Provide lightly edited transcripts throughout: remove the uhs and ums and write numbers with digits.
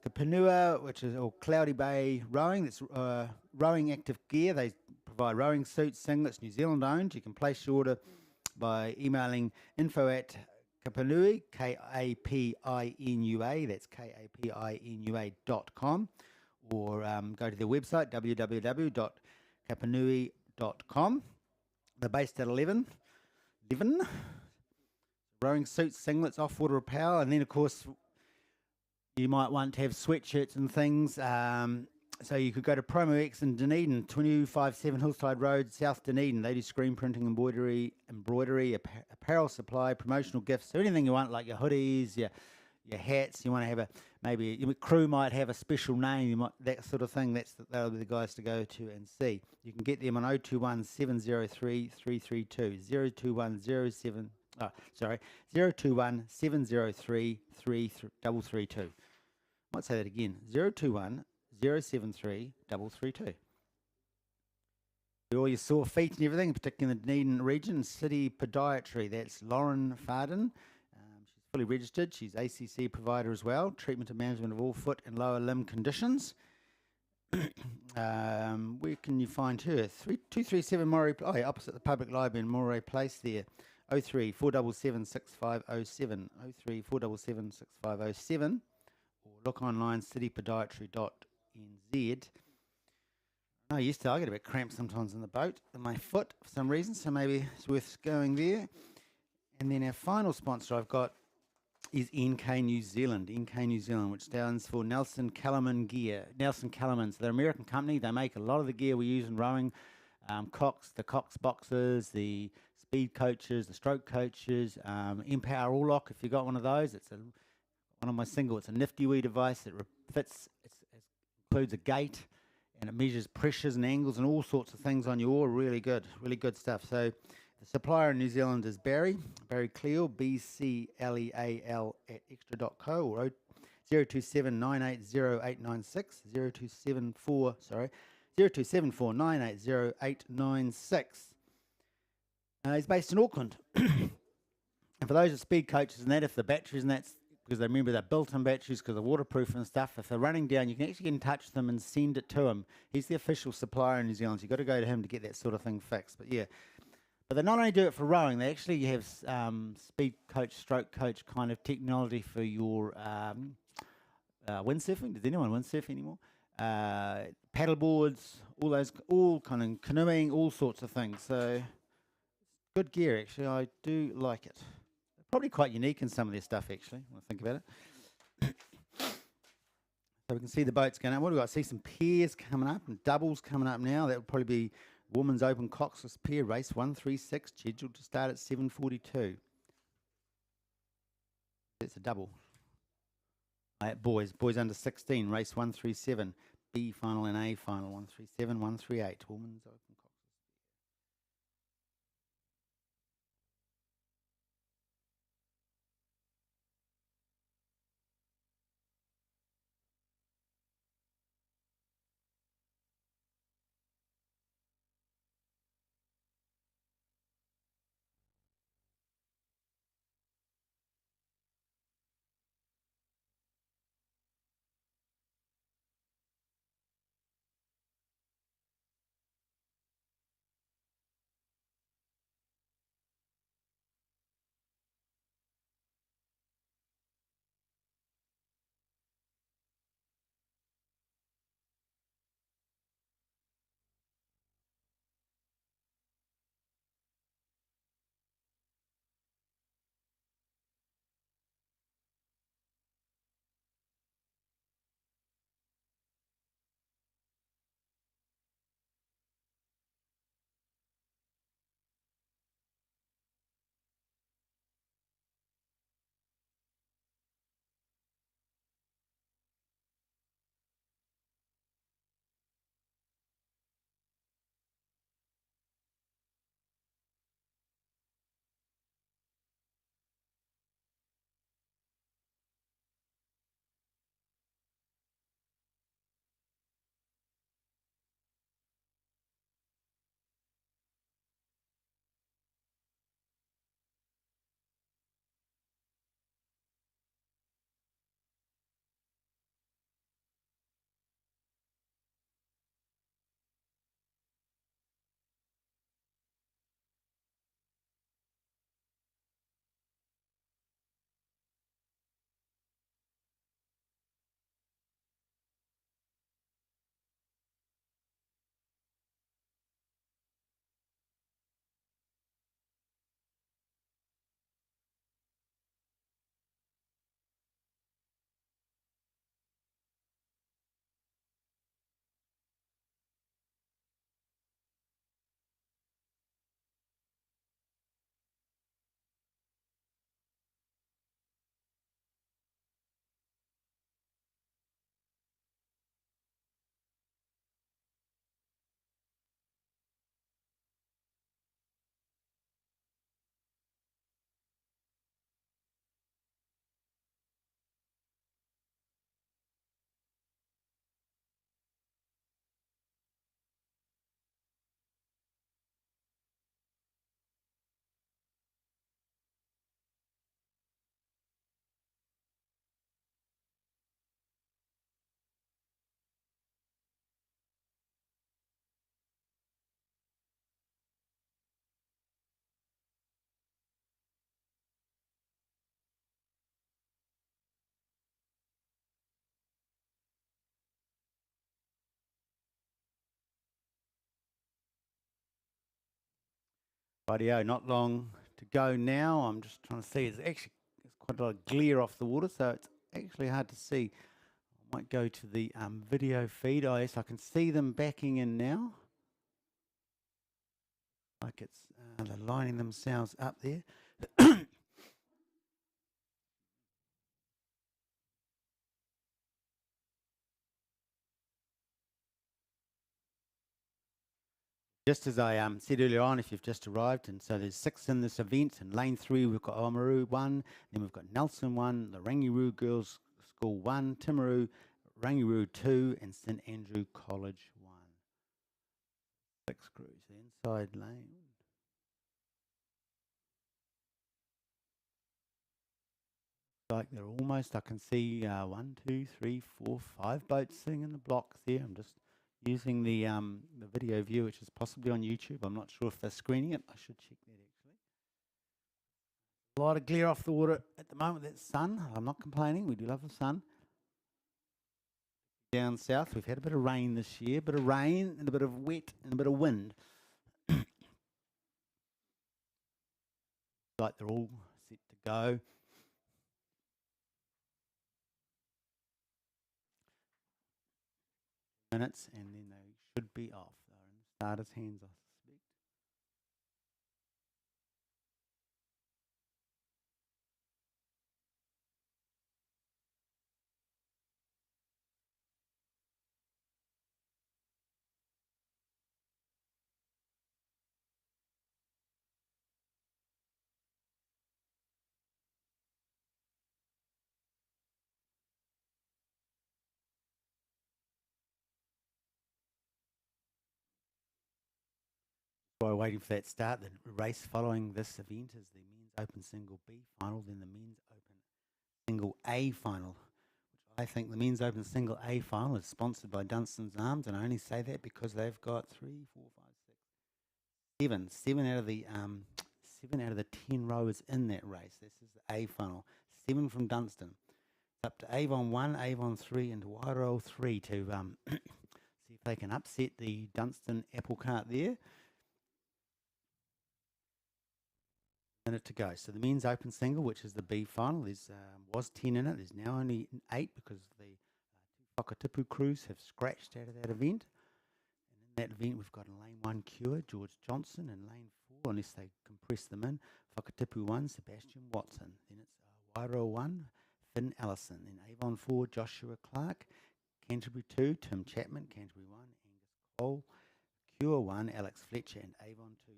Kapanua, which is or Cloudy Bay Rowing. That's rowing active gear. They provide rowing suits, singlets, New Zealand owned. You can place your order by emailing info at Kapanui, Kapinua, that's Kapinua.com, or go to their website, www.kapanui.com. They're based at 11 rowing suits, singlets, off-water apparel, and then, of course, you might want to have sweatshirts and things. So you could go to Promo X in Dunedin, 257 Hillside Road, South Dunedin. They do screen printing, embroidery, apparel supply, promotional gifts. So anything you want, like your hoodies, your hats. You want to have maybe your crew might have a special name, that sort of thing. They'll be the guys to go to and see. You can get them on 021 703 332, 021 07. Oh, sorry, 021 703 3332. I might say that again, 021 073 332. All your sore feet and everything, particularly in the Dunedin region. City Podiatry, that's Lauren Farden. She's fully registered. She's ACC provider as well. Treatment and management of all foot and lower limb conditions. Where can you find her? 237 Moray, opposite the public library in Moray Place there. 03 477 6507, 03 477 6507, or look online, citypodiatry.nz. I used to, I get a bit cramped sometimes in the boat in my foot for some reason, so maybe it's worth going there. And then our final sponsor I've got is NK New Zealand, which stands for Nelson Kellerman Gear. Nelson Kellerman, so they're an American company. They make a lot of the gear we use in rowing, the Cox boxes, the speed coaches, the stroke coaches, Empower All Lock. If you've got one of those, one of my single. It's a nifty wee device that fits. It includes a gate, and it measures pressures and angles and all sorts of things on your oar. Really good stuff. So the supplier in New Zealand is Barry Cleal, BCLEAL at extra.co, or 027 980 896, 0274 980 896. He's based in Auckland. And for those of speed coaches and that, if the batteries and that's, because they remember they're built-in batteries because they're waterproof and stuff, if they're running down, you can actually get in touch with them and send it to him. He's the official supplier in New Zealand, so you've got to go to him to get that sort of thing fixed. But yeah, but they not only do it for rowing, they actually have speed coach, stroke coach kind of technology for your windsurfing. Does anyone windsurf anymore? Paddle boards, all kind of canoeing, all sorts of things. So good gear, actually. I do like it. Probably quite unique in some of their stuff, actually, when I think about it. So we can see the boats going up. What do we got? See some pairs coming up and doubles coming up now. That would probably be Women's Open Coxless Pair Race 136, scheduled to start at 7:42. That's a double. Boys under 16, race 137, B final and A final, 137, 138, Women's Open Coxless. Rightio, not long to go now. I'm just trying to see. There's quite a lot of glare off the water, so it's actually hard to see. I might go to the video feed. Oh, yes, I can see them backing in now. Like it's they're lining themselves up there. Just as I said earlier on, if you've just arrived, and so there's 6 in this event. In lane 3, we've got Oamaru 1, then we've got Nelson 1, the Rangiru Girls School 1, Timaru, Rangiru 2, and St Andrew College 1. 6 crews, the inside lane. Like they're almost, I can see 1, 2, 3, 4, 5 boats sitting in the blocks there. I'm just using the video view, which is possibly on YouTube. I'm not sure if they're screening it. I should check that actually. A lot of glare off the water at the moment. That's sun. I'm not complaining. We do love the sun. Down south, we've had a bit of rain this year. A bit of rain and a bit of wet and a bit of wind. Like they're all set to go. Minutes, and then they should be off. They're in the starter's hands, I suspect. While waiting for that start, the race following this event is the men's open single B final, then the men's open single A final, which I think the men's open single A final is sponsored by Dunstan's Arms, and I only say that because they've got 3, 4, 5, 6, 7 out of the 10 rowers in that race. This is the A final. 7 from Dunstan. It's up to Avon 1, Avon 3, and Wairau 3 to see if they can upset the Dunstan apple cart there. Minute to go. So the men's open single, which is the B final, there's was 10 in it. There's now only 8 because the two Whakatipu crews have scratched out of that event. And in that event, we've got in lane 1 Cure, George Johnson, and lane 4, unless they compress them in, Whakatipu 1, Sebastian Watson. Then it's Wairau 1, Finn Allison. Then Avon 4, Joshua Clark. Canterbury 2, Tim Chapman. Canterbury 1, Angus Cole. Cure 1, Alex Fletcher. And Avon 2,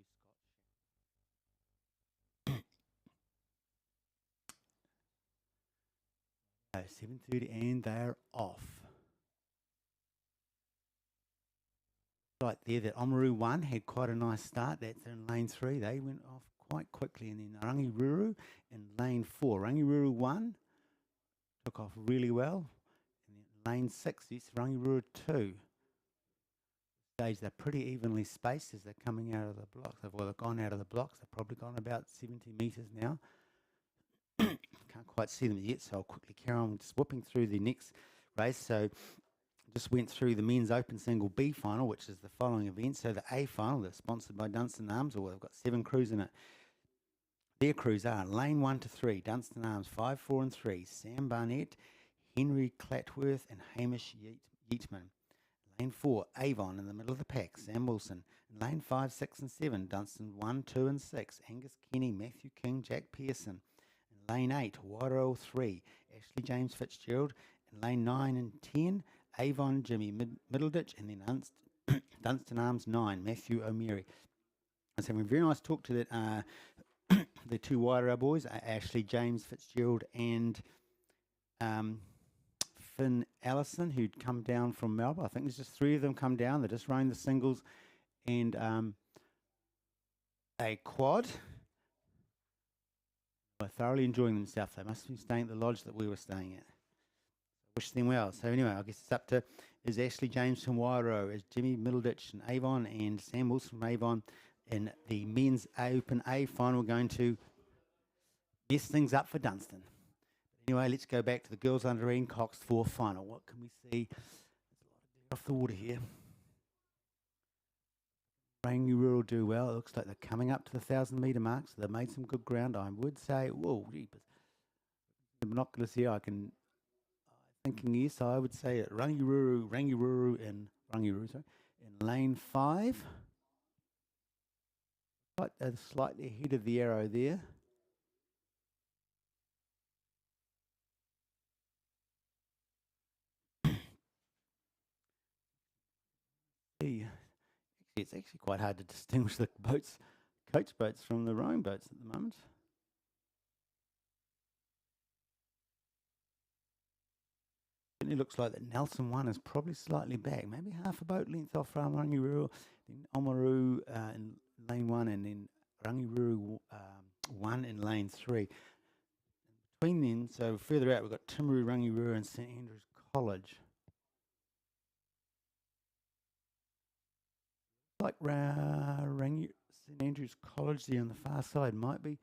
7:30, and they're off. Right there, that Oamaru 1 had quite a nice start. That's in lane 3. They went off quite quickly. And then Rangiruru in lane 4. Rangiruru 1 took off really well. And then lane 6, it's Rangiruru 2. Stage, they're pretty evenly spaced as they're coming out of the blocks. Well, they've gone out of the blocks. They've probably gone about 70 metres now. Can't quite see them yet, so I'll quickly carry on just whipping through the next race. So just went through the men's open single B final, which is the following event. So the A final, they're sponsored by Dunstan Arms, or they've got 7 crews in it. Their crews are lane 1 to 3, Dunstan Arms 5, 4 and 3, Sam Barnett, Henry Clatworth and Hamish Yeatman. Lane 4, Avon in the middle of the pack, Sam Wilson. In lane 5, 6 and 7, Dunstan 1, 2 and 6, Angus Kenny, Matthew King, Jack Pearson. In lane 8, Wairau 3, Ashley James Fitzgerald. In lane 9 and 10, Avon Jimmy Middleditch, and then Dunstan Arms 9, Matthew O'Meary. I was having a very nice talk to that the 2 Wairau boys, Ashley James Fitzgerald and Finn Allison, who'd come down from Melbourne. I think there's just 3 of them come down. They're just rowing the singles and a quad. They're thoroughly enjoying themselves. They must be staying at the lodge that we were staying at. Wish them well. So anyway, I guess it's up to is Ashley James from Wairau, is Jimmy Middleditch and Avon, and Sam Wilson from Avon in the men's Open A final. We're going to mess things up for Dunstan. Anyway, let's go back to the girls under Ian Cox 4 final. What can we see? There's a lot of glare off the water here. Rangiru will do well. It looks like they're coming up to the 1,000 metre mark, so they've made some good ground. I would say, whoa, jeepers. The binoculars here, I can, thinking yes, I would say that Rangiru, sorry, in lane 5. Right, slightly ahead of the arrow there. It's actually quite hard to distinguish the boats, coach boats from the rowing boats at the moment. It looks like that Nelson 1 is probably slightly back, maybe half a boat length off Rangiru, then Oamaru in lane 1, and then Rangiru 1 in lane 3. Between them, so further out, we've got Timaru, Rangiru, and St Andrews College. Like St Andrews College there on the far side might be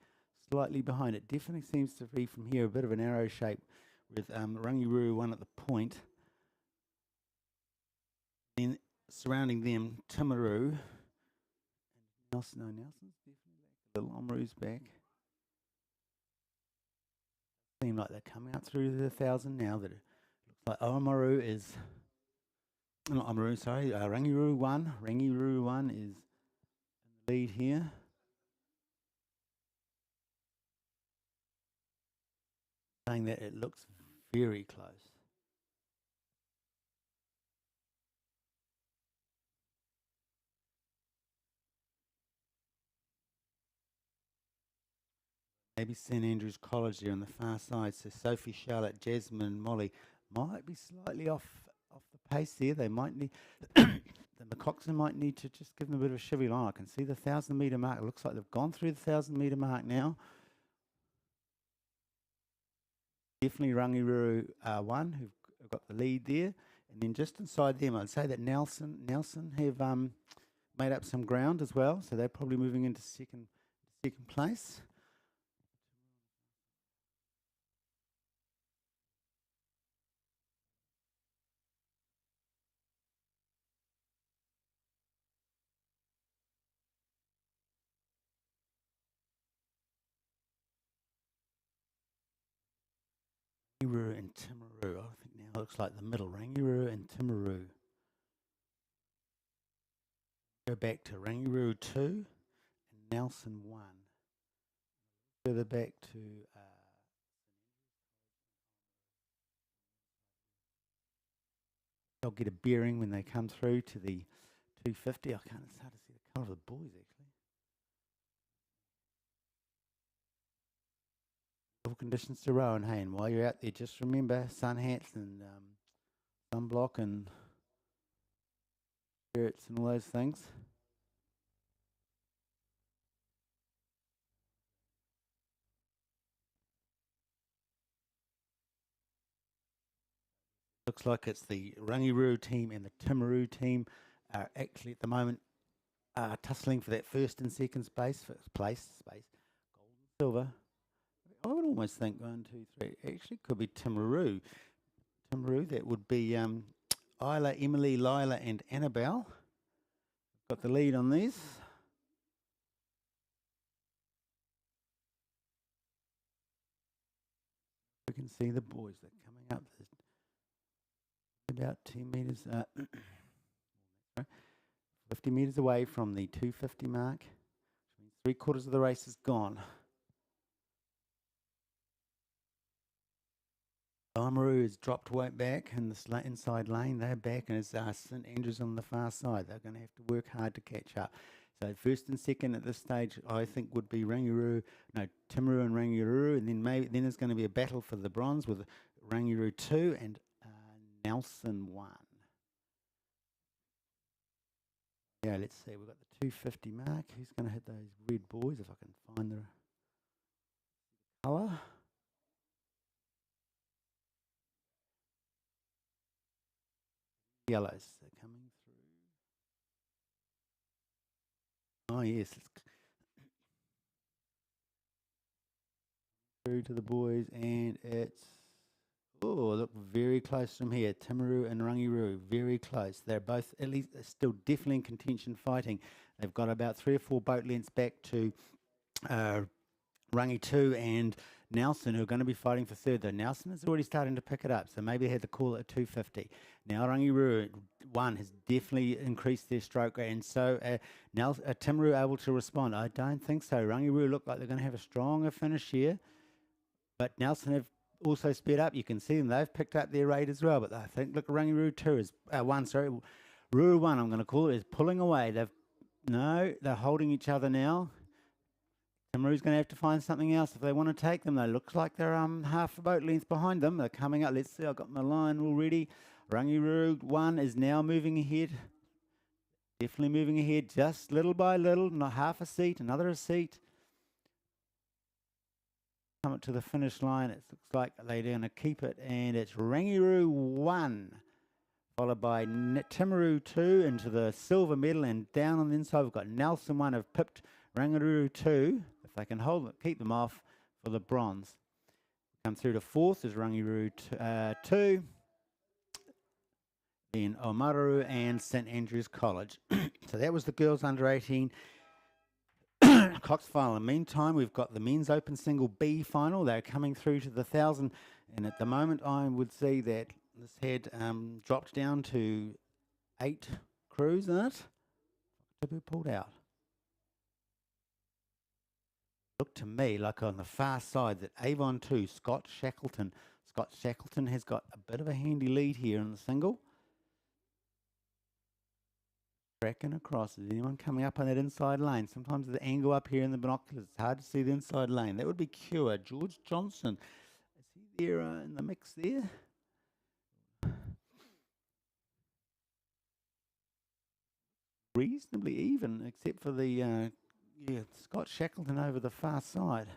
slightly behind. It definitely seems to be from here a bit of an arrow shape with Rangiru 1 at the point. Then surrounding them, Timaru. Nelson's definitely back. Little Oamaru's back. Seem like they're coming up through the 1,000 now. That it looks like Oamaru is, not Oamaru, sorry, Rangiru 1. Rangiru 1 is in the lead here. Saying that it looks very close. Maybe St Andrews College there on the far side. So Sophie, Charlotte, Jasmine, Molly might be slightly off the pace there. They might need the McCoxen might need to just give them a bit of a chevy line. I can see the 1,000 metre mark. It looks like they've gone through the 1,000 metre mark now. Definitely Rangiru 1 who've got the lead there, and then just inside them, I'd say that Nelson have made up some ground as well. So they're probably moving into second place. Rangiru and Timaru. I think now it looks like the middle. Rangiru and Timaru. Go back to Rangiru 2 and Nelson 1. Further back to they'll get a bearing when they come through to the 250. I can't. It's hard to see the colour of the buoys actually. All conditions to row, and hey, and while you're out there, just remember sun hats and sunblock and shirts and all those things. Looks like it's the Rangiru team and the Timaru team are actually at the moment tussling for that first and second place, gold and silver. I would almost think 1, 2, 3. Actually, could be Timaru. That would be Isla, Emily, Lila, and Annabelle. Got the lead on these. We can see the boys. They're coming up. About 10 metres, 50 metres away from the 250 mark. 3/4 of the race is gone. Oamaru has dropped way back in the inside lane. They're back, and it's St Andrews on the far side. They're going to have to work hard to catch up. So first and second at this stage, I think, would be Timaru and Rangiru, and then there's going to be a battle for the bronze with Rangiru 2 and Nelson 1. Yeah, let's see. We've got the 250 mark. Who's going to hit those red boys if I can find the colour? Yellows. They're coming through. Oh, yes. Through to the boys, and it's look very close from here. Timaru and Rangiru, very close. They're both at least still definitely in contention, fighting. They've got about 3 or 4 boat lengths back to uh, Rangi 2 and Nelson, who are going to be fighting for third, though. Nelson is already starting to pick it up, so maybe they had to call it at 250. Now Rangi 1 has definitely increased their stroke rate, and so Timaru able to respond. I don't think so. Rangi look like they're going to have a stronger finish here, but Nelson have also sped up. You can see them; they've picked up their rate as well. But I think look, Rangi 2 is 1. Sorry, Ruru 1. I'm going to call it is pulling away. They're holding each other now. Timaru's going to have to find something else if they want to take them. Though looks like they're half a boat length behind them. They're coming up. Let's see. I've got my line already. Rangi 1 is now moving ahead. Definitely moving ahead, just little by little. Not half a seat, another a seat. Come up to the finish line. It looks like they're going to keep it, and it's Rangi 1, followed by Timaru 2 into the silver medal, and down on the inside we've got Nelson 1 have pipped Rangi 2. If they can keep them off for the bronze. Come through to fourth is Rangi 2. Then Oamaru and St Andrews College. So that was the girls under 18 Cox final. In the meantime, we've got the men's open single B final. They're coming through to the 1,000, and at the moment I would see that this had dropped down to 8 crews in it. To be pulled out. Looked to me like on the far side that Avon 2, Scott Shackleton has got a bit of a handy lead here in the single. Tracking across. Is anyone coming up on that inside lane? Sometimes the angle up here in the binoculars, it's hard to see the inside lane. That would be Cure. George Johnson. Is he there in the mix there? Reasonably even, except for the Scott Shackleton over the far side.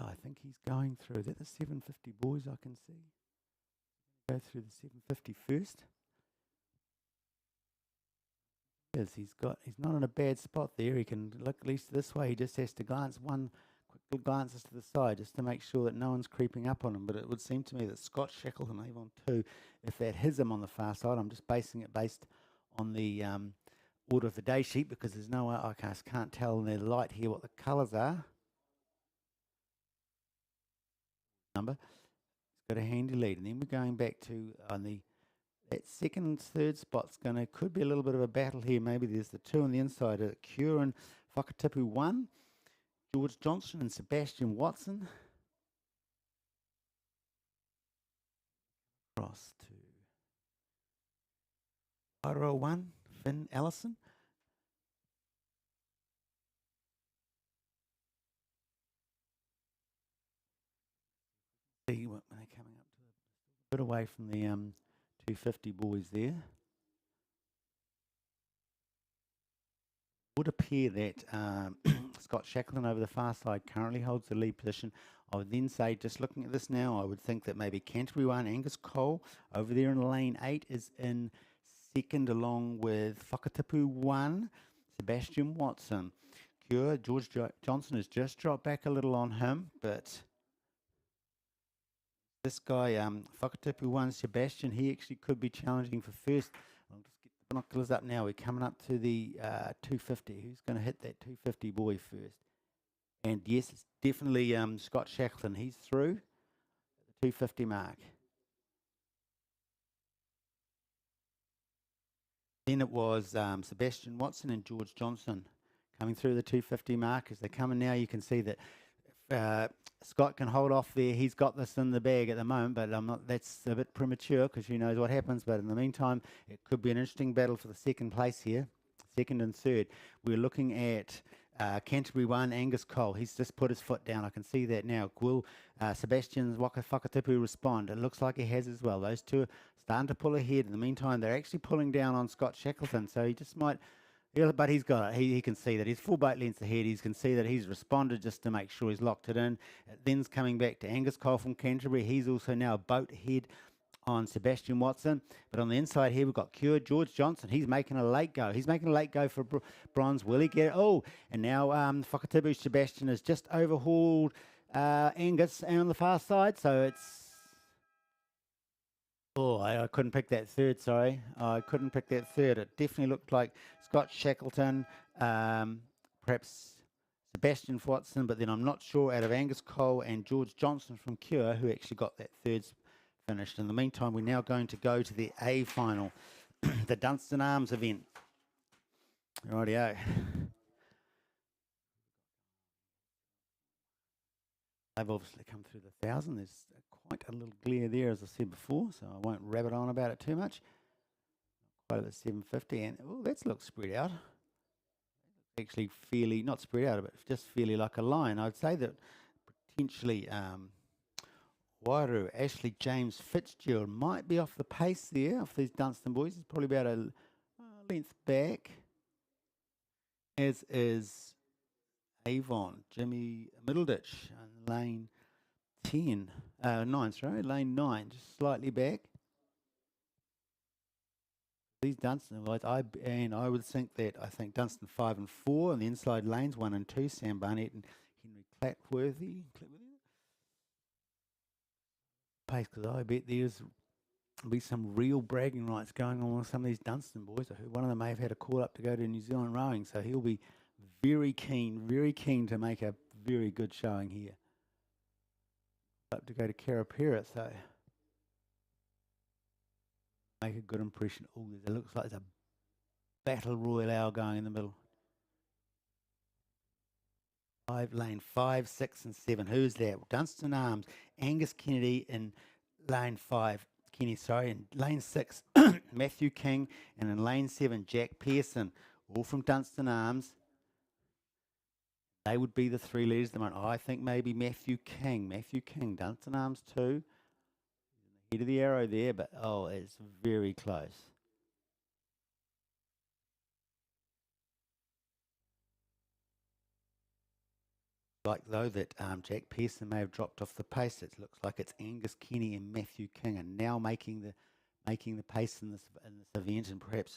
I think he's going through. Is that the 750 boys I can see? Go through the 750 first. Yes, he's not in a bad spot there. He can look at least this way. He just has to glance one quick glances to the side just to make sure that no one's creeping up on him. But it would seem to me that Scott Shackleton, Avon 2, if that hits him on the far side, I'm just basing it based on the order of the day sheet because there's no way I can't tell in the light here what the colours are. Number. He's got a handy lead, and then we're going back to that second and third spot's could be a little bit of a battle here. Maybe there's the 2 on the inside, Cure and Whakatipu 1, George Johnson and Sebastian Watson. Cross to Wairoa 1, Finn Allison. See when they're coming up to a bit away from the 250 boys there. Would appear that Scott Shackleton over the far side currently holds the lead position. I would then say, just looking at this now, I would think that maybe Canterbury 1, Angus Cole, over there in lane 8 is in second along with Whakatipu 1, Sebastian Watson. Cure, George Johnson has just dropped back a little on him, but this guy, Whakatipu 1, Sebastian, he actually could be challenging for first. I'll just get the binoculars up now. We're coming up to the 250. Who's going to hit that 250 boy first? And yes, it's definitely Scott Shackleton. He's through the 250 mark. Then it was Sebastian Watson and George Johnson coming through the 250 mark. As they're coming now, you can see that Scott can hold off there. He's got this in the bag at the moment, but that's a bit premature because who knows what happens. But in the meantime, it could be an interesting battle for the second place here, second and third. We're looking at Canterbury 1, Angus Cole. He's just put his foot down. I can see that now. Will Sebastian's Whakatipu respond? It looks like he has as well. Those two are starting to pull ahead. In the meantime, they're actually pulling down on Scott Shackleton, so he just might... Yeah, but he's got it. He can see that he's full boat lengths ahead. He can see that he's responded just to make sure he's locked it in. Then's coming back to Angus Cole from Canterbury. He's also now a boat ahead on Sebastian Watson. But on the inside here, we've got Cure George Johnson. He's making a late go. He's making a late go for bronze. Will he get it? Oh, and now Whakatipu Sebastian has just overhauled Angus on the far side. So it's Oh, I couldn't pick that third, sorry. I couldn't pick that third. It definitely looked like Scott Shackleton, perhaps Sebastian Watson, but then I'm not sure out of Angus Cole and George Johnson from Cure who actually got that third finished. In the meantime, we're now going to go to the A final, the Dunstan Arms event. Rightio. They've obviously come through the 1,000. There's quite a little glare there, as I said before, so I won't rabbit on about it too much. Quite at the 750, and oh, that looks spread out. Actually, fairly not spread out, but just fairly like a line. I'd say that potentially Wairu, Ashley James Fitzgerald might be off the pace there, off these Dunstan boys. He's probably about a length back, as is Avon, Jimmy Middleditch, lane 9, sorry, lane 9, just slightly back. These Dunstan boys, I would think that Dunstan 5 and 4 on the inside lanes, 1 and 2, Sam Barnett and Henry Clatworthy. Pace, because I bet there's be some real bragging rights going on with some of these Dunstan boys. I heard one of them may have had a call up to go to New Zealand rowing, so he'll be very keen to make a very good showing here. Up to go to Karapera, so make a good impression. Oh, it looks like there's a battle royale going in the middle. Lane 5, 6, and 7. Who's that? Dunstan Arms, Angus Kennedy in lane 5. In lane 6, Matthew King, and in lane 7, Jack Pearson, all from Dunstan Arms. They would be the three leaders at the moment. I think maybe Matthew King, Dunstan Arms 2. Head of the arrow there, but oh, it's very close. Like though that Jack Pearson may have dropped off the pace. It looks like it's Angus Kenny and Matthew King are now making the pace in this event, and perhaps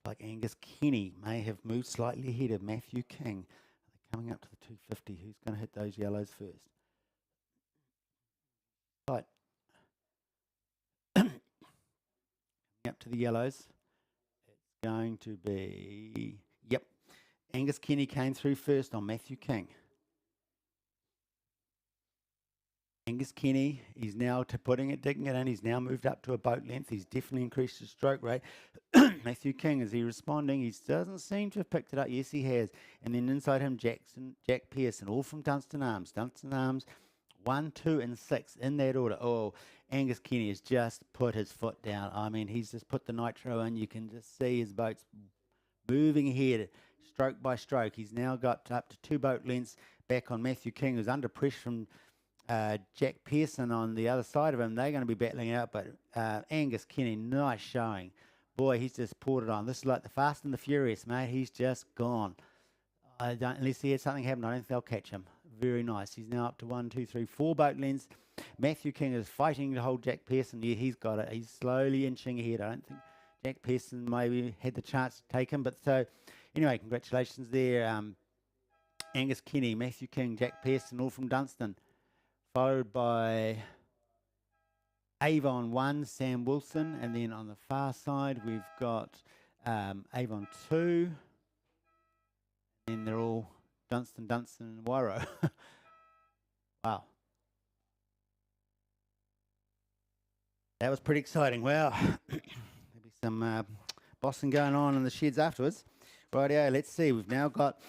like Angus Kenny may have moved slightly ahead of Matthew King. They're coming up to the 250. Who's going to hit those yellows first? Right. Coming up to the yellows. It's going to be, yep, Angus Kenny came through first on Matthew King. Angus Kenny, he's now digging it in. He's now moved up to a boat length. He's definitely increased his stroke rate. Matthew King, is he responding? He doesn't seem to have picked it up. Yes, he has. And then inside him, Jack Pearson, all from Dunstan Arms. Dunstan Arms, 1, 2, and 6 in that order. Oh, Angus Kenny has just put his foot down. I mean, he's just put the nitro in. You can just see his boat's moving ahead, stroke by stroke. He's now got up to 2 boat lengths back on Matthew King, who's under pressure from Jack Pearson on the other side of him. They're going to be battling out, but Angus Kenny, nice showing. Boy, he's just poured it on. This is like the Fast and the Furious, mate. He's just gone. Unless he had something happen, I don't think they'll catch him. Very nice. He's now up to 1, 2, 3, 4 boat lengths. Matthew King is fighting to hold Jack Pearson. Yeah, he's got it. He's slowly inching ahead. I don't think Jack Pearson maybe had the chance to take him, but so anyway, congratulations there. Angus Kenny, Matthew King, Jack Pearson, all from Dunstan. Followed by Avon 1, Sam Wilson, and then on the far side we've got Avon 2, and they're all Dunstan, and Wairo. Wow. That was pretty exciting. Wow. There'll be some bossing going on in the sheds afterwards. Rightio, let's see. We've now got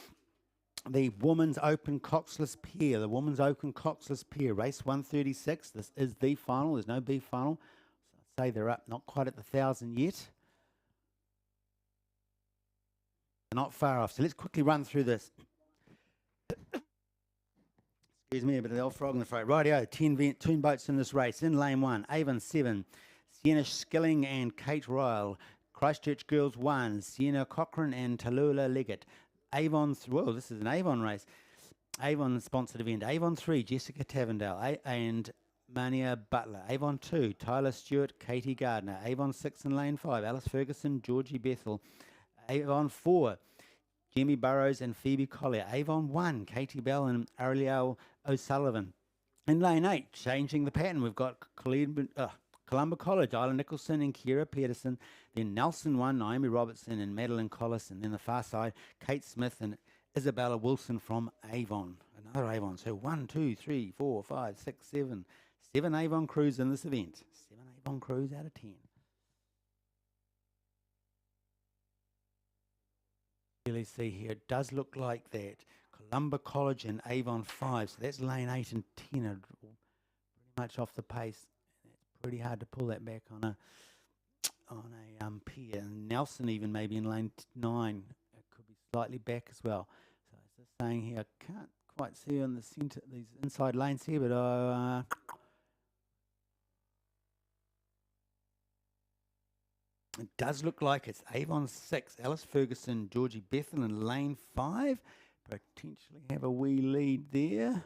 the Women's Open Coxless Pair. The Women's Open Coxless Pair, race 136. This is the final. There's no B final. So I'd say they're up, not quite at the 1,000 yet. They're not far off. So let's quickly run through this. Excuse me, a bit of the old frog in the throat. Rightio, 10 boats in this race. In lane 1, Avon 7, Sienna Skilling and Kate Ryle. Christchurch Girls 1, Sienna Cochran and Tallulah Leggett. Avon, well, this is an Avon race. Avon sponsored event. Avon 3, Jessica Tavendale and Mania Butler. Avon 2, Tyler Stewart, Katie Gardner. Avon 6 in lane 5, Alice Ferguson, Georgie Bethel. Avon 4, Jimmy Burrows and Phoebe Collier. Avon 1, Katie Bell and Ariel O'Sullivan. In lane 8, changing the pattern, we've got Colleen Columba College, Isla Nicholson and Kira Peterson. Then Nelson 1, Naomi Robertson and Madeline Collis. And then the far side, Kate Smith and Isabella Wilson from Avon. Another Avon. So 1, 2, 3, 4, 5, 6, 7. 7 Avon crews in this event. 7 Avon crews out of 10. Really see here, it does look like that. Columba College and Avon 5. So that's lane 8 and 10 are pretty much off the pace. It's pretty hard to pull that back on a pier. And Nelson even maybe in lane 9. It could be slightly back as well. So it's just saying here, I can't quite see on the centre, these inside lanes here, but it does look like it's Avon 6, Alice Ferguson, Georgie Bethel in lane 5. Potentially have a wee lead there.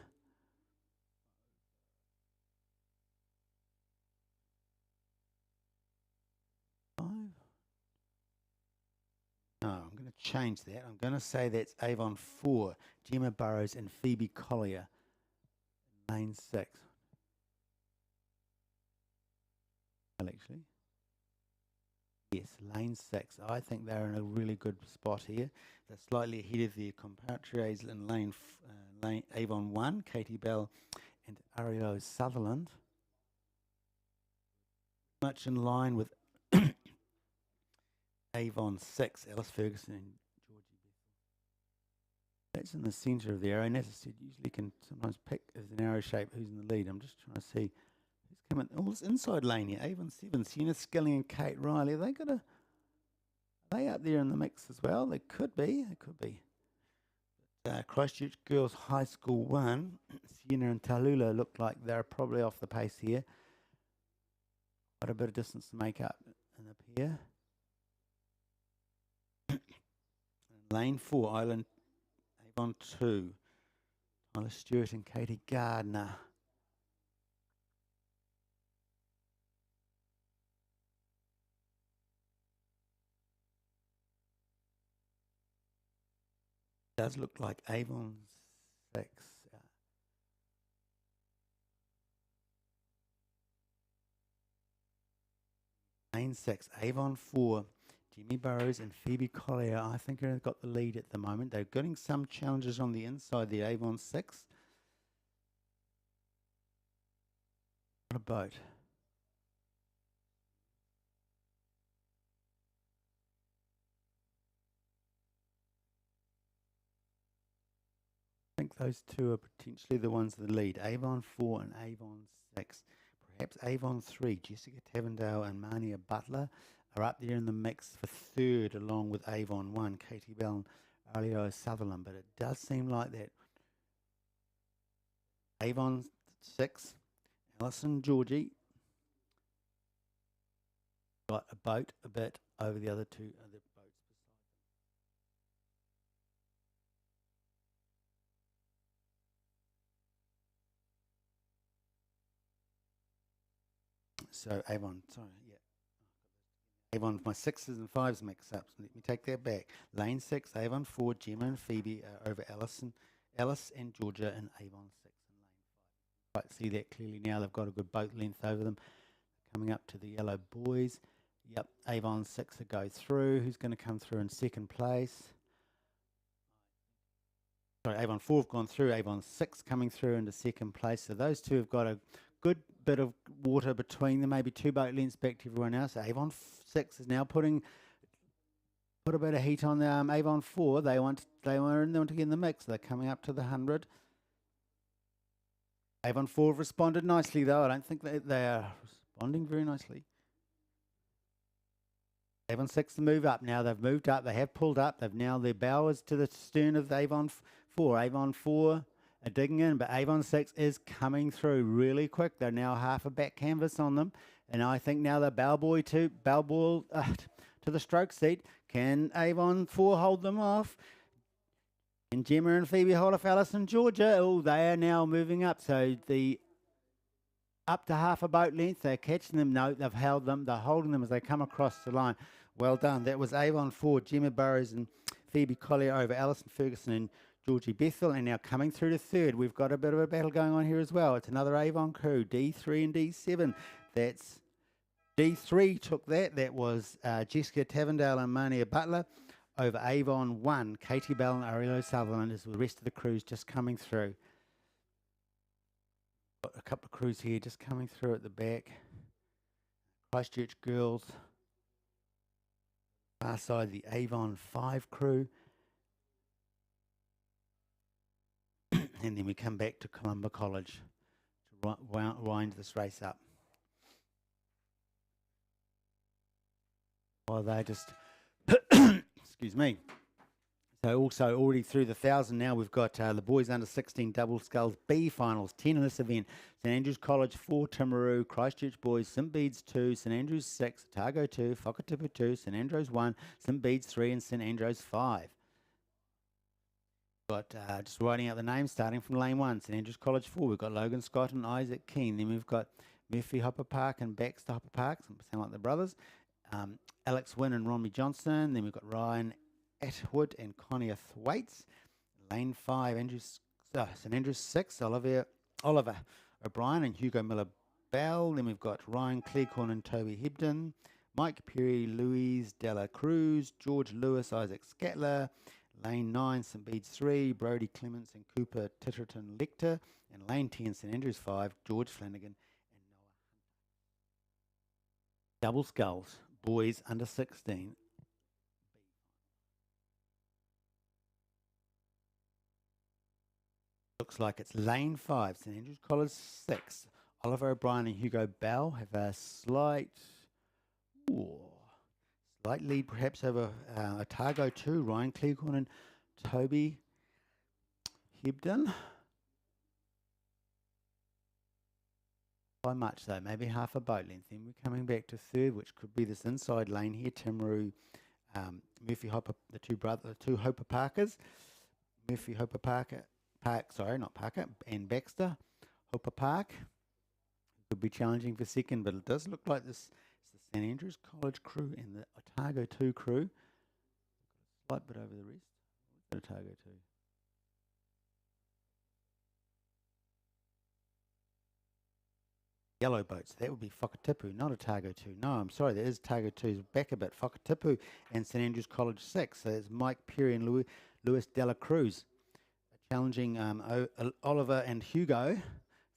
No, I'm going to change that. I'm going to say that's Avon 4, Gemma Burrows and Phoebe Collier, lane 6. Well, actually, yes, lane 6. I think they're in a really good spot here. They're slightly ahead of their compatriots in lane Avon 1, Katie Bell and Ariel Sutherland. Much in line with Avon 6, Alice Ferguson and Georgie Bethel. That's in the centre of the arrow, and as I said, usually can sometimes pick as an arrow shape who's in the lead. I'm just trying to see who's coming. Oh, this inside lane here, Avon 7, Sienna Skilling and Kate Riley. Are they up there in the mix as well? They could be. Christchurch Girls High School 1, Sienna and Tallulah look like they're probably off the pace here. Quite a bit of distance to make up in the pair. Lane 4, Island Avon 2, Tyler Stewart and Katie Gardner. Does look like Avon 6. Lane 6, Avon 4. Jimmy Burrows and Phoebe Collier, I think, have got the lead at the moment. They're getting some challenges on the inside, the Avon 6. What a boat. I think those two are potentially the ones that lead. Avon 4 and Avon 6. Perhaps Avon 3, Jessica Tavendale and Mania Butler are up there in the mix for third, along with Avon 1, Katie Bell and Arleo Sutherland. But it does seem like that Avon 6, Alison Georgie, got a boat a bit over the other two other boats beside them. So Avon, sorry, yeah. Avon, my 6s and 5s mix up. So let me take that back. Lane 6, Avon 4, Gemma and Phoebe are over Alice and Georgia in Avon 6 and lane 5. Right, see that clearly now. They've got a good boat length over them. Coming up to the yellow boys. Yep, Avon 6 will go through. Who's going to come through in second place? Sorry, Avon 4 have gone through. Avon 6 coming through into second place. So those two have got a good bit of water between them, maybe 2 boat lengths back to everyone else. Avon 6 is now put a bit of heat on the Avon 4. They want them to get in the mix. They're coming up to the 100. Avon 4 have responded nicely, though. I don't think they are responding very nicely. Avon 6 move up now. They've moved up. They have pulled up. Their bow is to the stern of the Avon 4. Avon 4 are digging in, but Avon 6 is coming through really quick. They're now half a back canvas on them, and I think now the bellboy to the stroke seat. Can Avon 4 hold them off? And Gemma and Phoebe hold off Alice and Georgia. Oh, they are now moving up. So up to half a boat length. They're catching them. No, they've held them. They're holding them as they come across the line. Well done. That was Avon 4, Gemma Burrows and Phoebe Collier over Alison Ferguson and Georgie Bethel. And now coming through to third, we've got a bit of a battle going on here as well. It's another Avon crew, D3 and D7. That's D3 took that. That was Jessica Tavendale and Mania Butler over Avon 1. Katie Bell and Ariel Sutherland as the rest of the crews just coming through. Got a couple of crews here just coming through at the back. Christchurch girls. Far side, the Avon 5 crew. And then we come back to Columba College to wind this race up. While they just, excuse me. So also already through the 1,000 now, we've got the boys under 16 double sculls B finals, 10 in this event. St Andrews College 4, Timaru, Christchurch boys, St Bede's 2, St Andrews 6, Otago 2, Whakatipu 2, St Andrews 1, St Bede's 3 and St Andrews 5. Got just writing out the names starting from lane 1, St Andrews College 4, we've got Logan Scott and Isaac Keane. Then we've got Murphy Hopper Park and Baxter Hopper Park, sound like the brothers. Alex Wynn and Romy Johnson. Then we've got Ryan Atwood and Connie Thwaites. Lane 5, St Andrews 6, Oliver O'Brien and Hugo Miller Bell. Then we've got Ryan Clearcorn and Toby Hebden. Mike Perry, Louise Della Cruz, George Lewis, Isaac Scatler. Lane 9, St Bede's 3, Brody Clements and Cooper Titterton Lecter. And lane 10, St Andrews 5, George Flanagan and Noah Hunter. Double sculls, boys under 16. Looks like it's lane 5, St Andrews College 6. Oliver O'Brien and Hugo Bell have a slight lead perhaps over Otago 2, Ryan Clearcorn and Toby Hebden. By much though, maybe half a boat length. Then we're coming back to third, which could be this inside lane here. Timaru, Murphy Hopper, the two Hopper Parkers. Murphy Hopper Parker, and Baxter Hopper Park. Could be challenging for second, but it does look like this. St Andrews College crew and the Otago 2 crew. Slight bit over the rest. Otago 2. Yellow boats. That would be Whakatipu, not Otago 2. No, I'm sorry, that is Otago 2's back a bit. Whakatipu and St Andrews College 6. So it's Mike Perry and Louis Dela Cruz challenging Oliver and Hugo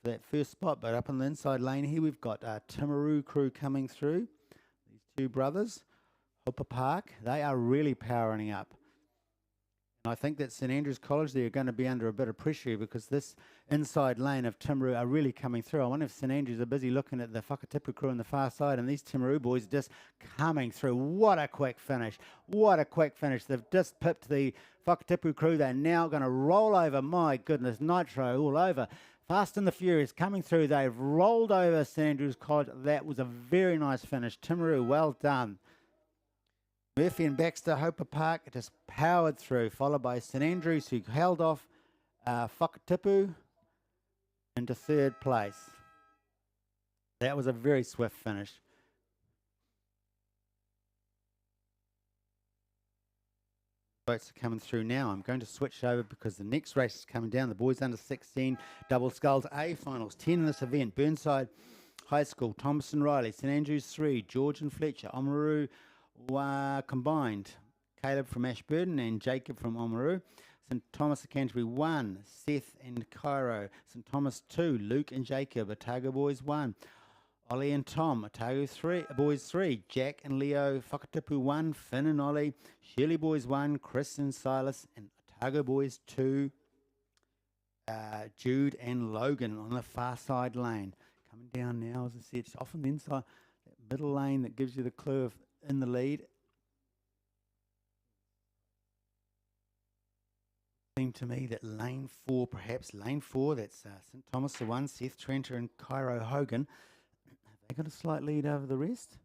for that first spot. But up in the inside lane here, we've got Timaru crew coming through. Two brothers, Hopper Park, they are really powering up. And I think that St Andrews College, they're going to be under a bit of pressure because this inside lane of Timaru are really coming through. I wonder if St Andrews are busy looking at the Whakatipu crew on the far side, and these Timaru boys just coming through. What a quick finish. What a quick finish. They've just pipped the Whakatipu crew. They're now going to roll over. My goodness, nitro all over. Fast and the Furious coming through. They've rolled over St Andrews College. That was a very nice finish. Timaru, well done. Murphy and Baxter, Hopper Park just powered through, followed by St Andrews, who held off Whakatipu into third place. That was a very swift finish. Boats are coming through now. I'm going to switch over because the next race is coming down. The boys under 16 double sculls A finals, 10 in this event. Burnside High School, Thomas and Riley, St Andrews 3, George and Fletcher, Oamaru combined. Caleb from Ashburton and Jacob from Oamaru. St Thomas of Canterbury 1, Seth and Cairo. St Thomas 2, Luke and Jacob. Otago boys 1. Ollie and Tom, Otago 3, boys 3, Jack and Leo, Whakatipu 1, Finn and Ollie, Shirley boys 1, Chris and Silas, and Otago boys 2, Jude and Logan on the far side lane. Coming down now, as I said, it's often the inside, that middle lane that gives you the clue of in the lead. Seemed to me that lane 4, that's St Thomas the 1, Seth Trenter and Cairo Hogan. They got a slight lead over the rest.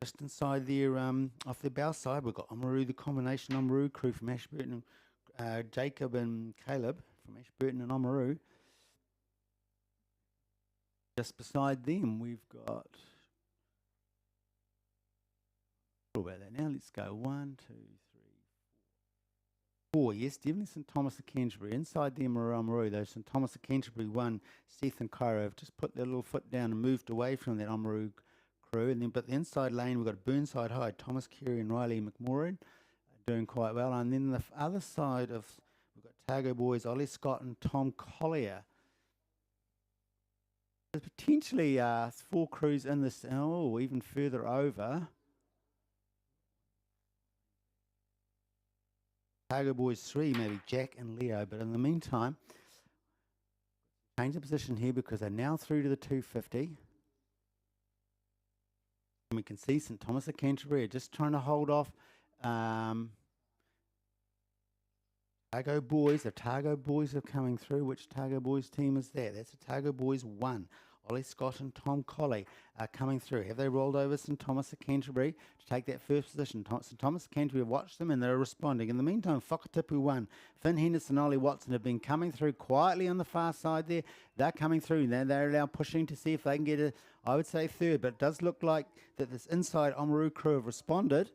Just inside there, off the bow side, we've got Oamaru, the combination Oamaru crew from Ashburton, Jacob and Caleb from Ashburton and Oamaru. Just beside them, we've got. About that now. Let's go 1, 2, 3, 4. Yes, definitely St Thomas of Canterbury. Inside them are Oamaru, though. St Thomas of Canterbury 1, Seth and Cairo have just put their little foot down and moved away from that Oamaru crew. And then, but the inside lane, we've got Burnside High, Thomas Carey and Riley McMorrin doing quite well. And then the other side of, we've got Otago boys, Ollie Scott and Tom Collier. There's potentially 4 crews in this, oh, even further over. Otago boys 3, maybe Jack and Leo. But in the meantime, change the position here because they're now through to the 250. And we can see St Thomas of Canterbury are just trying to hold off Otago boys. The Otago boys are coming through. Which Otago boys team is that? That's Otago boys 1. Ollie Scott and Tom Colley are coming through. Have they rolled over St Thomas of Canterbury to take that first position? St Thomas of Canterbury have watched them and they're responding. In the meantime, Whakatipu 1. Finn Henderson and Ollie Watson have been coming through quietly on the far side there. They're coming through. They're now pushing to see if they can get a, I would say, third. But it does look like that this inside Oamaru crew have responded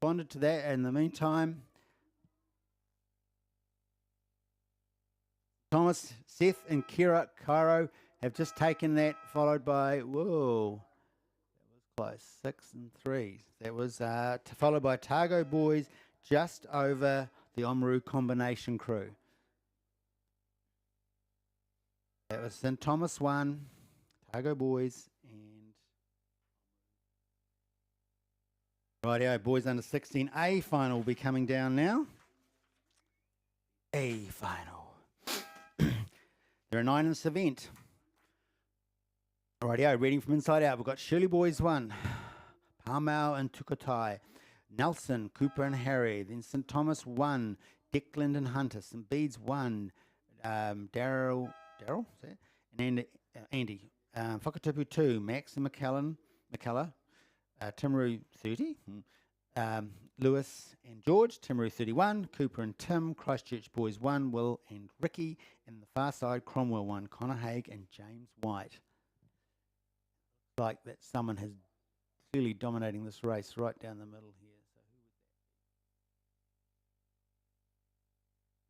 to that. In the meantime, Thomas, Seth and Kira Cairo have just taken that, followed by, whoa, that was close, 6 and 3. That was followed by Otago boys just over the Oamaru combination crew. That was St Thomas 1, Otago boys, and rightio, boys under 16A final will be coming down now. A final. There are 9 in this event. Rightio, reading from inside out, we've got Shirley Boys 1, Palmau and Tukatai, Nelson, Cooper and Harry, then St Thomas 1, Declan and Hunter, St Bede's 1, Daryl, and Andy, Whakatipu 2, Max and McCullough, Timaru 30, Lewis and George, Timaru 31, Cooper and Tim, Christchurch Boys 1, Will and Ricky, and the far side, Cromwell 1, Connor Haig and James White. Like that someone has clearly dominating this race right down the middle here. So who would that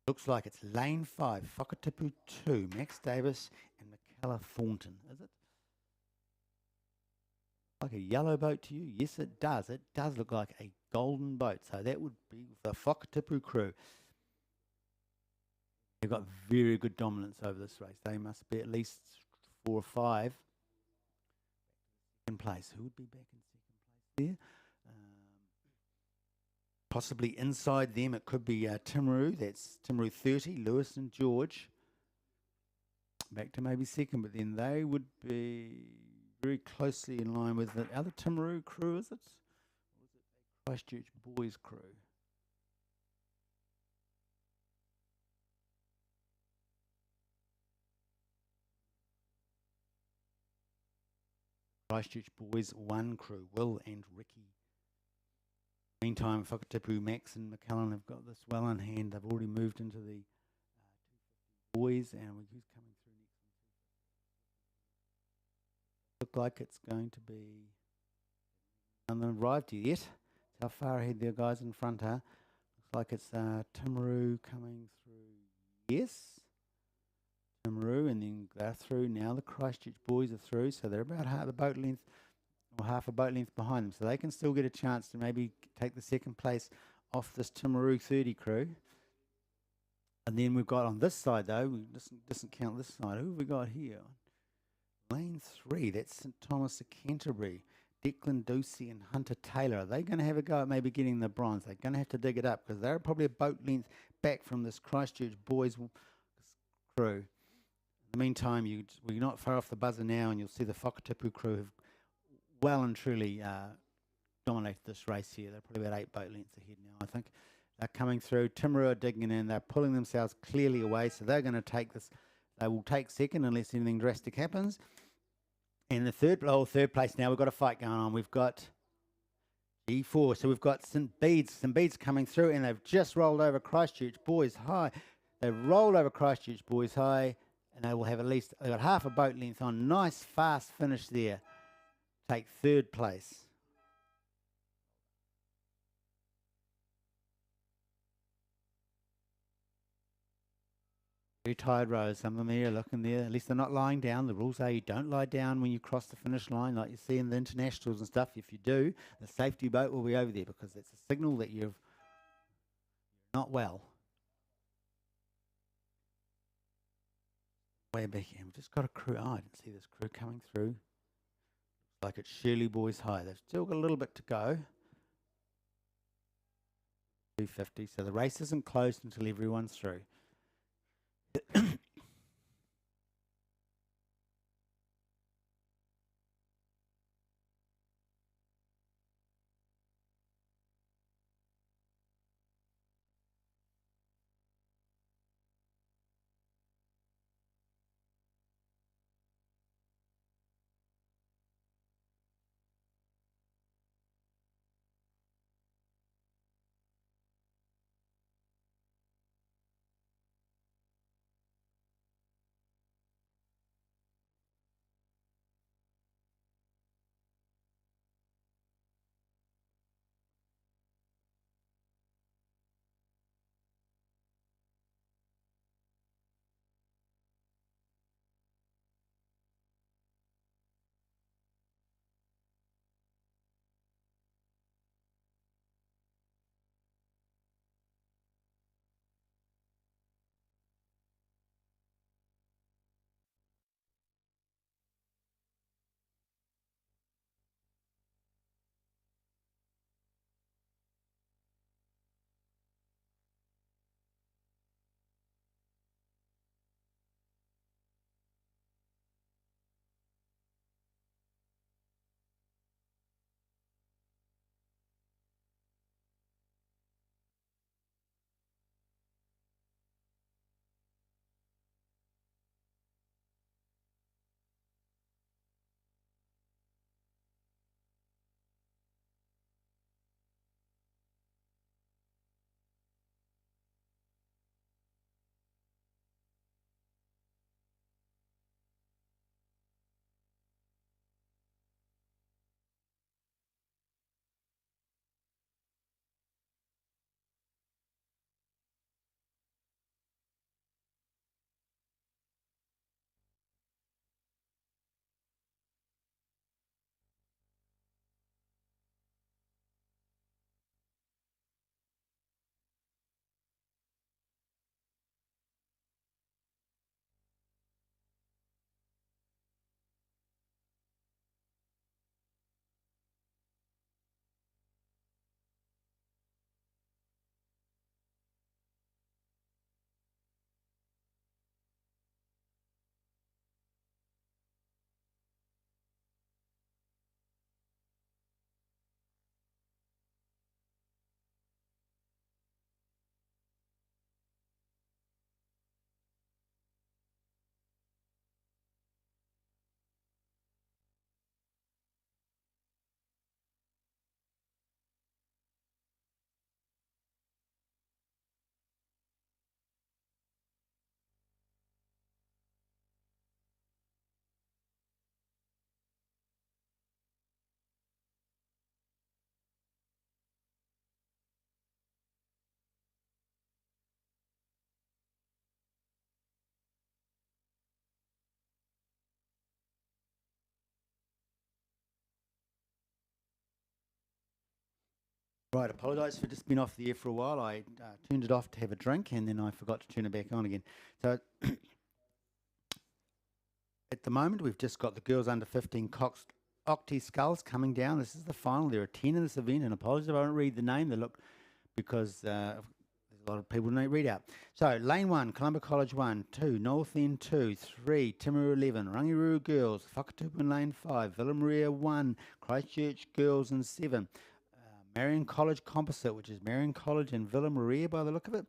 be? Looks like it's lane 5, Whakatipu 2, Max Davis and McCullough Thornton, is it? Like a yellow boat to you? Yes, it does. It does look like a golden boat. So that would be the Whakatipu crew. They've got very good dominance over this race. They must be at least 4 or 5. Second place. Who would be back in second place there? Possibly inside them, it could be Timaru. That's Timaru 30, Lewis and George. Back to maybe second, but then they would be very closely in line with the other Timaru crew, is it? Or is it a Christchurch Boys crew? Christchurch Boys 1 crew, Will and Ricky. Meantime, Whakatipu, Max and McCullough have got this well in hand. They've already moved into the 250 boys, and who's coming through next? Look like it's going to be. Haven't arrived yet. How far ahead their guys in front are? Looks like it's Timaru coming through. Yes. Timaru, and then they're through now. The Christchurch boys are through, so they're about half a boat length behind them, so they can still get a chance to maybe take the second place off this Timaru 30 crew. And then we've got on this side though, we doesn't count this side. Who have we got here? Lane 3, that's St Thomas of Canterbury. Declan Ducey and Hunter Taylor. Are they going to have a go at maybe getting the bronze? They're going to have to dig it up because they're probably a boat length back from this Christchurch boys crew. In the meantime, we're not far off the buzzer now, and you'll see the Whakatipu crew have well and truly dominated this race here. They're probably about 8 boat lengths ahead now, I think. They're coming through. Timaru are digging in. They're pulling themselves clearly away, so they're going to take this. They will take second unless anything drastic happens. And the third place now, we've got a fight going on. We've got G4, so we've got St Bede's. St Bede's coming through, and they've just rolled over Christchurch Boys High. They've rolled over Christchurch Boys High, and they will have at least, they've got half a boat length on. Nice, fast finish there. Take third place. Very tired rowers. Some of them here, looking there. At least they're not lying down. The rules are you don't lie down when you cross the finish line, like you see in the internationals and stuff. If you do, the safety boat will be over there because it's a signal that you're not well. Way back here. We've just got a crew. Oh, I didn't see this crew coming through. Like it's Shirley Boys High. They've still got a little bit to go. 250. So the race isn't closed until everyone's through. Right, apologise for just being off the air for a while. I turned it off to have a drink and then I forgot to turn it back on again. So at the moment, we've just got the girls under 15 Octi Skulls coming down. This is the final. There are 10 in this event, and apologies if I don't read the name. They look because there's a lot of people who don't read out. So lane 1, Columba College 1, 2, North End 2, 3, Timaru 11, Rangiru Girls, Whakatupu in lane 5, Villa Maria 1, Christchurch Girls in 7, Marion College Composite, which is Marion College and Villa Maria by the look of it,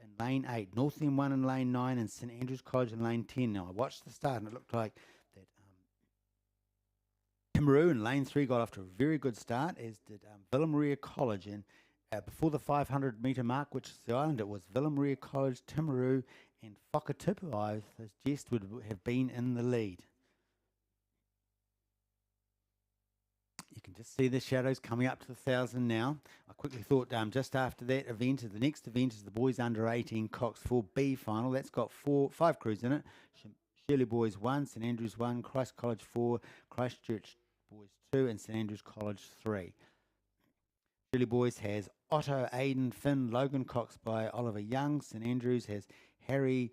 in lane 8, North End 1 in lane 9, and St Andrews College in lane 10. Now, I watched the start and it looked like that Timaru in lane 3 got off to a very good start, as did Villa Maria College. And before the 500 metre mark, which is the island, it was Villa Maria College, Timaru, and Whakatupu, I suggest, would have been in the lead. You You can just see the shadows coming up to the 1,000 now. I quickly thought just after that event, the next event is the boys under 18 Cox 4B final. That's got five crews in it. Shirley Boys 1, St Andrews 1, Christ College 4, Christchurch Boys 2, and St Andrews College 3. Shirley Boys has Otto, Aidan, Finn, Logan Cox by Oliver Young. St Andrews has Harry,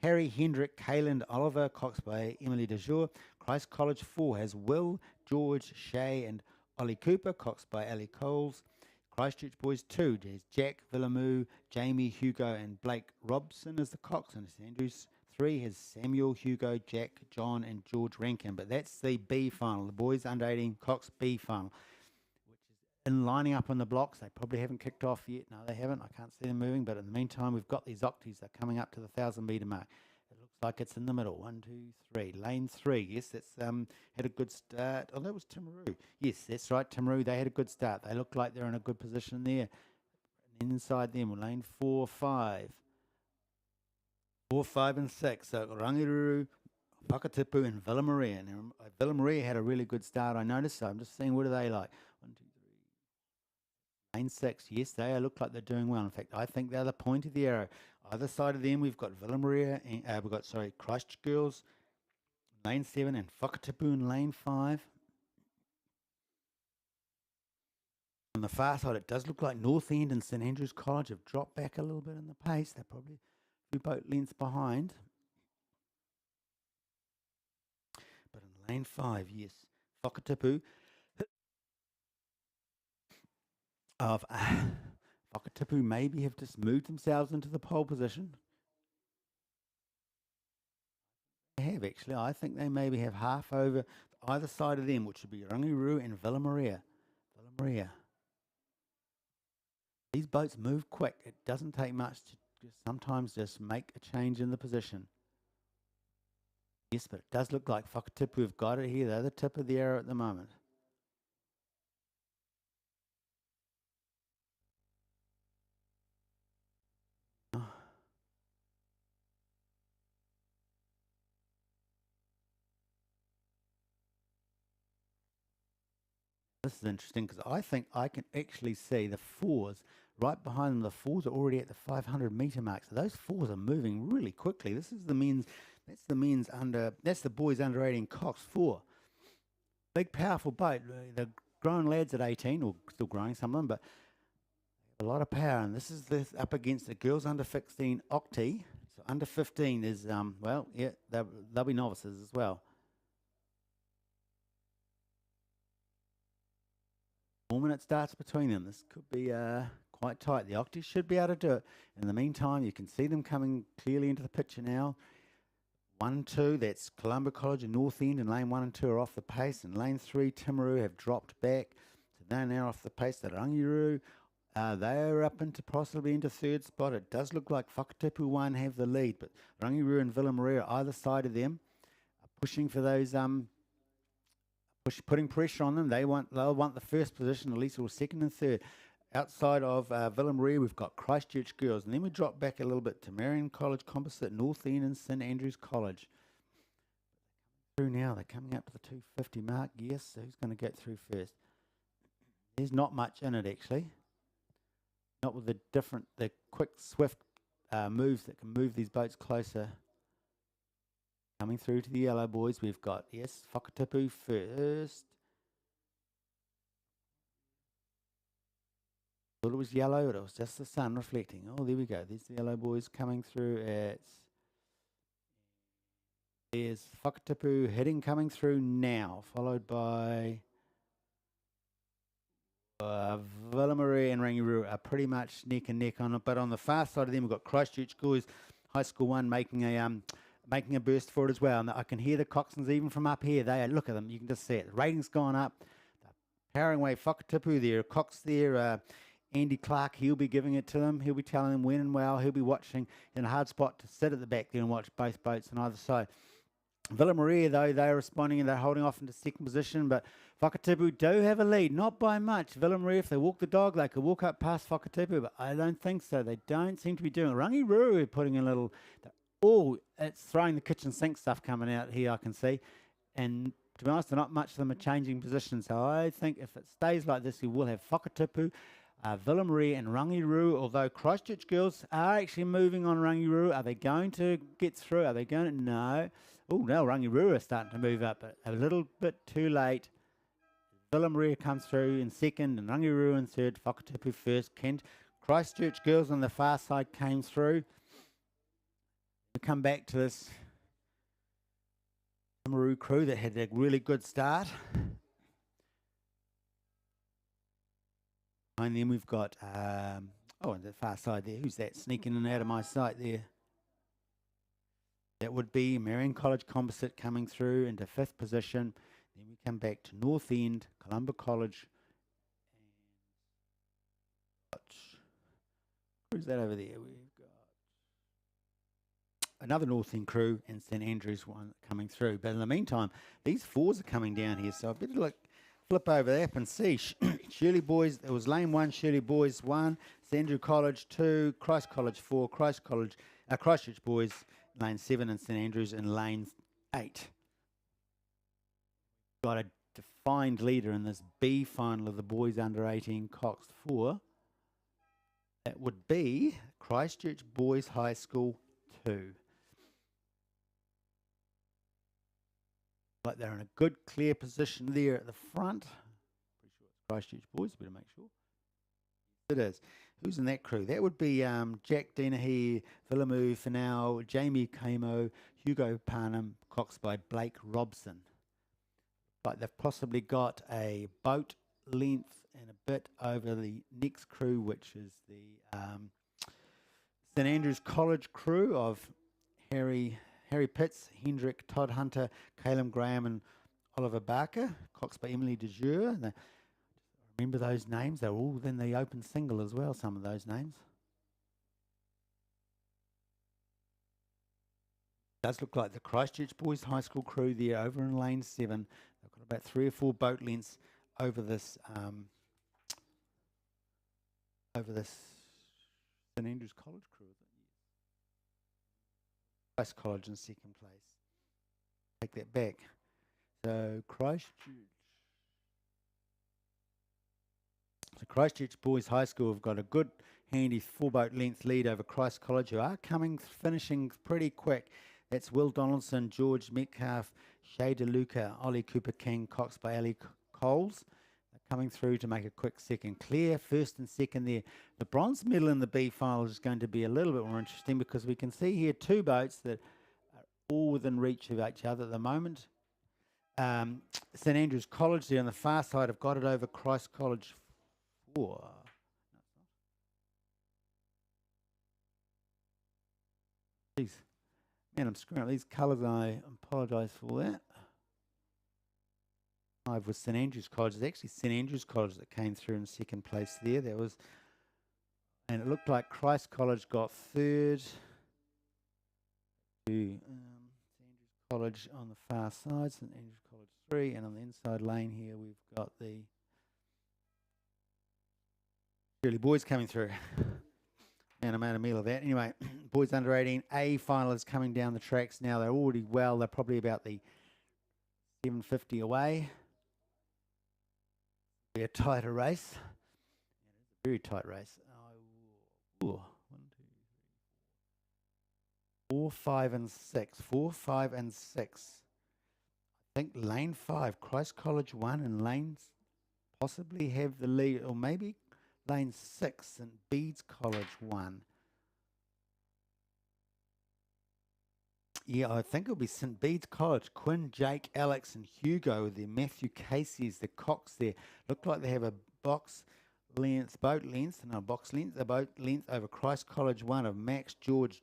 Harry, Hendrick, Kayland, Oliver, Cox by Emily DeJour. Christ College 4 has Will, George, Shay, and Ollie Cooper, Cox by Ali Coles. Christchurch Boys 2 has Jack, Villamoo, Jamie, Hugo, and Blake Robson as the Cox. And St Andrews 3 has Samuel, Hugo, Jack, John, and George Rankin. But that's the B final, the boys under 18 Cox B final, which is in lining up on the blocks. They probably haven't kicked off yet. No, they haven't. I can't see them moving. But in the meantime, we've got these octies. They're coming up to the 1,000-metre mark. It looks like it's in the middle. 1, 2, 3. Lane 3. Yes, that's had a good start. Oh, that was Timaru. Yes, that's right, Timaru. They had a good start. They look like they're in a good position there. And inside them, lane 4, 5. 4, 5, and 6. So Rangiruru, Whakatipu, and Villa Maria. Now, Villa Maria had a really good start, I noticed. So I'm just seeing, what are they like? 1, 2, 3. Lane 6. Yes, they look like they're doing well. In fact, I think they're the point of the arrow. Either side of them, we've got Villa Maria, and we've got, Christchurch Girls, lane 7, and Whakatipu in lane 5. On the far side, it does look like North End and St Andrews College have dropped back a little bit in the pace. They're probably a few boat lengths behind. But in lane 5, yes, Whakatipu of Whakatipu maybe have just moved themselves into the pole position. They have, actually. I think they maybe have half over either side of them, which would be Rangiruru and Villa Maria. Villa Maria. These boats move quick. It doesn't take much to sometimes just make a change in the position. Yes, but it does look like Whakatipu have got it here. They're the tip of the arrow at the moment. This is interesting because I think I can actually see the fours right behind them. The fours are already at the 500-metre mark. So those fours are moving really quickly. This is the men's, that's the boys under 18 Cox 4. Big, powerful boat. The grown lads at 18, or still growing, some of them, but a lot of power. And this is up against the girls under 16 Octi. So under 15 is, well, yeah, they'll be novices as well. 4-minute starts between them. This could be quite tight. The Octis should be able to do it. In the meantime, you can see them coming clearly into the picture now. 1, 2, that's Columba College and North End, and lane 1 and 2 are off the pace. And lane 3, Timaru have dropped back. So they're now off the pace. The Rangiruru, they're up into possibly into third spot. It does look like Whakatipu 1 have the lead, but Rangiruru and Villa Maria, either side of them, are pushing for those putting pressure on them. They'll want the first position, at least, or second and third. Outside of Villa Maria, we've got Christchurch Girls, and then we drop back a little bit to Meridian College Composite, North End, and St Andrews College. Through now, they're coming up to the 250 mark. Yes, so who's going to get through first? There's not much in it, actually. Not with the quick, swift moves that can move these boats closer. Coming through to the yellow boys, we've got, yes, Whakatipu first. Thought it was yellow, but it was just the sun reflecting. Oh, there we go. There's the yellow boys coming through. There's Whakatipu coming through now, followed by Villa Maria and Rangiruru are pretty much neck and neck on it. But on the far side of them, we've got Christchurch Girls, High School 1 making a burst for it as well. And I can hear the coxswains even from up here. Look at them. You can just see it. The rating's gone up. They're powering away. Whakatipu there. Cox there. Andy Clark, he'll be giving it to them. He'll be telling them when and well. He'll be watching in a hard spot to sit at the back there and watch both boats on either side. Villa Maria, though, they're responding and they're holding off into second position, but Whakatipu do have a lead, not by much. Villa Maria, if they walk the dog, they could walk up past Whakatipu, but I don't think so. They don't seem to be doing it. Rangiruru are putting in a little... Oh, it's throwing the kitchen sink stuff coming out here, I can see. And to be honest, not much of them are changing positions. So I think if it stays like this, we will have Whakatipu, Villa Maria and Rangiru, although Christchurch girls are actually moving on Rangiru. Are they going to get through? Are they going to? No. Oh, no, Rangiru are starting to move up, but a little bit too late. Villa Maria comes through in second, and Rangiru in third, Whakatipu first. Christchurch girls on the far side came through. We come back to this Maru crew that had a really good start. And then we've got, on the far side there, who's that sneaking in and out of my sight there? That would be Meridian College Composite coming through into 5th position. Then we come back to North End, Columba College. Who's that over there? We've got another North End crew and St Andrews one coming through. But in the meantime, these fours are coming down here, so I better flip over the app and see. Shirley Boys, it was lane 1, Shirley Boys 1, St Andrew College 2, Christ College 4, Christchurch Boys lane 7 and St Andrews in lane 8. Got a defined leader in this B final of the boys under 18 Cox 4. That would be Christchurch Boys High School 2. But they're in a good, clear position there at the front. Pretty sure it's Christchurch Boys, better make sure. It is. Who's in that crew? That would be Jack Dennehy, Villamu Finau, Jamie Camo, Hugo Parnham, Cox by Blake Robson. But they've possibly got a boat length and a bit over the next crew, which is the St Andrews College crew of Harry Pitts, Hendrick, Todd Hunter, Caleb Graham and Oliver Barker, Cox by Emily de Jure. Remember those names? They were all in the open single as well, some of those names. Does look like the Christchurch Boys High School crew there over in lane 7. They've got about 3 or 4 boat lengths over this St Andrews College crew. Christ College in second place. Take that back. So Christchurch Boys High School have got a good, handy 4-boat length lead over Christ College, who are finishing pretty quick. That's Will Donaldson, George Metcalf, Shay DeLuca, Ollie Cooper King, Cox by Ali Coles. They're coming through to make a quick second clear. First and second there. The bronze medal in the B final is going to be a little bit more interesting because we can see here 2 boats that are all within reach of each other at the moment. St Andrews College there on the far side have got it over Christ College 4. Jeez. Man, I'm screwing up these colours. I apologise for that. I've with St Andrews College. It's actually St Andrews College that came through in second place there. And it looked like Christ College got third. St Andrews College on the far side, St Andrews College 3, and on the inside lane here we've got the Shirley Boys coming through. And I made a meal of that. Anyway, boys under 18 A final is coming down the tracks now. They're already they're probably about the 750 away. Be a tighter race. It's a very tight race. 1, 2, 3, 4, 5 and 6. 4, 5 and 6. I think lane 5, Christ College 1 and lanes possibly have the lead, or maybe lane 6 and Bede's College 1. Yeah, I think it'll be St Bede's College. Quinn, Jake, Alex and Hugo there. Matthew Casey's the Cox there. Look like they have a boat length over Christ College 1 of Max, George,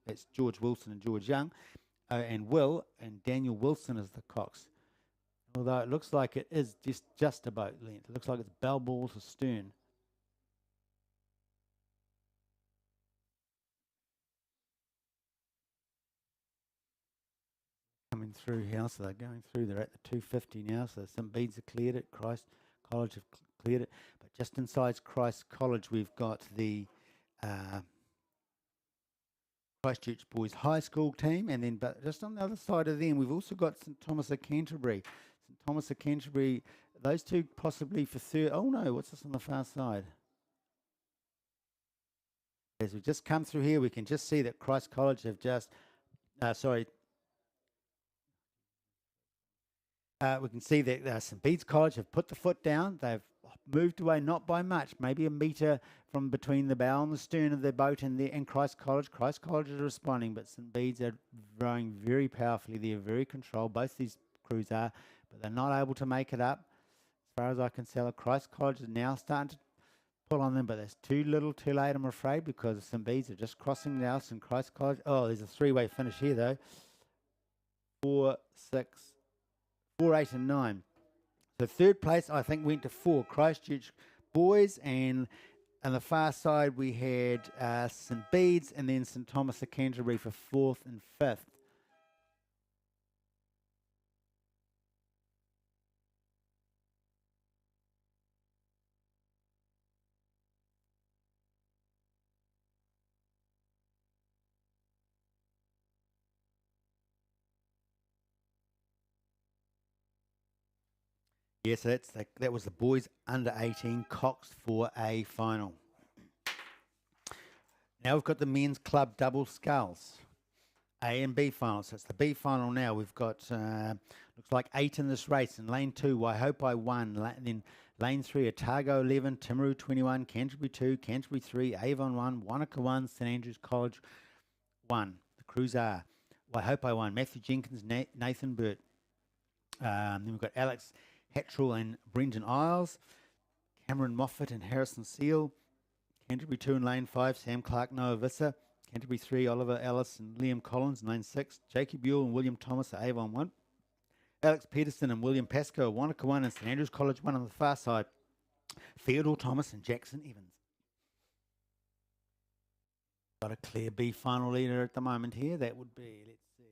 that's George Wilson and George Young, and Will, and Daniel Wilson is the Cox. Although it looks like it is just a boat length. It looks like it's bell ball to stern. Coming through here, so they're going through. They're at the 250 now, so St Bede's have cleared it. Christ College have cleared it. But just inside Christ College, we've got the Christchurch Boys High School team, and then but just on the other side of them, we've also got St Thomas of Canterbury. St Thomas of Canterbury, those two possibly for third. Oh no, what's this on the far side? As we just come through here, we can just see that Christ College have just, we can see that St Bede's College have put the foot down. They've moved away, not by much, maybe a metre from between the bow and the stern of their boat and Christ College. Christ College is responding, but St Bede's are rowing very powerfully. They're very controlled. Both these crews are, but they're not able to make it up. As far as I can tell, Christ College is now starting to pull on them, but that's too little, too late, I'm afraid, because St Bede's are just crossing now. St Christ College. Oh, there's a three-way finish here, though. 4, 6, 4, 8, and 9. So third place, I think, went to 4 Christchurch Boys, and on the far side we had St Bede's and then St Thomas of Canterbury for 4th and 5th. Yes, so that was the boys under 18 Cox 4A final. Now we've got the men's club double sculls, A and B final. So it's the B final now. We've got looks like 8 in this race. In lane 2, Waihopai 1. Then lane 3, Otago 11, Timaru 21, Canterbury 2, Canterbury 3, Avon 1, Wanaka 1, St Andrews College 1. The crews are Waihopai 1, Matthew Jenkins, Nathan Burt. Then we've got Alex Hattrell and Brendan Isles, Cameron Moffat and Harrison Seal, Canterbury 2 in lane 5, Sam Clark, Noah Visser, Canterbury 3, Oliver Ellis and Liam Collins in lane 6, Jacob Buell and William Thomas at Avon 1, Alex Peterson and William Pascoe at Wanaka 1 and St Andrews College 1 on the far side, Theodore Thomas and Jackson Evans. Got a clear B final leader at the moment here. That would be, let's see,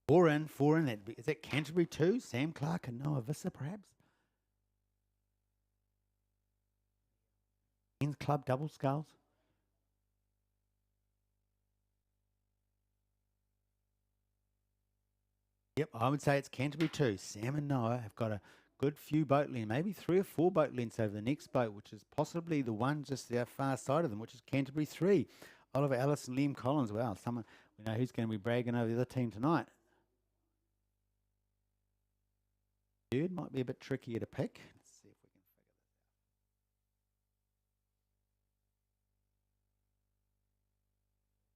4 in. Is that Canterbury 2, Sam Clark and Noah Visser, perhaps? Men's club double sculls. Yep, I would say it's Canterbury 2. Sam and Noah have got a good few boat lengths, maybe 3 or 4 boat lengths over the next boat, which is possibly the one just the far side of them, which is Canterbury 3. Oliver Ellis and Liam Collins. Wow, someone we know who's going to be bragging over the other team tonight. Third might be a bit trickier to pick. Let's see if we can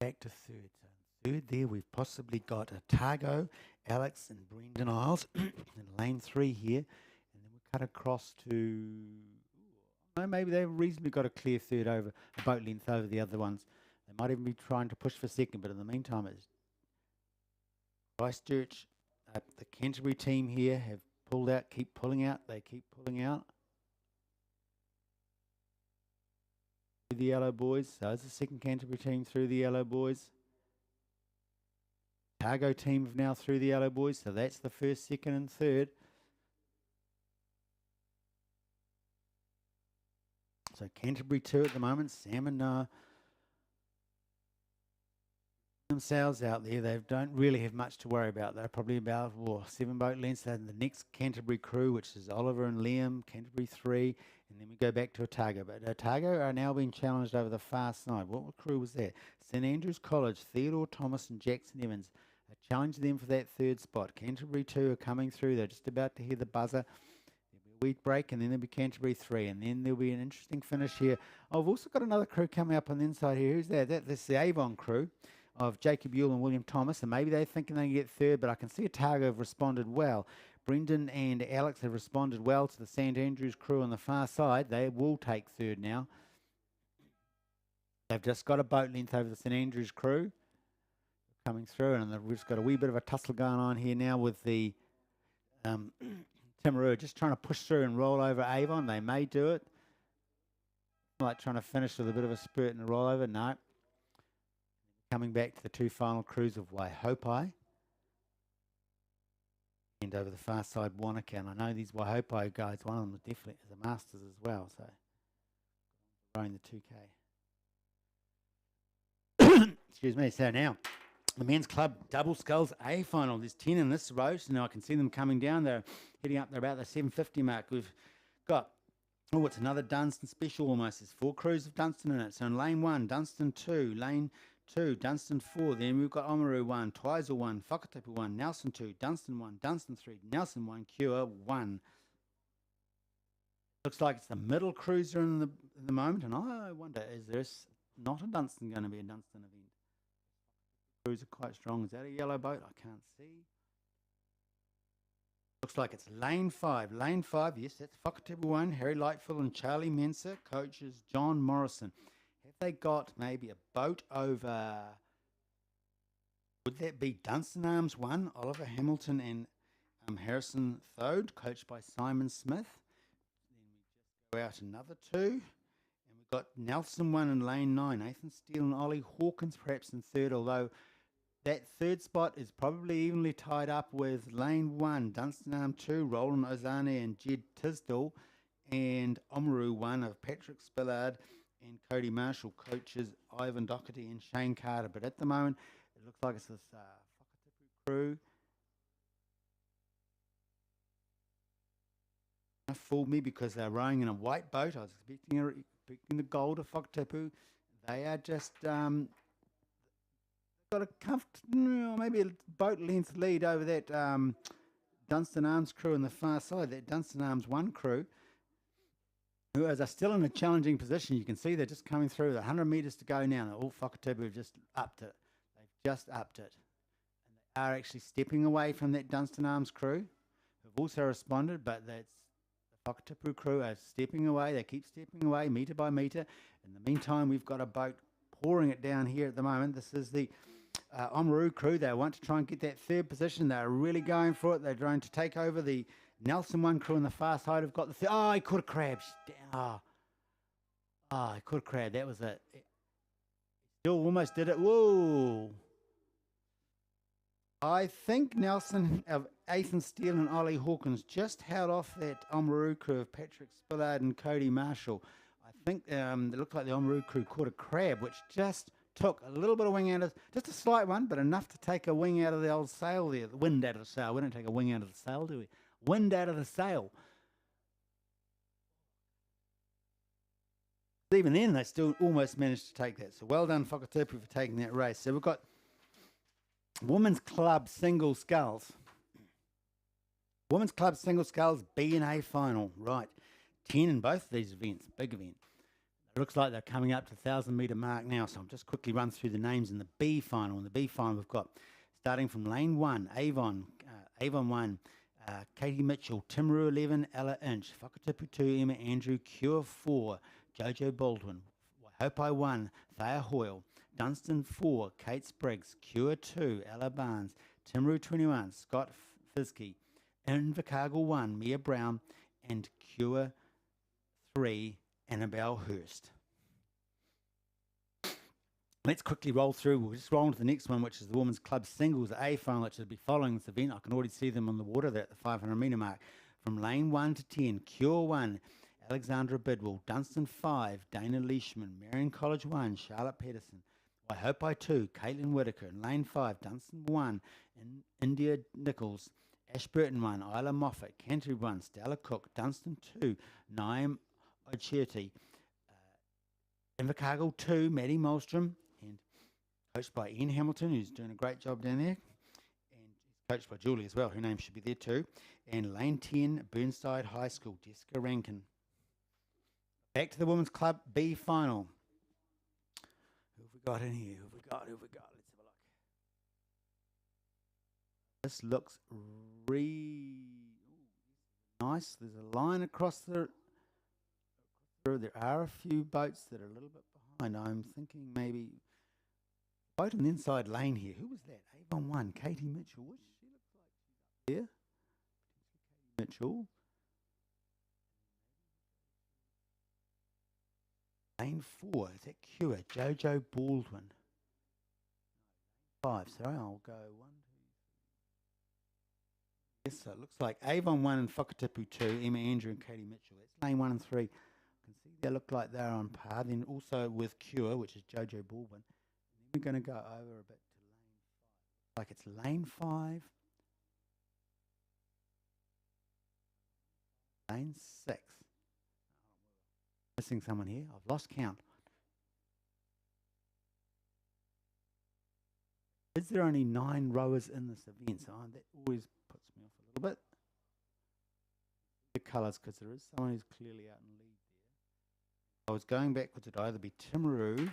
figure this out. Back to third. So third there, we've possibly got Otago, Alex and Brendan Isles in lane 3 here. And then we cut across to, no, maybe they've reasonably got a clear third over, a boat length over the other ones. They might even be trying to push for second, but in the meantime, it's Christchurch, the Canterbury team here have pulled out, keep pulling out, they keep pulling out. Through the yellow boys, so it's the second Canterbury team through the yellow boys. Otago team have now through the yellow boys, so that's the first, second and third. So Canterbury 2 at the moment, Sam and themselves out there. They don't really have much to worry about. They're probably about 7 boat lengths. And the next Canterbury crew, which is Oliver and Liam, Canterbury 3, and then we go back to Otago. But Otago are now being challenged over the far side. What crew was that? St Andrews College, Theodore Thomas and Jackson Evans challenged them for that third spot. Canterbury 2 are coming through. They're just about to hear the buzzer. There'll be a wee break, and then there'll be Canterbury 3, and then there'll be an interesting finish here. I've also got another crew coming up on the inside here. Who's that? That's the Avon crew of Jacob Ewell and William Thomas, and maybe they're thinking they can get third, but I can see Otago have responded well. Brendan and Alex have responded well to the St Andrews crew on the far side. They will take third now. They've just got a boat length over the St Andrews crew coming through, and we've just got a wee bit of a tussle going on here now with the Timaru just trying to push through and roll over Avon. They may do it. Like trying to finish with a bit of a spurt and a rollover. No. Coming back to the 2 final crews of Waihopai. And over the far side, Wanaka. And I know these Waihopai guys, one of them definitely is a Masters as well. So, rowing the 2K. Excuse me. So now, the men's club double sculls A final. There's 10 in this row, so now I can see them coming down. They're heading up. They're about the 750 mark. We've got, oh, it's another Dunstan special almost. There's 4 crews of Dunstan in it. So in lane 1, Dunstan 2, lane 2, Dunstan 4. Then we've got Oamaru 1, Twizel 1, Whakatipu 1, Nelson 2, Dunstan 1, Dunstan 3, Nelson 1, Cure 1. Looks like it's the middle cruiser in the moment, and I wonder, is there not a Dunstan going to be a Dunstan event? Cruiser quite strong. Is that a yellow boat? I can't see. Looks like it's lane 5. Lane 5, yes, that's Whakatipu 1, Harry Lightfield and Charlie Mensah. Coaches John Morrison. Have they got maybe a boat over? Would that be Dunstan Arms 1, Oliver Hamilton and Harrison Thode, coached by Simon Smith? Then we just go out another 2. And we've got Nelson 1 in lane 9, Nathan Steele and Ollie Hawkins perhaps in third, although that third spot is probably evenly tied up with lane 1, Dunstan Arm 2, Roland Ozane and Jed Tisdall, and Oamaru 1 of Patrick Spillard and Cody Marshall, coaches Ivan Doherty and Shane Carter. But at the moment, it looks like it's this Whakatipu crew. Fooled me because they're rowing in a white boat. I was expecting the gold of Whakatipu. They are just got a maybe a boat length lead over that Dunstan Arms crew on the far side, that Dunstan Arms 1 crew, who are still in a challenging position. You can see they're just coming through. 100 metres to go now. All Whakatipu have just upped it. They've just upped it. And they are actually stepping away from that Dunstan Arms crew, who've also responded, but that's the Whakatipu crew are stepping away. They keep stepping away, metre by metre. In the meantime, we've got a boat pouring it down here at the moment. This is the Oamaru crew. They want to try and get that third position. They're really going for it. They're trying to take over the Nelson 1 crew on the far side. Have got the oh, he caught a crab. He caught a crab. That was it. Still almost did it. Whoa. I think Nelson of Ethan Steele and Ollie Hawkins just held off that Oamaru crew of Patrick Spillard and Cody Marshall. I think it looked like the Oamaru crew caught a crab, which just took a little bit of wing out of, just a slight one, but enough to take a wing out of the old sail there, the wind out of the sail. We don't take a wing out of the sail, do we? Wind out of the sail. Even then, they still almost managed to take that. So well done, Whakatipu, for taking that race. So we've got Women's Club Single Sculls. Women's Club Single Sculls B and A final. Right. 10 in both of these events. Big event. It looks like they're coming up to the 1,000 metre mark now, so I'll just quickly run through the names in the B final. In the B final, we've got, starting from lane 1, Avon 1, Katie Mitchell, Timaru 11, Ella Inch, Whakatipu 2, Emma Andrew, Cure 4, Jojo Baldwin, Waihopai 1, Thea Hoyle, Dunstan 4, Kate Spriggs, Cure 2, Ella Barnes, Timaru 21, Scott Fiske, Invercargill 1, Mia Brown, and Cure 3, Annabelle Hurst. Let's quickly roll through. We'll just roll on to the next one, which is the Women's Club Singles A final, which will be following this event. I can already see them on the water there at the 500 metre mark. From lane 1 to 10, Cure 1, Alexandra Bidwell, Dunstan 5, Dana Leishman, Marion College 1, Charlotte Pedersen, Waihopai 2, Caitlin Whitaker, in lane 5, Dunstan 1, India Nichols, Ashburton 1, Isla Moffat, Canterbury 1, Stella Cook, Dunstan 2, Naim Ocherty, Invercargill 2, Maddie Malmstrom, and coached by Ian Hamilton, who's doing a great job down there, and coached by Julie as well, her name should be there too, and lane 10, Burnside High School, Jessica Rankin. Back to the Women's Club B final. Who have we got in here? Who have we got? Let's have a look. This looks nice. There's a line across the. There are a few boats that are a little bit behind. I'm thinking maybe boat on the inside lane here. Who was that? Avon 1, Katie Mitchell. What she looks like? She's up there. Katie Mitchell. Lane 4, is that Cure? Jojo Baldwin. 5, sorry, I'll go 1, 2, 3. Yes, so it looks like Avon 1 and Whakatipu 2, Emma Andrew and Katie Mitchell. That's lane 1 and 3. I can see they look like they're on par. Then also with Cure, which is Jojo Baldwin. And then We're going to go over a bit to like it's lane 5, lane 6. Missing someone here. I've lost count. Is there only 9 rowers in this event? So that always puts me off a little bit. The colours, because there is someone who's clearly out in lead there. I was going backwards. It'd either be Timaru, which is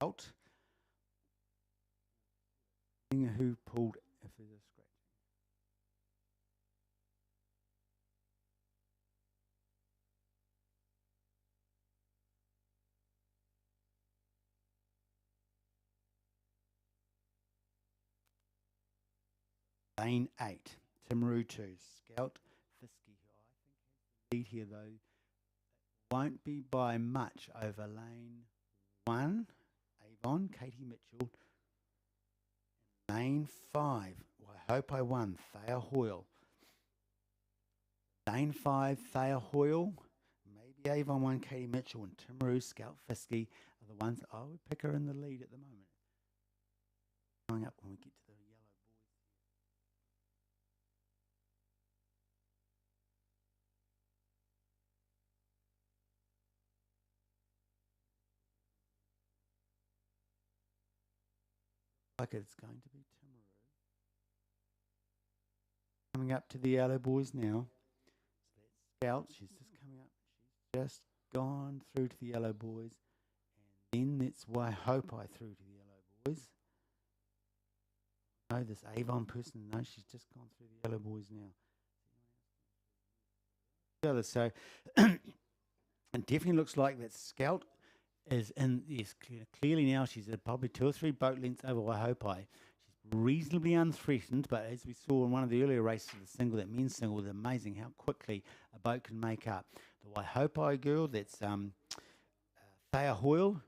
out, who pulled if there's a scratch. Lane 8, Timaru 2, Scout Fisky, who I think has the lead here though. Won't be by much over lane 1, Avon, Katie Mitchell. Lane 5, well, I hope I won, Thea Hoyle. Lane 5, Thea Hoyle, maybe Avon 1, Katie Mitchell, and Timaru, Scout Fisky are the ones I would pick her in the lead at the moment. Coming up when we get to the yellow boys. Like it's going to be Timaru. Coming up to the yellow boys now. So that's Scout. She's just coming up. She's just gone through to the yellow boys. And then that's why I hope I through to the yellow boys. No, this Avon person, no, she's just gone through the yellow boys now. So it definitely looks like that Scout is in, yes, clearly now she's at probably 2 or 3 boat lengths over Waihopai. She's reasonably unthreatened, but as we saw in one of the earlier races of the single, that men's single, it's amazing how quickly a boat can make up. The Waihopai girl, that's Thea Hoyle,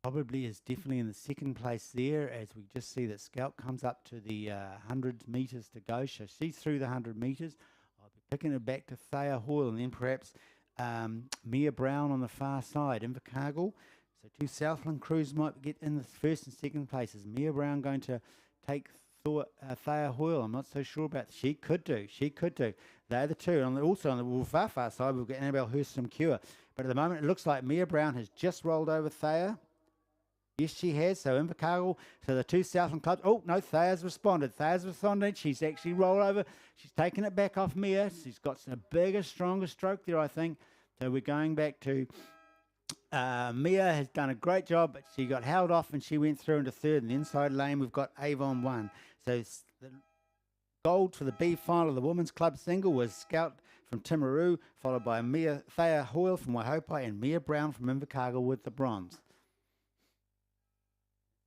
probably is definitely in the second place there, as we just see that Scout comes up to the 100 metres to go. So she's through the 100 metres. I'll be picking it back to Thea Hoyle, and then perhaps Mia Brown on the far side, Invercargill. So 2 Southland crews might get in the first and second places. Mia Brown going to take Thea Hoyle. I'm not so sure about that. She could do. They're the two. And also on the far side, we've got Annabelle Hurston Cure. But at the moment, it looks like Mia Brown has just rolled over Thea. Yes, she has. So Invercargill, so the 2 Southland clubs. Oh, no, Thea's responded. She's actually rolled over. She's taken it back off Mia. She's got a bigger, stronger stroke there, I think. So we're going back to Mia has done a great job, but she got held off and she went through into third. In the inside lane, we've got Avon 1. So the gold for the B final of the women's club single was Scout from Timaru, followed by Thea Hoyle from Waihopai and Mia Brown from Invercargill with the bronze.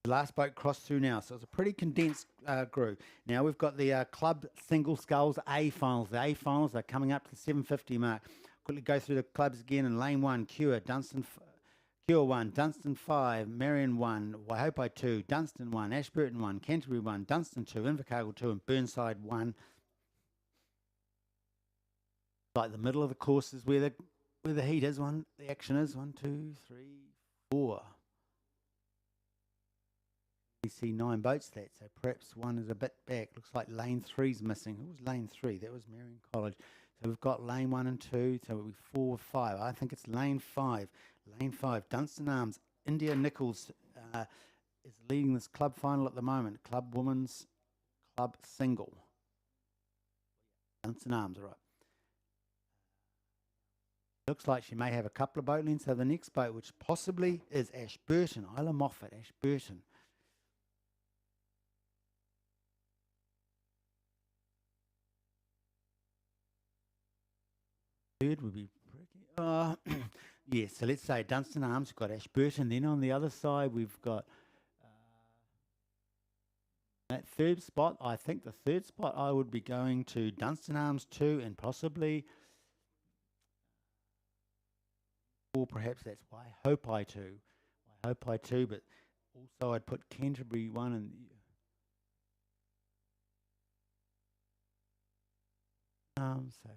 The last boat crossed through now, so it's a pretty condensed group. Now we've got the club single sculls A finals. The A finals are coming up to the 750 mark. Quickly go through the clubs again. In lane 1, Cure 1, Dunstan 5, Meridian 1, Waihopai 2, Dunstan 1, Ashburton 1, Canterbury 1, Dunstan 2, Invercargill 2, and Burnside 1. Like the middle of the course is where the heat is. The action is 1, 2, 3, 4. We see 9 boats that, so perhaps one is a bit back. Looks like lane 3's missing. Who was lane 3? That was Marion College. So we've got lane 1 and 2, so it'll be 4, 5. I think it's lane 5. Lane 5, Dunstan Arms. India Nichols is leading this club final at the moment. Club Women's Club Single. Dunstan Arms, all right. Looks like she may have a couple of boat lengths. So the next boat, which possibly is Ashburton, Isla Moffat, Ashburton. Third would be pretty. Yeah, so let's say Dunstan Arms, we've got Ashburton. Then on the other side, we've got that third spot. I think the third spot I would be going to Dunstan Arms 2 and possibly, or perhaps that's Waihopai 2. Waihopai 2, but also I'd put Canterbury 1 and. So.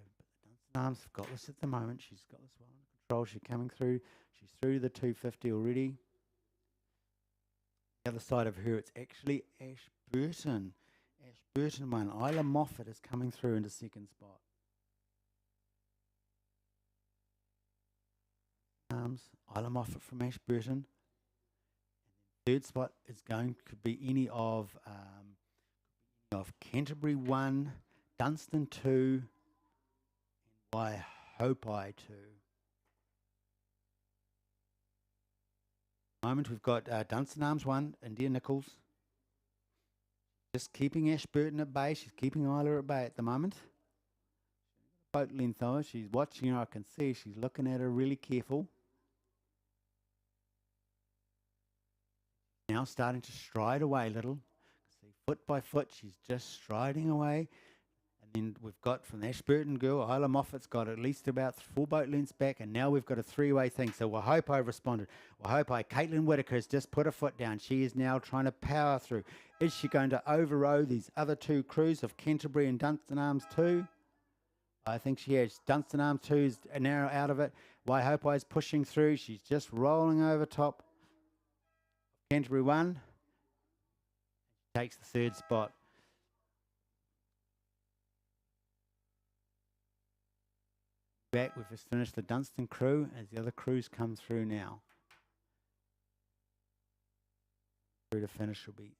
Arms have got this at the moment. She's got this well under control. She's coming through. She's through to the 250 already. The other side of her, it's actually Ashburton. Ashburton one. Isla Moffat is coming through into second spot. Isla Moffat from Ashburton. Third spot is going to be any of Canterbury 1, Dunstan 2, and I Hope I 2. At the moment we've got Dunstan Arms 1, India Nichols. Just keeping Ashburton at bay. She's keeping Isla at bay at the moment. Boat length though. She's watching her. I can see she's looking at her really careful. Now starting to stride away a little. See, foot by foot, she's just striding away. And then we've got from the Ashburton girl, Isla Moffat's got at least about 4 boat lengths back, and now we've got a 3-way thing. So we'll hope I responded. We'll hope Caitlin Whitaker has just put her foot down. She is now trying to power through. Is she going to overrow these other 2 crews of Canterbury and Dunstan Arms 2? I think she has. Dunstan Arms 2 is narrow out of it. Waihopai is pushing through. She's just rolling over top. Canterbury 1 takes the 3rd spot. Back, we've just finished the Dunstan crew as the other crews come through now. Through to finish will be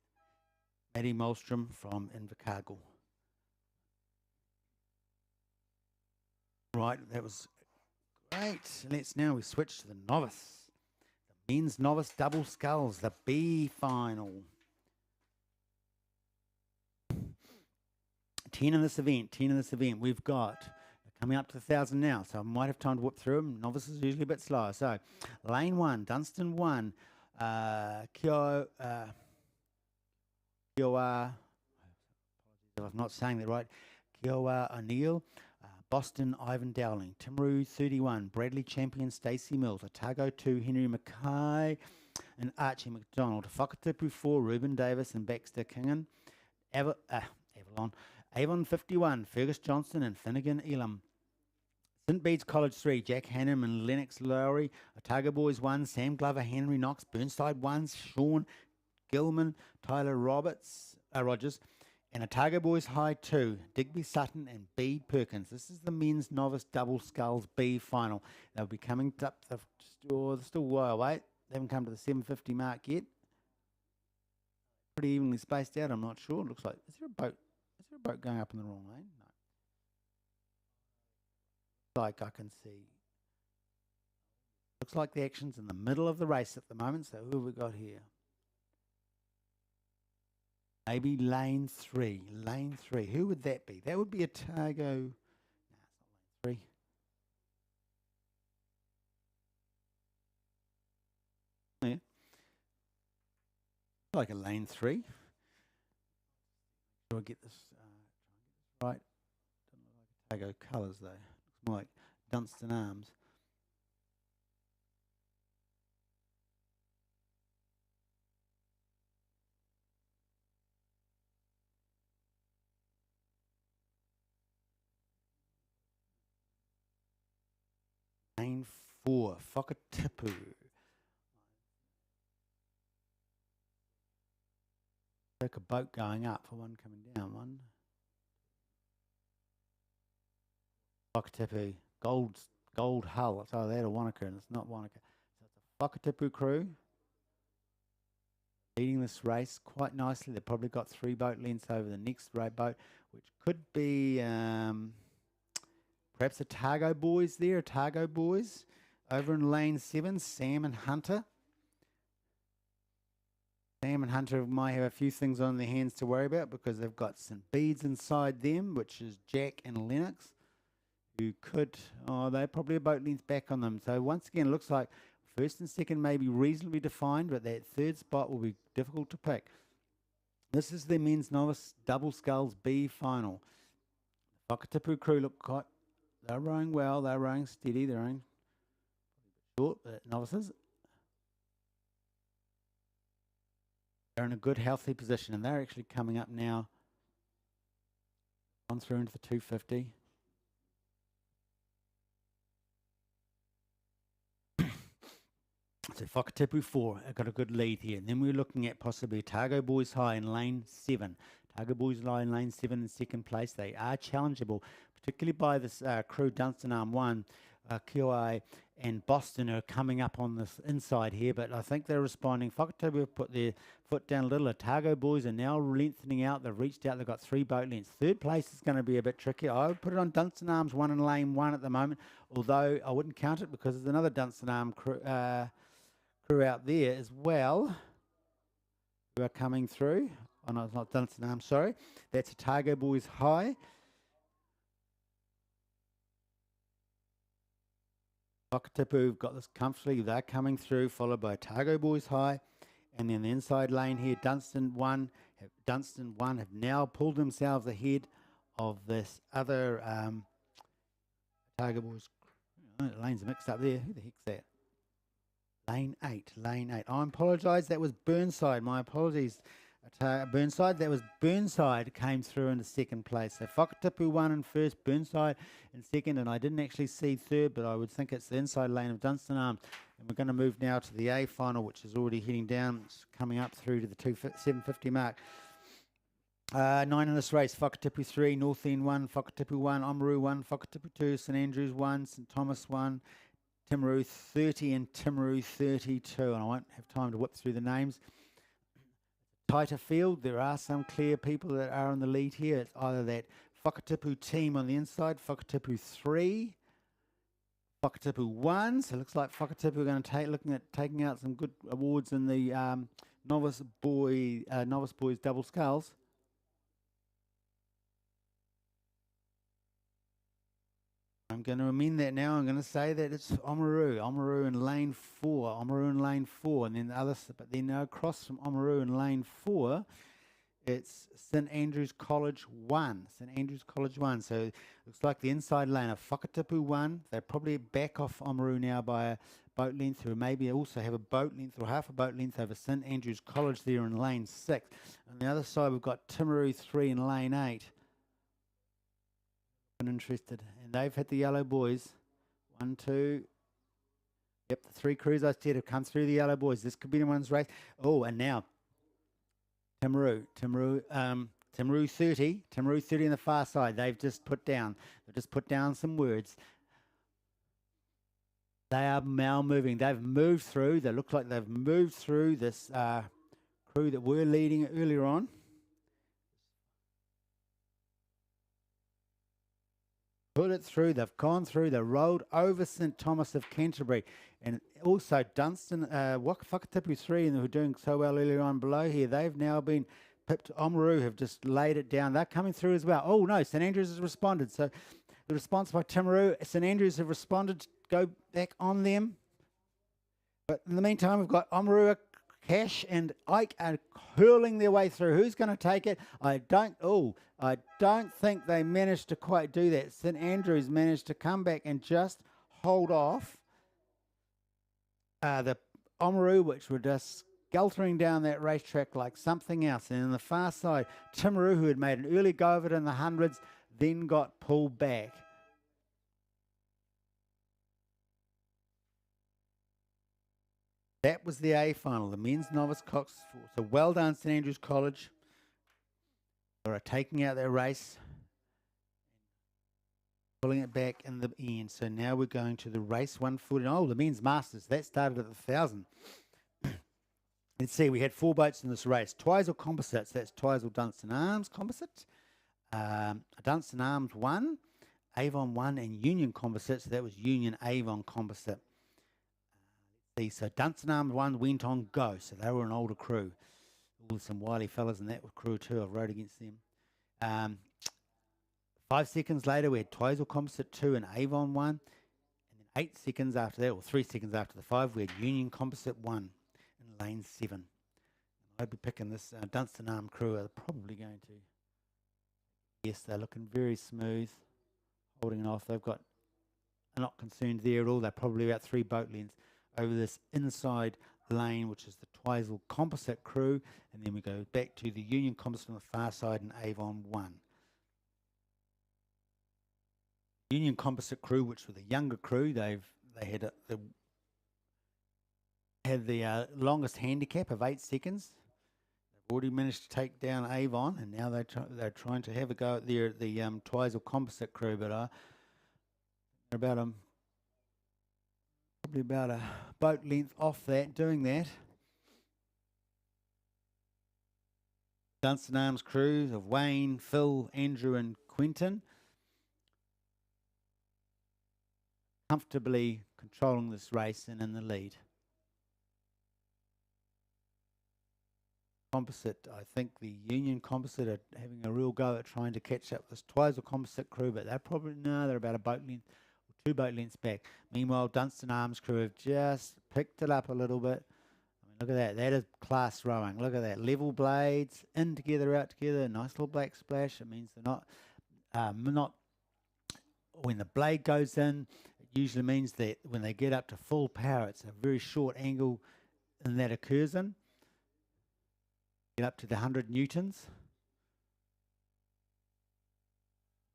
Maddie Malmstrom from Invercargill. Right, that was great. Now we switch to the novice. Men's novice double sculls, the B final. 10 in this event. We've got coming up to 1,000 now, so I might have time to whip through them. Novices are usually a bit slower. So, lane 1, Dunstan 1, Kiowa, if I'm not saying that right, Kiowa O'Neill, Boston Ivan Dowling, Timaru 31, Bradley Champion Stacey Mills, Otago 2, Henry Mackay and Archie McDonald, Whakatipu 4, Reuben Davis and Baxter Kingan, Avon 51, Fergus Johnson and Finnegan Elam, St Bede's College 3, Jack Hannum and Lennox Lowry, Otago Boys 1, Sam Glover, Henry Knox, Burnside 1, Sean Gilman, Tyler Rogers, and Otago Boys High 2, Digby Sutton and B Perkins. This is the men's novice double sculls B final. They'll be coming up, they're still a while away. They haven't come to the 750 mark yet. Pretty evenly spaced out, I'm not sure. It looks like, is there a boat going up in the wrong lane? No. Like I can see. Looks like the action's in the middle of the race at the moment, so who have we got here? Maybe lane 3. Lane 3. Who would that be? That would be Otago. No, it's not lane 3. Yeah. Like a lane 3. Do I get this right? Doesn't look like Otago colours though. Looks more like Dunstan Arms. Lane 4, Whakatipu. Like a boat going up for one coming down. One. Whakatipu, gold hull. So they had a Wanaka and it's not Wanaka. So it's a Whakatipu crew leading this race quite nicely. They've probably got 3 boat lengths over the next boat, which could be perhaps Otago Boys there. Otago Boys over in lane 7, Sam and Hunter. Sam and Hunter might have a few things on their hands to worry about because they've got St Bede's inside them, which is Jack and Lennox, who could, they're probably a boat length back on them. So once again, it looks like first and second may be reasonably defined, but that 3rd spot will be difficult to pick. This is the men's novice double sculls B final. Whakatipu crew look quite, they're rowing well, they're rowing steady, they're rowing short, but novices. They're in a good, healthy position, and they're actually coming up now on through into the 250. So Whakatipu 4, I got a good lead here. And then we're looking at possibly Otago Boys High in lane 7. Otago Boys High in lane 7 in second place. They are challengeable, particularly by this crew, Dunstan Arm 1, QI and Boston are coming up on this inside here, but I think they're responding. Whakatipu have put their foot down a little. Otago Boys are now lengthening out. They've reached out. They've got 3 boat lengths. Third place is going to be a bit tricky. I would put it on Dunstan Arms 1 in lane 1 at the moment, although I wouldn't count it because there's another Dunstan Arm crew out there as well who are coming through. Oh no, it's not Dunstan Arms, sorry. That's Otago Boys High. Whakatipu have got this comfortably. They're coming through, followed by Otago Boys High. And then the inside lane here, Dunstan 1 have now pulled themselves ahead of this other Otago Boys. Oh, the lanes are mixed up there. Who the heck's that? Lane 8. I apologise. That was Burnside. My apologies. Burnside. That was Burnside came through into second place. So Whakatipu won in first, Burnside in second, and I didn't actually see third, but I would think it's the inside lane of Dunstan Arms. And we're going to move now to the A final, which is already heading down. It's coming up through to the 750 mark. 9 in this race, Whakatipu 3, North End 1, Whakatipu 1, Oamaru 1, Whakatipu 2, St Andrews 1, St Thomas 1, Timaru 30 and Timaru 32, and I won't have time to whip through the names. Tighter field, there are some clear people that are in the lead here. It's either that Whakatipu team on the inside, Whakatipu 3, Whakatipu 1, so it looks like Whakatipu are going to looking at taking out some good awards in the novice boys double sculls. I'm going to amend that now. I'm going to say that it's Oamaru in lane 4, and then the others, but then across from Oamaru in lane 4, it's St Andrews College 1. So it looks like the inside lane of Whakatipu 1. They're probably back off Oamaru now by a boat length, or maybe also have a boat length or half a boat length over St Andrews College there in lane 6. On the other side, we've got Timaru 3 in lane 8. Interested, and they've hit the yellow boys. 1, 2. Yep, the 3 crews I said have come through the yellow boys. This could be anyone's race. Oh, and now Timaru 30 on the far side. They've just put down some words. They are now moving. They've moved through. They look like they've moved through this crew that were leading earlier on. Put it through, they've gone through, they rolled over St Thomas of Canterbury, and also Dunstan, Whakatipu 3, and who were doing so well earlier on below here, they've now been pipped. Oamaru have just laid it down. They're coming through as well. Oh no, St Andrews has responded. So the response by Timaru, St Andrews have responded, go back on them. But in the meantime, we've got Oamaru, Cash and Ike are hurling their way through. Who's going to take it? I don't think they managed to quite do that. St Andrews managed to come back and just hold off the Oamaru, which were just skeltering down that racetrack like something else. And on the far side, Timaru, who had made an early go of it in the hundreds, then got pulled back. That was the A final, the men's novice cox. So well done, St Andrews College. They are taking out their race, pulling it back in the end. So now we're going to the race 140. Oh, the men's masters. That started at the 1,000. Let's see, we had 4 boats in this race. Twizel Composites, that's Twizel Dunstan Arms Composite. Dunstan Arms 1, Avon 1, and Union Composites. So that was Union Avon Composite. So Dunstan Arms 1 went on go. So they were an older crew. All some wily fellas in that crew too. I've rode against them. 5 seconds later, we had Twizel Composite 2 and Avon 1. And then 8 seconds after that, or 3 seconds after the 5, we had Union Composite 1 in lane 7. And I'd be picking this Dunstan Arm crew. Are probably going to. Yes, they're looking very smooth. Holding it off. They've got. They're not concerned there at all. They're probably about 3 boat lengths over this inside lane, which is the Twizel Composite crew, and then we go back to the Union Composite on the far side and Avon 1. Union Composite crew, which were the younger crew, they had the had the longest handicap of 8 seconds. They've already managed to take down Avon, and now they're trying to have a go at the Twizel Composite crew, but they're probably about a boat length off that, doing that. Dunstan Arms crews of Wayne, Phil, Andrew and Quentin comfortably controlling this race and in the lead. Composite, I think the Union Composite are having a real go at trying to catch up this Twizel Composite crew, but they're about a boat length or 2 boat lengths back. Meanwhile, Dunstan Arms crew have just picked it up a little bit. I mean, look at that. That is class rowing. Look at that. Level blades, in together, out together. Nice little black splash. It means they're not when the blade goes in, it usually means that when they get up to full power, it's a very short angle and that occurs in. Get up to the 100 newtons.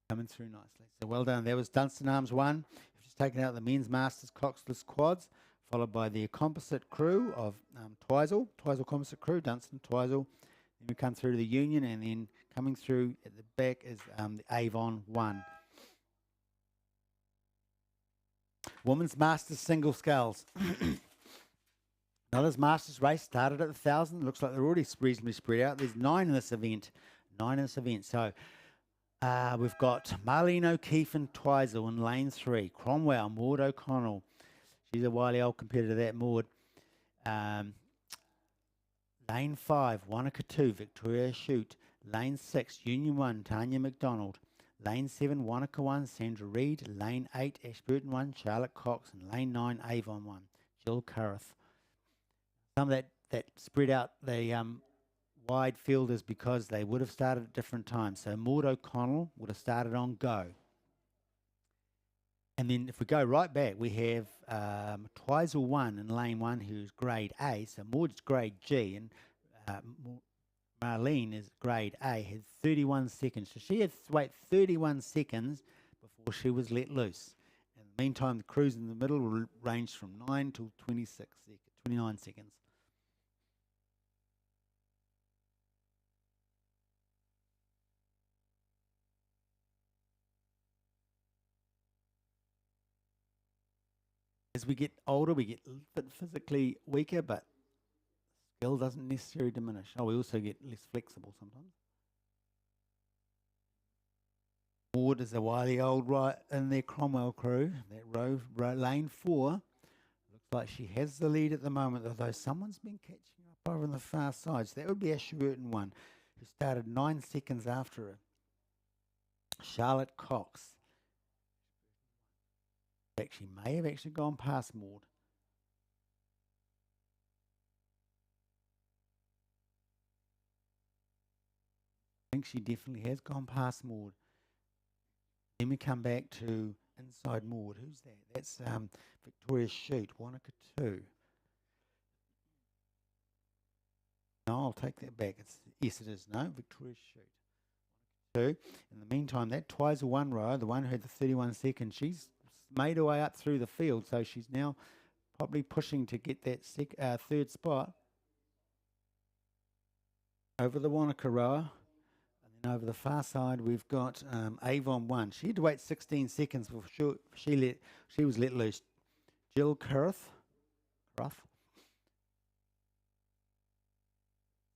Coming through nicely. So well done. That was Dunstan Arms 1. We've just taken out the men's Masters Coxless quads, followed by the composite crew of Twizel Composite crew, Dunstan, Twizel. Then we come through to the Union, and then coming through at the back is the Avon 1. Women's Masters single sculls. Another Masters race started at the 1,000. Looks like they're already reasonably spread out. There's 9 in this event. So we've got Marlene O'Keefe and Twizel in lane 3. Cromwell, Maud O'Connell. She's a wily old competitor, that Maud. Lane 5, Wanaka 2, Victoria Shute. Lane 6, Union 1, Tanya McDonald. Lane 7, Wanaka 1, Sandra Reid. Lane 8, Ashburton 1, Charlotte Cox. And Lane 9, Avon 1, Jill Carruth. Some of that spread out the wide field is because they would have started at different times. So Maud O'Connell would have started on go. And then if we go right back, we have Twizel 1 in lane 1, who's grade A. So Maud's grade G, and Marlene is grade A, has 31 seconds. So she had to wait 31 seconds before she was let loose. In the meantime, the crews in the middle ranged from 9 to 29 seconds. As we get older, we get a bit physically weaker, but skill doesn't necessarily diminish. Oh, we also get less flexible sometimes. Maud is a wily old right in their Cromwell crew. That row lane 4 looks like she has the lead at the moment, although someone's been catching up over on the far side. So that would be Ashburton 1, who started 9 seconds after her. Charlotte Cox. Actually may have actually gone past Maud. I think she definitely has gone past Maud. Then we come back to inside Maud. Who's that? That's Victoria Shute, Wanaka 2. No, I'll take that back. Yes, it is. No, Victoria Shute. 2. In the meantime, that Twizel 1 row, the one who had the 31 seconds, she's made her way up through the field, so she's now probably pushing to get that third spot over the Wanaka rower. And then over the far side, we've got Avon 1. She had to wait 16 seconds before she was let loose. Jill Carruth.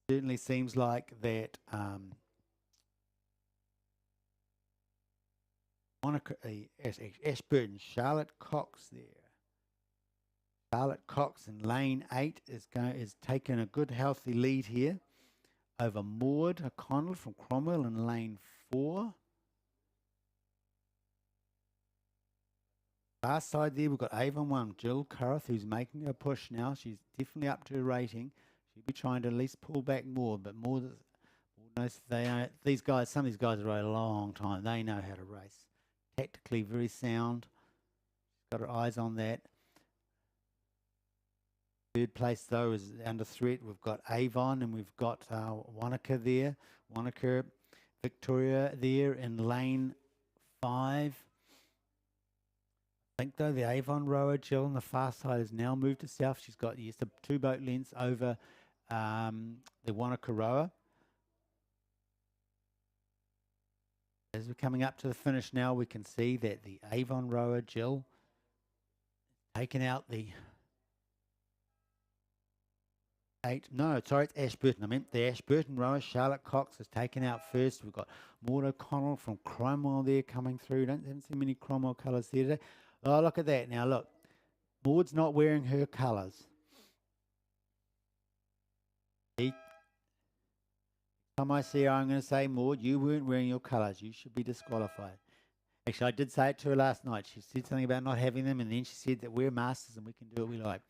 Certainly seems like that Wanaka, Ashburton, Charlotte Cox there. Charlotte Cox in lane 8 is taking a good healthy lead here over Maud O'Connell from Cromwell in lane 4. Last side there we've got Avon 1, Jill Carruth, who's making a push now. She's definitely up to her rating. She'll be trying to at least pull back Maud, but Maud knows some of these guys have rode a long time. They know how to race. Tactically very sound. Got her eyes on that. Third place though is under threat. We've got Avon and we've got Wanaka there. Wanaka, Victoria there in lane 5. I think though the Avon rower Jill on the far side has now moved to south. She's got the 2 boat lengths over the Wanaka rower. As we're coming up to the finish now, we can see that the Avon rower Jill taken out the it's Ashburton. I meant the Ashburton rower. Charlotte Cox is taken out first. We've got Maud O'Connell from Cromwell there coming through. Haven't seen many Cromwell colours there today. Oh, look at that. Now, look. Maud's not wearing her colours. Time I see her, I'm going to say, Maud, you weren't wearing your colours. You should be disqualified. Actually, I did say it to her last night. She said something about not having them, and then she said that we're masters and we can do what we like.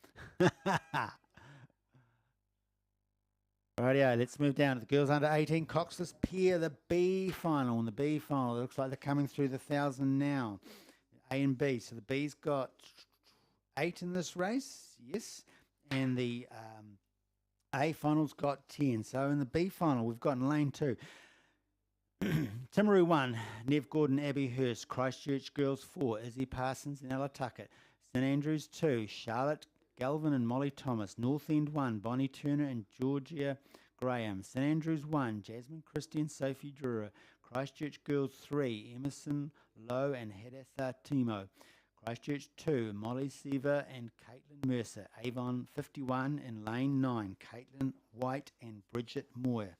Rightio, let's move down to the girls under 18. Coxless Pier, the B final. And the B final, it looks like they're coming through the 1,000 now. A and B. So the B's got 8 in this race, yes. And the A final's got 10. So in the B final, we've got in lane 2. Timaru 1, Nev Gordon, Abby Hurst. Christchurch Girls 4, Izzy Parsons and Ella Tuckett. St Andrews 2, Charlotte Galvin and Molly Thomas. North End 1, Bonnie Turner and Georgia Graham. St Andrews 1, Jasmine Christie and Sophie Drewer. Christchurch Girls 3, Emerson Lowe and Hadassah Timo. Christchurch 2, Molly Seaver and Caitlin Mercer. Avon 51 in lane 9, Caitlin White and Bridget Moyer.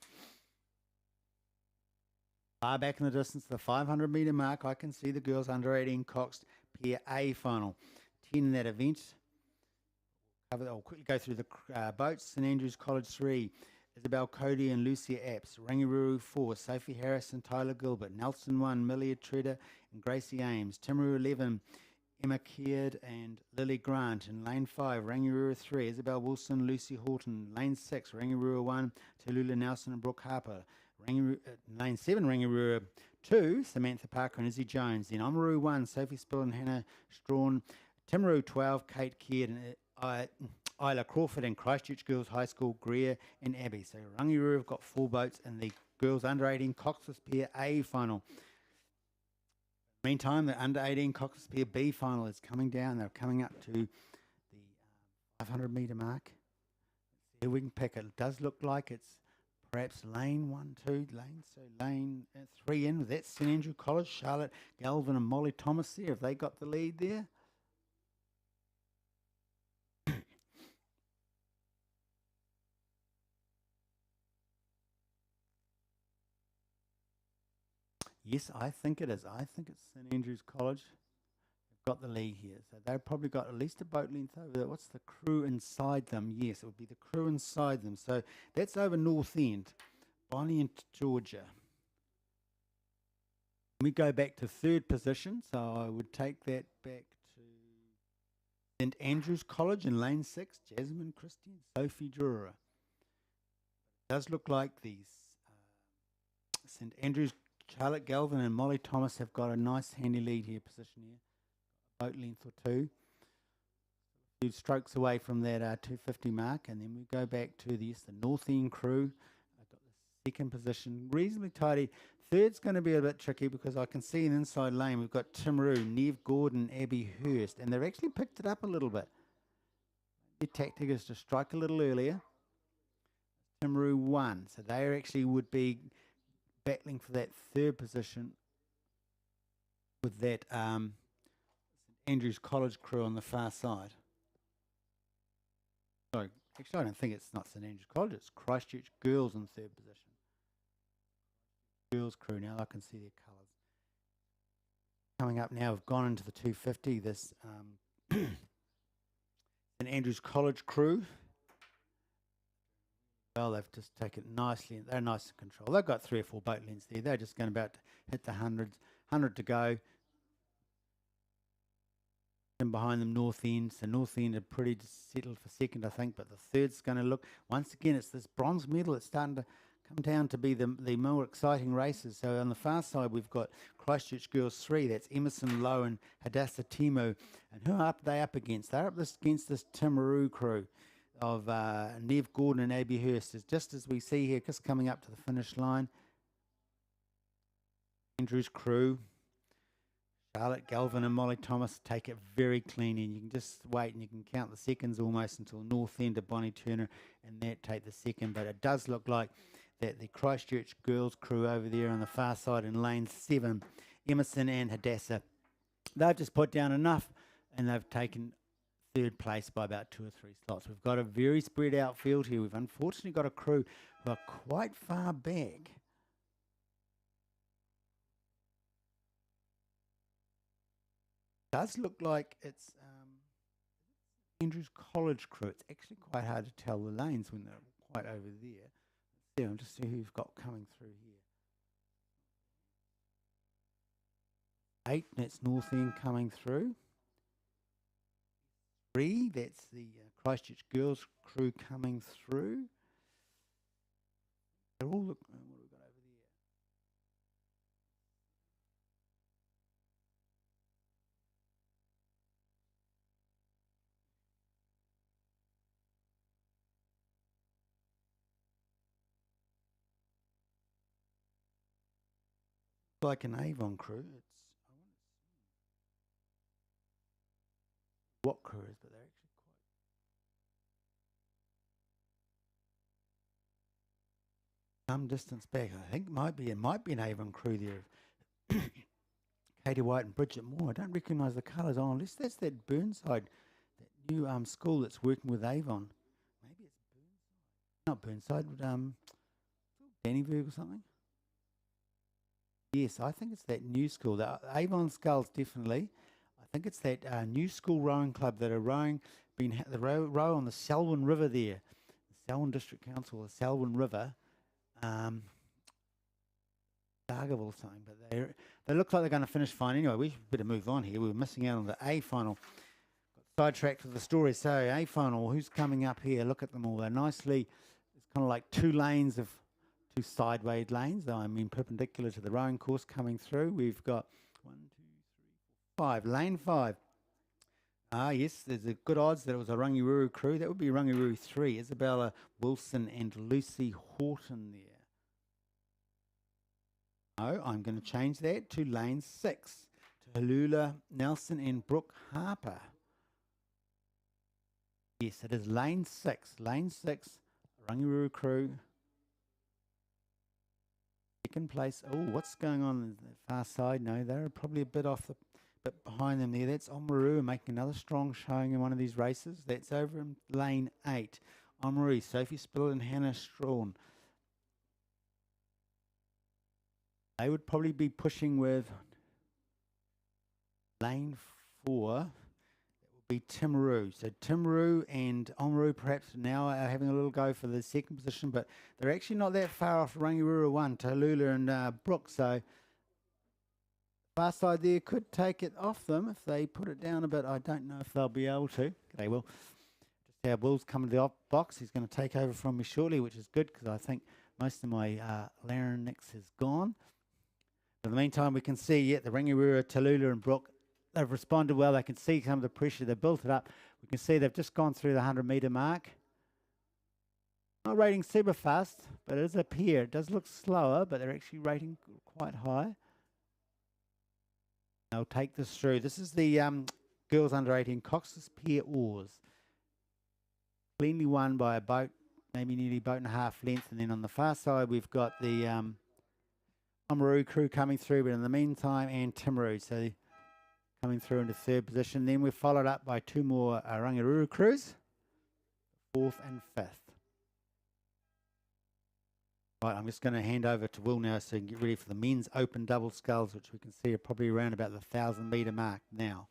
Far back in the distance, the 500 metre mark, I can see the girls under 18 Cox Pair A final. 10 in that event. I'll quickly go through the boats. St Andrews College 3, Isabel Cody and Lucia Apps. Rangiroa 4, Sophie Harris and Tyler Gilbert. Nelson 1, Millia Treader and Gracie Ames. Timaru 11, Emma Keard and Lily Grant. In lane 5, Rangiroa 3, Isabel Wilson, Lucy Horton. Lane 6, Rangiroa 1, Tallulah Nelson and Brooke Harper. Lane 7, Rangiroa 2, Samantha Parker and Izzy Jones. Then Oamaru 1, Sophie Spill and Hannah Strawn. Timaru 12, Kate Keard and Isla Crawford. And Christchurch Girls High School, Greer and Abbey. So Rangiroa have got 4 boats in the girls under 18 Coxless Pair A final. Meantime, the under 18 Coxless Pair B final is coming down. They're coming up to the 500 metre mark. Here we can pick it. It does look like it's perhaps lane 1, 2, lane 3 in. That's St Andrew College, Charlotte Galvin and Molly Thomas there. Have they got the lead there? Yes, I think it is. I think it's St Andrews College. They've got the lead here. So they've probably got at least a boat length over there. What's the crew inside them? Yes, it would be the crew inside them. So that's over North End. Bonnie and Georgia. We go back to 3rd position. So I would take that back to St Andrews College in lane 6. Jasmine Christie and Sophie Drewer. It does look like these St Andrews Charlotte Galvin and Molly Thomas have got a nice handy lead here, position here. Boat length or 2. A few strokes away from that 250 mark. And then we go back to the North End crew. I've got the 2nd position, reasonably tidy. 3rd's going to be a bit tricky because I can see an inside lane. We've got Timaru, Neve Gordon, Abby Hurst. And they've actually picked it up a little bit. Their tactic is to strike a little earlier. Timaru 1. So they actually would be battling for that 3rd position with that St Andrews College crew on the far side. Sorry, actually I don't think it's not St Andrews College, it's Christchurch Girls in 3rd position. Girls crew, now I can see their colours. Coming up now, we've gone into the 250, this St Andrews College crew. Well, they've just taken it nicely. They're nice in control. They've got 3 or 4 boat lengths there. They're just going about to hit the 100 to go. And behind them, North End. So North End are pretty settled for 2nd, I think. But the 3rd's going to look, once again, it's this bronze medal. It's starting to come down to be the more exciting races. So on the far side, we've got Christchurch Girls 3. That's Emerson Lowe and Hadassah Timo. And who are they up against? They're up against this Timaru crew of Neve Gordon and Abby Hurst. Is just as we see here, just coming up to the finish line. Andrews crew. Charlotte Galvin and Molly Thomas take it very clean, and you can just wait and you can count the seconds almost until North End of Bonnie Turner and that take the second. But it does look like that the Christchurch girls crew over there on the far side in lane 7, Emerson and Hadassah, they've just put down enough and they've taken third place by about 2 or 3 slots. We've got a very spread out field here. We've unfortunately got a crew who are quite far back. Does look like it's Andrews College crew. It's actually quite hard to tell the lanes when they're quite over there. Yeah, I'll just see who we've got coming through here. 8, that's North End coming through. 3, that's the Christchurch girls crew coming through. They're all what have we got over there? Like an Avon crew. It's what crew is, but they're actually quite some distance back. I think it might be an Avon crew there. Katie White and Bridget Moore. I don't recognise the colours on. Unless that's that Burnside, that new school that's working with Avon. Maybe it's not Burnside, Dannyburg or something. Yes, I think it's that new school. The Avon Skulls definitely. I think it's that new school rowing club that are rowing, the row on the Selwyn River there, the Selwyn District Council, the Selwyn River, Dargaville or something. But they look like they're going to finish fine anyway. We better move on here. We were missing out on the A final. Got sidetracked with the story. So A final, who's coming up here? Look at them all. They're nicely. It's kind of like 2 lanes of 2 sideways lanes. I mean perpendicular to the rowing course coming through. We've got 1, 2, 3, 4, 5. Lane 5. Yes, there's a good odds that it was a Rangiruru crew. That would be Rangiruru 3. Isabella Wilson and Lucy Horton there. No, I'm going to change that to lane 6. To Halula Nelson and Brooke Harper. Yes, it is lane 6. Lane 6, Rangiruru crew. Second place. Oh, what's going on the far side? No, they're probably a bit behind them there. That's Oamaru making another strong showing in one of these races. That's over in lane 8. Oamaru, Sophie Spillett and Hannah Strawn. They would probably be pushing with lane 4. That would be Timaru. So Timaru and Oamaru perhaps now are having a little go for the second position, but they're actually not that far off Rangiruru 1, Tallulah and Brooke. So far side there could take it off them if they put it down a bit. I don't know if they'll be able to. They will. Just how Will's come to the box. He's going to take over from me shortly, which is good because I think most of my larynx is gone. But in the meantime, we can see, the Rangiruru, Tallulah and Brooke, they've responded well. They can see some of the pressure. They've built it up. We can see they've just gone through the 100-metre mark. Not rating super fast, but it is up here. It does look slower, but they're actually rating quite high. They'll take this through. This is the girls under 18 Cox's Pier Oars. Cleanly won by a boat, maybe nearly boat and a half length. And then on the far side, we've got the Oamaru crew coming through, but in the meantime, and Timaru. So coming through into 3rd position. Then we're followed up by 2 more Rangiruru crews, 4th and 5th. Right, I'm just going to hand over to Will now so he can get ready for the men's open double sculls, which we can see are probably around about the 1,000-metre mark now.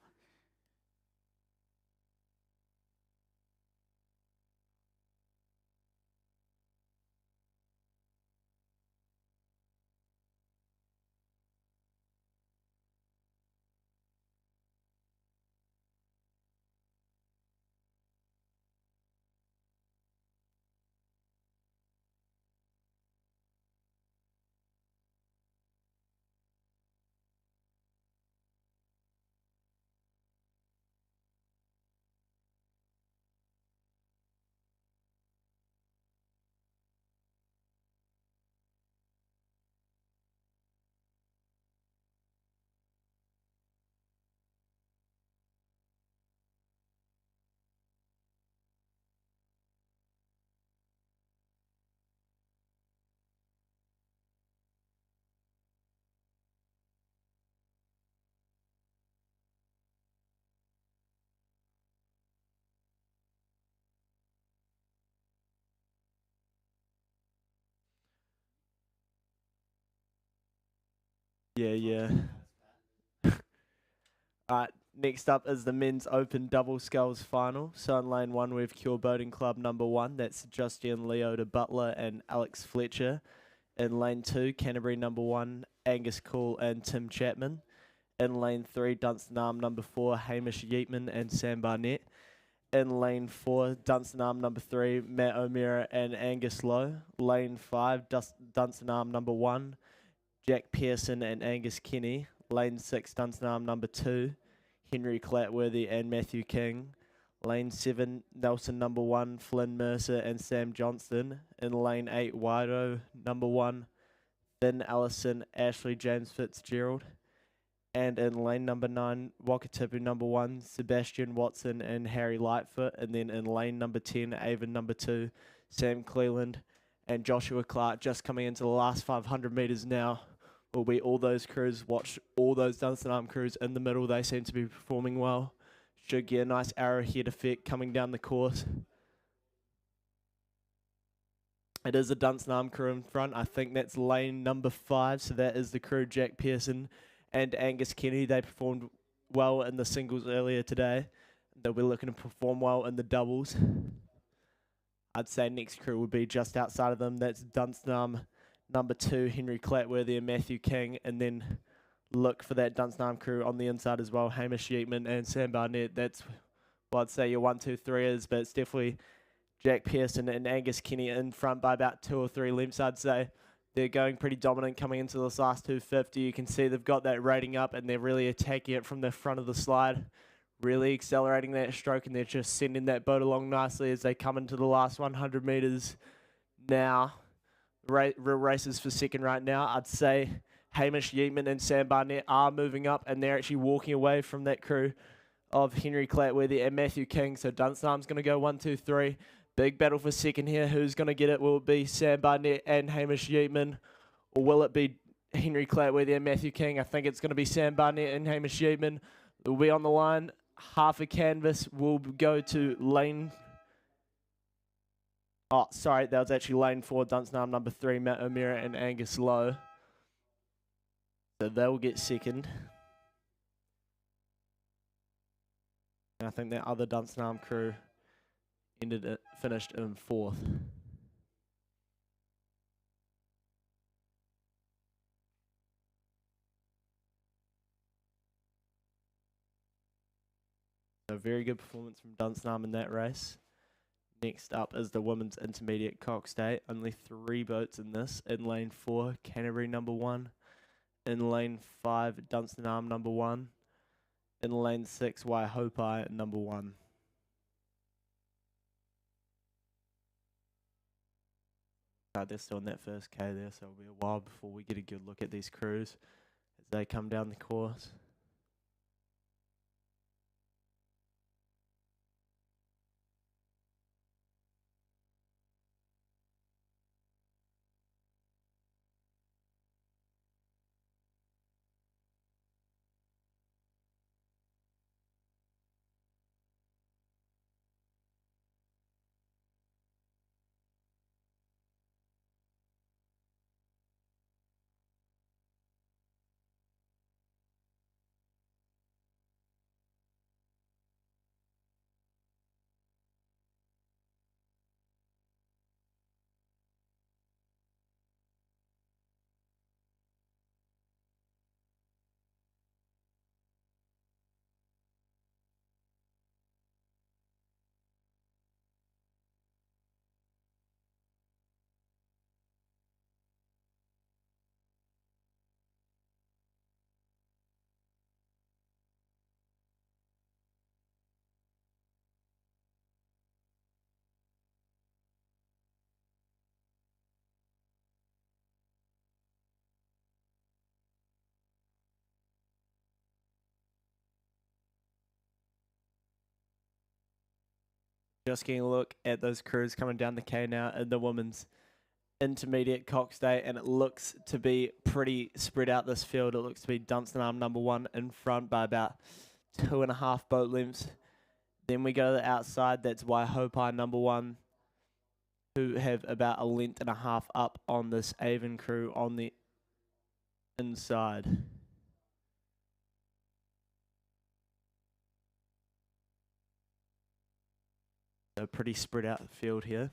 Yeah. Alright, next up is the men's open double sculls final. So in lane 1 we have Cure Boating Club number 1. That's Justin Leota Butler and Alex Fletcher. In lane 2, Canterbury number 1, Angus Cool and Tim Chapman. In lane 3, Dunstan Arm number 4, Hamish Yeatman and Sam Barnett. In lane 4, Dunstan Arm number 3, Matt O'Meara and Angus Lowe. Lane 5, Dunstan Arm number 1, Jack Pearson and Angus Kenny. Lane 6, Dunstan Arm number 2, Henry Clatworthy and Matthew King. Lane 7, Nelson number 1, Flynn Mercer and Sam Johnston. In lane 8, Wido number 1, Finn Allison, Ashley James Fitzgerald. And in lane number 9, Wakatipu number 1, Sebastian Watson and Harry Lightfoot. And then in lane number 10, Avon number 2, Sam Cleland and Joshua Clark. Just coming into the last 500 metres now will be all those crews. Watch all those Dunstan Arm crews in the middle. They seem to be performing well. Should get a nice arrowhead effect coming down the course. It is a Dunstan Arm crew in front. I think that's lane number 5. So that is the crew, Jack Pearson and Angus Kenny. They performed well in the singles earlier today. They'll be looking to perform well in the doubles. I'd say next crew would be just outside of them. That's Dunstan Arm number 2, Henry Clatworthy and Matthew King. And then look for that Dunstan Arm crew on the inside as well, Hamish Yeatman and Sam Barnett. That's what I'd say your 1, 2, 3 is, but it's definitely Jack Pearson and Angus Kenny in front by about 2 or 3 lengths, I'd say. They're going pretty dominant coming into this last 250. You can see they've got that rating up and they're really attacking it from the front of the slide, really accelerating that stroke, and they're just sending that boat along nicely as they come into the last 100 metres now. Real races for second right now. I'd say Hamish Yeatman and Sam Barnett are moving up and they're actually walking away from that crew of Henry Clatworthy and Matthew King. So Dunstan Arm's going to go 1, 2, 3. Big battle for second here. Who's going to get it? Will it be Sam Barnett and Hamish Yeatman? Or will it be Henry Clatworthy and Matthew King? I think it's going to be Sam Barnett and Hamish Yeatman. They'll be on the line. Half a canvas will go to lane... Oh, sorry. That was actually lane 4, Dunstan Arm number 3, Matt O'Meara and Angus Lowe. So they'll get second. And I think that other Dunstan Arm crew finished in 4th. A very good performance from Dunstan Arm in that race. Next up is the women's intermediate Cox Day. Only 3 boats in this. In lane 4, Canterbury number 1. In lane 5, Dunstan Arm number 1. In lane 6, Waihopai number 1. They're still in that first K there, so it'll be a while before we get a good look at these crews as they come down the course. Just getting a look at those crews coming down the K now in the women's intermediate Cox Day, and it looks to be pretty spread out this field. It looks to be Dunstan Arm number 1 in front by about 2.5 boat lengths. Then we go to the outside. That's Waihopai number 1, who have about 1.5 lengths up on this Avon crew on the inside. A pretty spread out field here.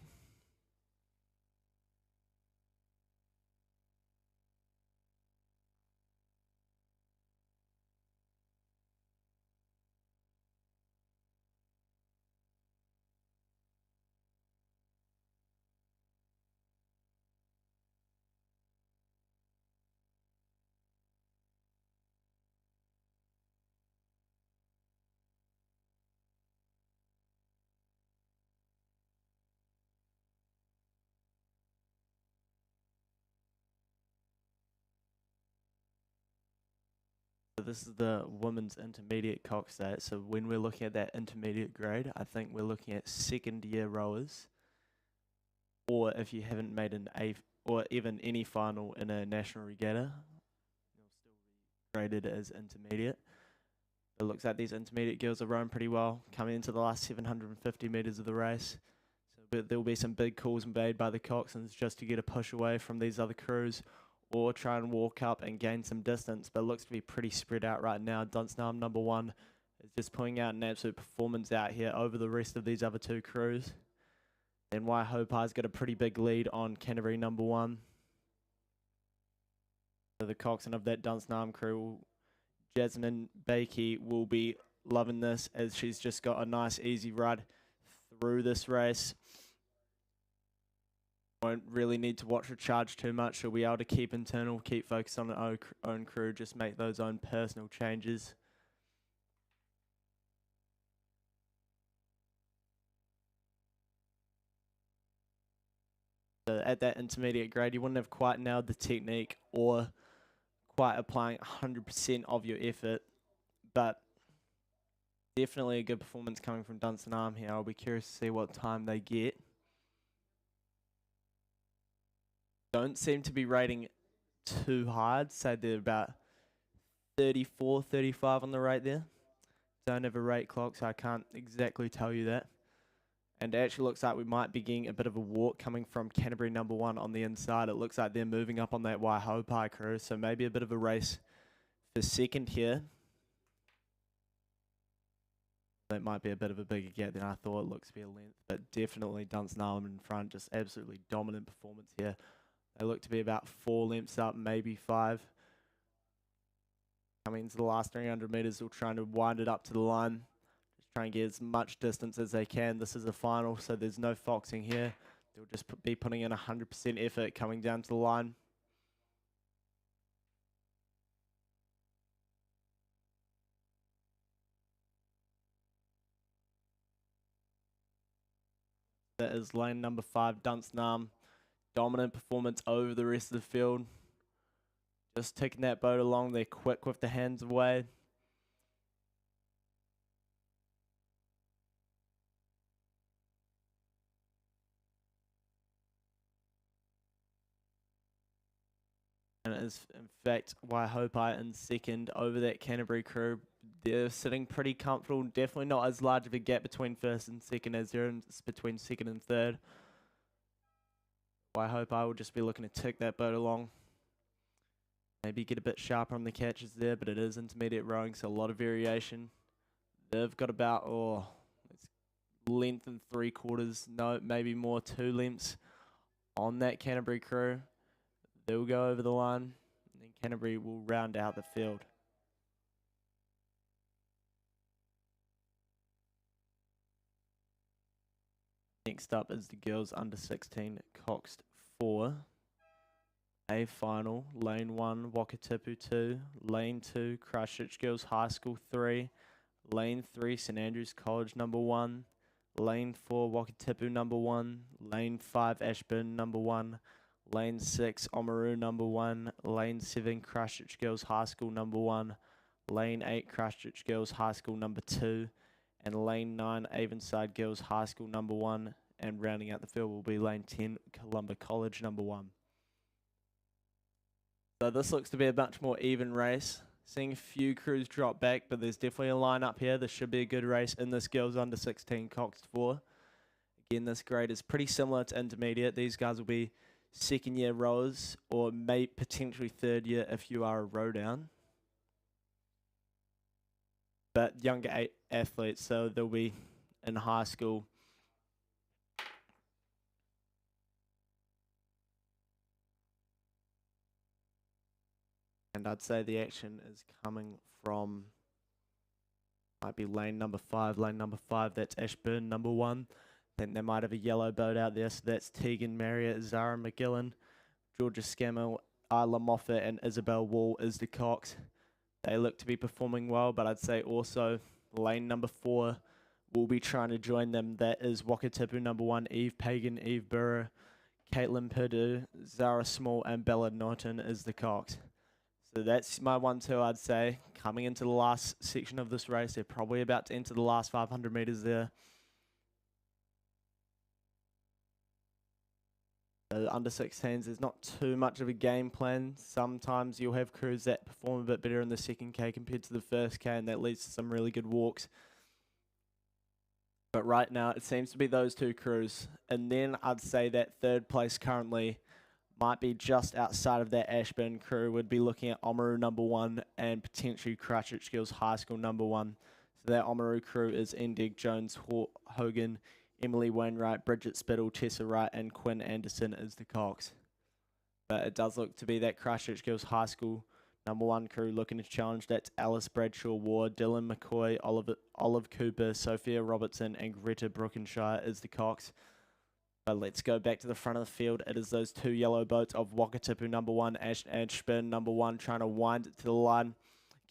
So this is the women's intermediate cock state. So when we're looking at that intermediate grade, I think we're looking at second year rowers, or if you haven't made an A or even any final in a national regatta, you'll still be graded as intermediate. It looks like these intermediate girls are rowing pretty well, coming into the last 750 metres of the race. So there'll be some big calls made by the coxswains just to get a push away from these other crews, or try and walk up and gain some distance, but it looks to be pretty spread out right now. Dunsnam number 1 is just putting out an absolute performance out here over the rest of these other two crews. And Waihopa's got a pretty big lead on Canterbury number 1. So the coxswain of that Dunsnam crew, Jasmine Bakey, will be loving this as she's just got a nice easy ride through this race. Won't really need to watch her charge too much. She'll be able to keep internal, keep focused on her own crew, just make those own personal changes. So at that intermediate grade, you wouldn't have quite nailed the technique or quite applying 100% of your effort, but definitely a good performance coming from Dunstanarm here. I'll be curious to see what time they get. Don't seem to be rating too hard. Say they're about 34, 35 on the rate there. Don't have a rate clock, so I can't exactly tell you that. And it actually looks like we might be getting a bit of a walk coming from Canterbury number 1 on the inside. It looks like they're moving up on that Waihopai crew, so maybe a bit of a race for second here. That might be a bit of a bigger gap than I thought. It looks to be a length, but definitely Dunsnarm in front. Just absolutely dominant performance here. They look to be about 4 lengths up, maybe 5. Coming into the last 300 metres, they're trying to wind it up to the line. Just try and get as much distance as they can. This is a final, so there's no foxing here. They'll just be putting in 100% effort coming down to the line. That is lane number 5, Dunsnarm. Dominant performance over the rest of the field. Just taking that boat along. They're quick with the hands away. And it is, in fact, Waihopai in second over that Canterbury crew. They're sitting pretty comfortable. Definitely not as large of a gap between first and second as there is between second and third. Waihopai will just be looking to tick that boat along. Maybe get a bit sharper on the catches there, but it is intermediate rowing, so a lot of variation. They've got about, it's length and 3/4, no, maybe more, 2 lengths on that Canterbury crew. They'll go over the line, and then Canterbury will round out the field. Next up is the girls under 16 Coxed 4. A final, lane 1, Wakatipu 2, lane 2, Christchurch Girls High School 3, lane 3, St Andrews College number 1, lane 4, Wakatipu number 1, lane 5, Ashburn number 1, lane 6, Oamaru number 1, lane 7, Christchurch Girls High School number 1, lane 8, Christchurch Girls High School number 2, and lane 9, Avonside Girls High School number 1, and rounding out the field will be lane 10, Columba College number 1. So this looks to be a much more even race. Seeing a few crews drop back, but there's definitely a line up here. This should be a good race in this girls under 16 Coxed 4. Again, this grade is pretty similar to intermediate. These guys will be second year rowers, or potentially third year if you are a row down. But younger athletes, so they'll be in high school And I'd say the action is coming from, might be lane number 5. Lane number 5, that's Ashburn number 1. Then they might have a yellow boat out there, so that's Tegan Marriott, Zara McGillen, Georgia Scammell, Isla Moffat, and Isabel Wall is the Cox. They look to be performing well, but I'd say also lane number 4 will be trying to join them. That is Wakatipu number 1, Eve Pagan, Eve Burrow, Caitlin Purdue, Zara Small, and Bella Norton is the Cox. So that's my 1-2, I'd say. Coming into the last section of this race, they're probably about to enter the last 500 metres there. The under 16s, there's not too much of a game plan. Sometimes you'll have crews that perform a bit better in the second K compared to the first K, and that leads to some really good walks. But right now, it seems to be those two crews. And then I'd say that third place currently might be just outside of that Ashburn crew. Would be looking at Oamaru number 1 and potentially Christchurch Girls High School number 1. So that Oamaru crew is Endig Jones, Hogan, Emily Wainwright, Bridget Spittle, Tessa Wright, and Quinn Anderson is the Cox. But it does look to be that Christchurch Girls High School number 1 crew looking to challenge. That's Alice Bradshaw Ward, Dylan McCoy, Olive Cooper, Sophia Robertson, and Greta Brookenshire is the Cox. But let's go back to the front of the field. It is those two yellow boats of Wakatipu number 1, Ashburn number 1, trying to wind it to the line.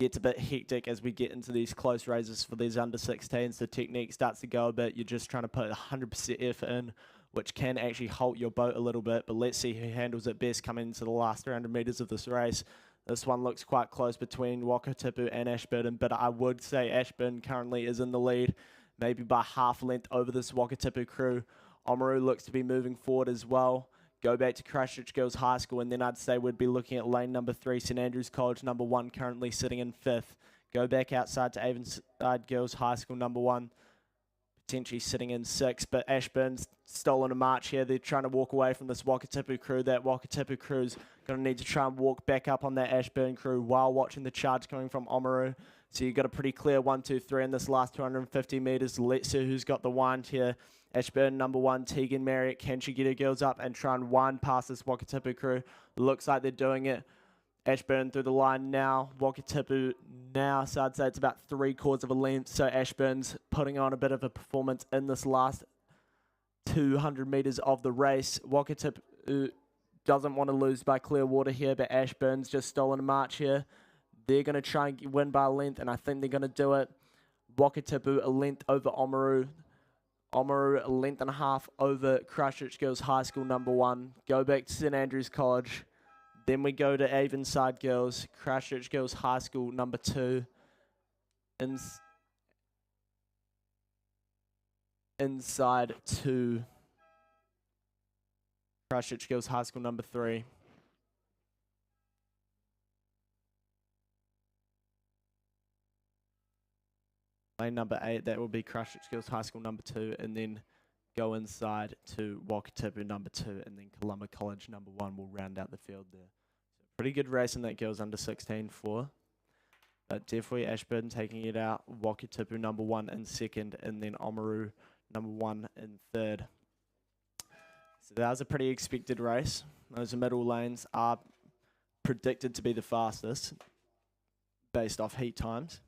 Gets a bit hectic as we get into these close races for these under 16s. The technique starts to go a bit. You're just trying to put 100% effort in, which can actually halt your boat a little bit. But let's see who handles it best coming into the last 300 metres of this race. This one looks quite close between Wakatipu and Ashburn, but I would say Ashburn currently is in the lead, maybe by half a length over this Wakatipu crew. Oamaru looks to be moving forward as well. Go back to Christchurch Girls High School, and then I'd say we'd be looking at lane number 3, St Andrews College number 1, currently sitting in 5th. Go back outside to Avonside Girls High School number 1, potentially sitting in 6th, but Ashburn's stolen a march here. They're trying to walk away from this Wakatipu crew. That Wakatipu crew's going to need to try and walk back up on that Ashburn crew while watching the charge coming from Oamaru. So you've got a pretty clear 1, 2, 3 in this last 250 metres. Let's see who's got the wind here. Ashburn number 1, Tegan Marriott. Can she get her girls up and try and wind past this Wakatipu crew? Looks like they're doing it. Ashburn through the line now. Wakatipu now. So I'd say it's about 3/4 of a length. So Ashburn's putting on a bit of a performance in this last 200 metres of the race. Wakatipu doesn't want to lose by clear water here, but Ashburn's just stolen a march here. They're going to try and win by a length, and I think they're going to do it. Wakatipu a length over Oamaru. Oamaru a length and a half over Christchurch Girls High School number 1. Go back to St Andrews College. Then we go to Avonside Girls, Christchurch Girls High School number 2. Inside to Christchurch Girls High School number 3. Lane number 8, that will be Christchurch Girls High School number 2, and then go inside to Wakatipu number 2, and then Columba College number 1 will round out the field there. So pretty good race in that girls under 16 for. But definitely Ashburn taking it out, Wakatipu number 1 in 2nd, and then Oamaru number 1 in 3rd. So that was a pretty expected race. Those middle lanes are predicted to be the fastest based off heat times.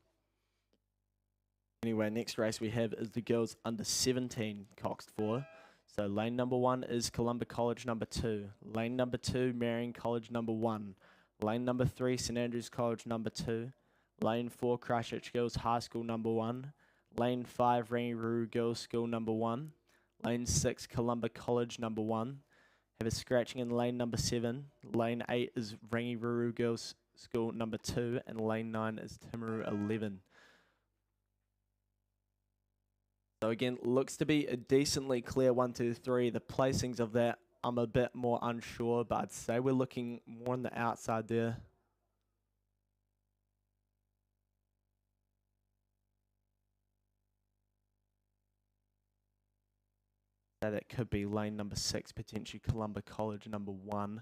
Anyway, next race we have is the girls under 17 coxed for. So lane number 1 is Columba College number 2. Lane number 2, Marion College number 1. Lane number 3, St Andrews College number 2. Lane 4, Christchurch Girls High School number 1. Lane 5, Rangiroa Girls School number 1. Lane 6, Columba College number 1. Have a scratching in lane number 7. Lane 8 is Rangiroa Girls School number 2. And lane 9 is Timaru 11. So again, looks to be a decently clear 1, 2, 3. The placings of that, I'm a bit more unsure, but I'd say we're looking more on the outside there. So that could be lane number 6, potentially Columba College number 1.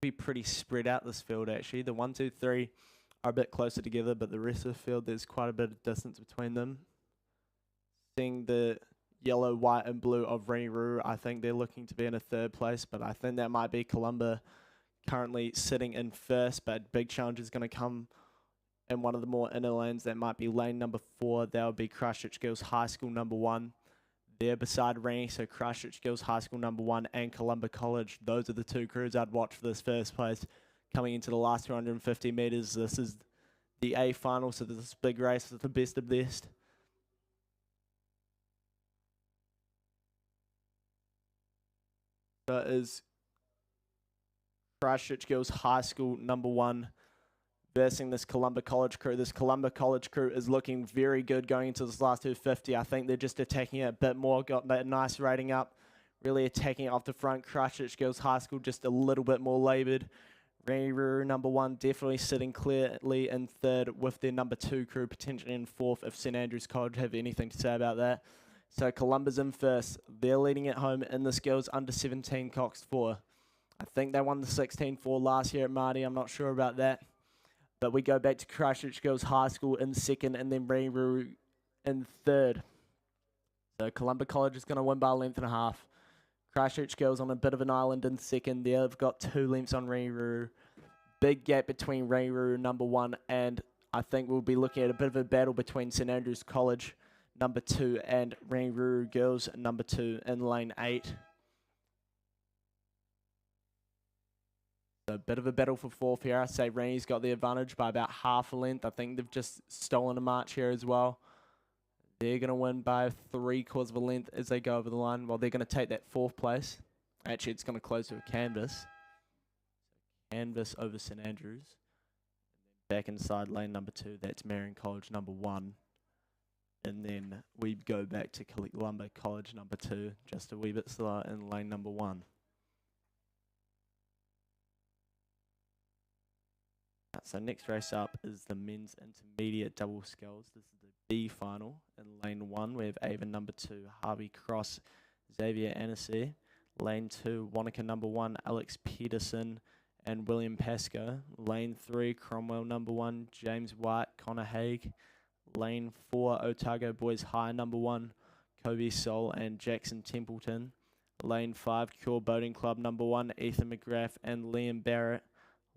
Be pretty spread out this field actually. The 1, 2, 3 are a bit closer together, but the rest of the field, there's quite a bit of distance between them. Seeing the yellow, white, and blue of Rangiroa, I think they're looking to be in a 3rd place, but I think that might be Columba currently sitting in first, but big challenge is going to come in one of the more inner lanes. That might be lane number 4. That would be Christchurch Girls High School number 1. They're beside Rennie, so Christchurch Girls High School number 1 and Columba College. Those are the 2 crews I'd watch for this first place. Coming into the last 250 metres, this is the A final, so this big race is the best of best. So it is Christchurch Girls High School number 1 versing this Columba College crew. This Columba College crew is looking very good going into this last 250. I think they're just attacking it a bit more, got that nice rating up, really attacking it off the front. Christchurch Girls High School just a little bit more laboured. Ranguru number 1 definitely sitting clearly in third with their number 2 crew potentially in fourth if St Andrews College have anything to say about that. So Columba's in first. They're leading it home in this girls under 17 Cox 4. I think they won the 16-4 last year at Marty. I'm not sure about that. But we go back to Christchurch Girls High School in second and then Ranguru in third. So Columba College is going to win by a length and a half. Christchurch Girls on a bit of an island in second. They've got 2 lengths on Ranguru. Big gap between Ranguru number 1 and I think we'll be looking at a bit of a battle between St Andrews College number 2 and Ranguru Girls number 2 in lane 8. So a bit of a battle for fourth here. I say Rainey's got the advantage by about half a length. I think they've just stolen a march here as well. They're going to win by 3/4 of a length as they go over the line. Well, they're going to take that 4th place. Actually, it's going to close to a canvas. Canvas over St Andrews. Back inside lane number 2, that's Meridian College number 1. And then we go back to Columba College number 2, just a wee bit slower in lane number 1. So next race up is the men's intermediate double sculls. This is the B final. In lane 1, we have Avon number 2, Harvey Cross, Xavier Annecy. Lane 2, Wanaka number 1, Alex Peterson and William Pascoe. Lane 3, Cromwell number 1, James White, Connor Haig. Lane 4, Otago Boys High number 1, Kobe Sol and Jackson Templeton. Lane 5, Cure Boating Club number 1, Ethan McGrath and Liam Barrett.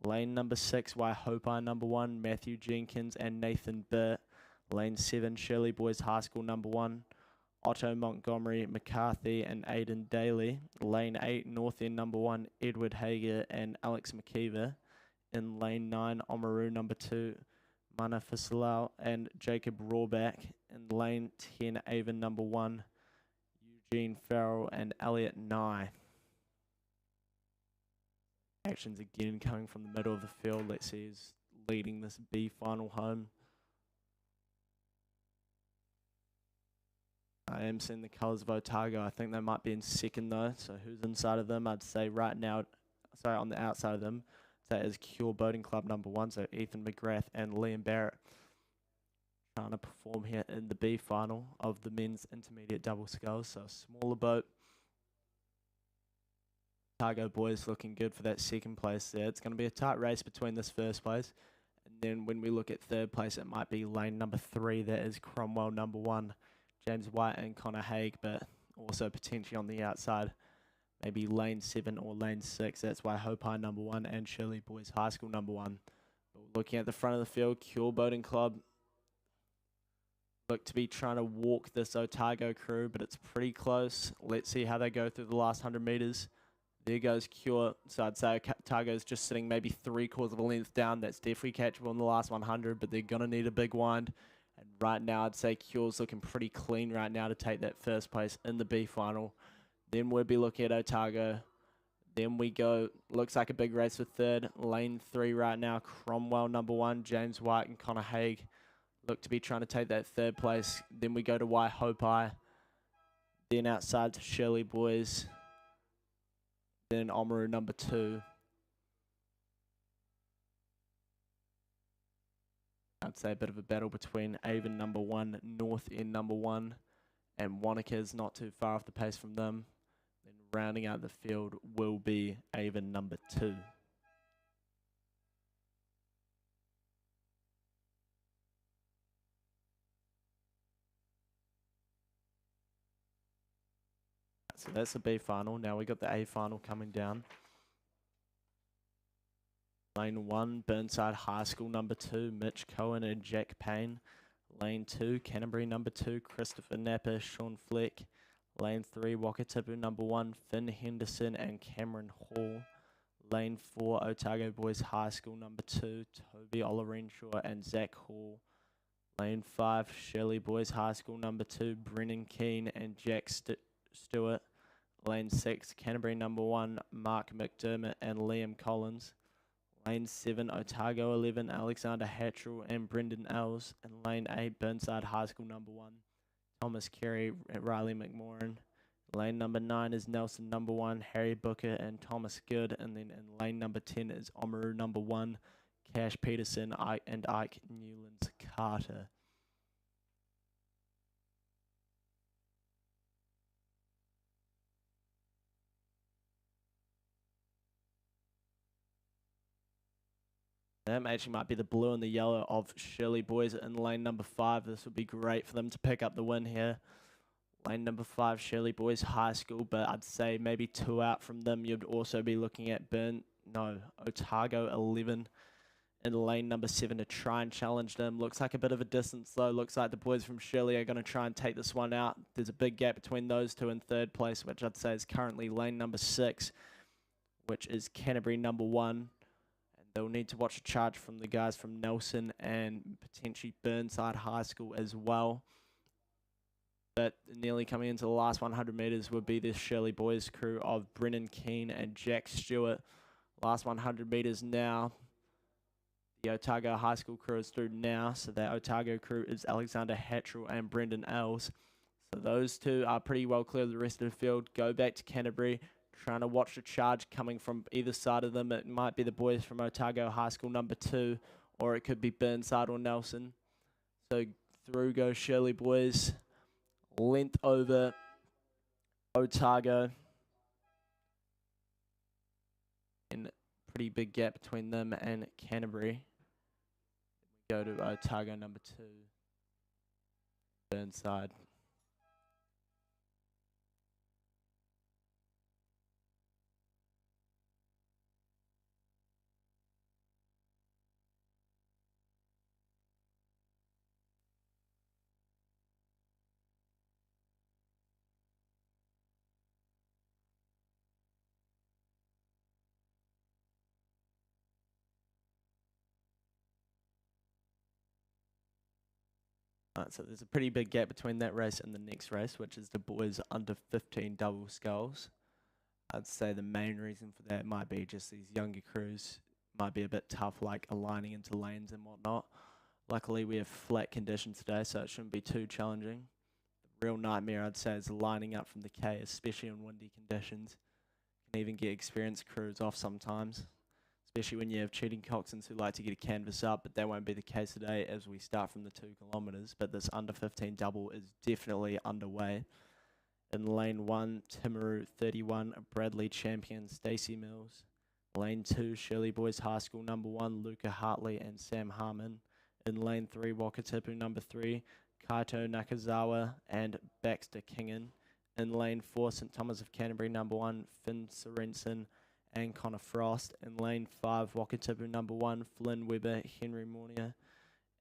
Lane number 6, Waihopai number 1, Matthew Jenkins and Nathan Burt. Lane 7, Shirley Boys High School number 1, Otto Montgomery, McCarthy and Aidan Daly. Lane 8, North End number 1, Edward Hager and Alex McKeever. In lane 9, Oamaru number 2, Mana Fisilau and Jacob Rawback. In lane 10, Avon number 1, Eugene Farrell and Elliot Nye. Actions again coming from the middle of the field. Let's see who's leading this B final home. I am seeing the colours of Otago. I think they might be in second though. So who's inside of them? I'd say right now, sorry, on the outside of them, that is Cure Boating Club number 1. So Ethan McGrath and Liam Barrett trying to perform here in the B final of the men's intermediate double sculls. So a smaller boat. Otago boys looking good for that second place there. It's going to be a tight race between this first place. And then when we look at third place, it might be lane number 3. That is Cromwell number 1, James White and Connor Haig, but also potentially on the outside, maybe lane 7 or lane 6. That's Waihopai number 1 and Shirley Boys High School number 1. But looking at the front of the field, Cure Boating Club look to be trying to walk this Otago crew, but it's pretty close. Let's see how they go through the last 100 metres. There goes Cure. So I'd say Otago's just sitting maybe 3/4 of a length down. That's definitely catchable in the last 100, but they're going to need a big wind. And right now, I'd say Cure's looking pretty clean right now to take that first place in the B final. Then we'll be looking at Otago. Then we go, looks like a big race for third. Lane 3 right now, Cromwell number 1, James White and Connor Haig look to be trying to take that third place. Then we go to Waihopai. Then outside to Shirley Boys. Then Oamaru number 2. I'd say a bit of a battle between Avon number 1, North End number 1, and Wanaka's not too far off the pace from them. Then rounding out the field will be Avon number 2. So that's the B final. Now we got the A final coming down. Lane 1, Burnside High School number 2, Mitch Cohen and Jack Payne. Lane 2, Canterbury number 2, Christopher Napper, Sean Fleck. Lane 3, Wakatipu number 1, Finn Henderson and Cameron Hall. Lane 4, Otago Boys High School number 2, Toby Olorenshaw and Zach Hall. Lane 5, Shirley Boys High School number 2, Brennan Keane and Jack Stewart. Lane 6, Canterbury number 1, Mark McDermott and Liam Collins. Lane 7, Otago 11, Alexander Hatchell and Brendan Ells. And Lane 8, Burnside High School number 1, Thomas Carey and Riley McMoran. Lane number 9 is Nelson number 1, Harry Booker and Thomas Good. And then in lane number 10 is Oamaru number 1, Cash Peterson and Ike Newlands Carter. That actually might be the blue and the yellow of Shirley Boys in lane number 5. This would be great for them to pick up the win here. Lane number 5, Shirley Boys High School, but I'd say maybe 2 out from them. You'd also be looking at Otago 11 in lane number 7 to try and challenge them. Looks like a bit of a distance though. Looks like the boys from Shirley are going to try and take this one out. There's a big gap between those two in third place, which I'd say is currently lane number 6, which is Canterbury number 1. They'll need to watch a charge from the guys from Nelson and potentially Burnside High School as well. But nearly coming into the last 100 metres would be this Shirley Boys crew of Brennan Keane and Jack Stewart. Last 100 metres now. The Otago High School crew is through now. So that Otago crew is Alexander Hatchell and Brendan Ells. So those two are pretty well clear of the rest of the field. Go back to Canterbury. Trying to watch the charge coming from either side of them. It might be the boys from Otago High School number 2, or it could be Burnside or Nelson. So through go Shirley Boys. Length over Otago. And pretty big gap between them and Canterbury. We go to Otago number 2. Burnside. So there's a pretty big gap between that race and the next race, which is the boys under 15 double sculls. I'd say the main reason for that might be just these younger crews might be a bit tough, like aligning into lanes and whatnot. Luckily, we have flat conditions today, so it shouldn't be too challenging. The real nightmare, I'd say, is lining up from the K, especially in windy conditions. Can even get experienced crews off sometimes, especially when you have cheating coxswains who like to get a canvas up, but that won't be the case today as we start from the 2 kilometres. But this under 15 double is definitely underway. In lane 1, Timaru 31, Bradley Champion, Stacey Mills. Lane 2, Shirley Boys High School number 1, Luca Hartley and Sam Harmon. In lane 3, Wakatipu number 3, Kaito Nakazawa and Baxter Kingan. In lane 4, St Thomas of Canterbury number 1, Finn Sorensen and Connor Frost. In lane 5, Wakatipu number 1, Flynn Webber, Henry Mornier.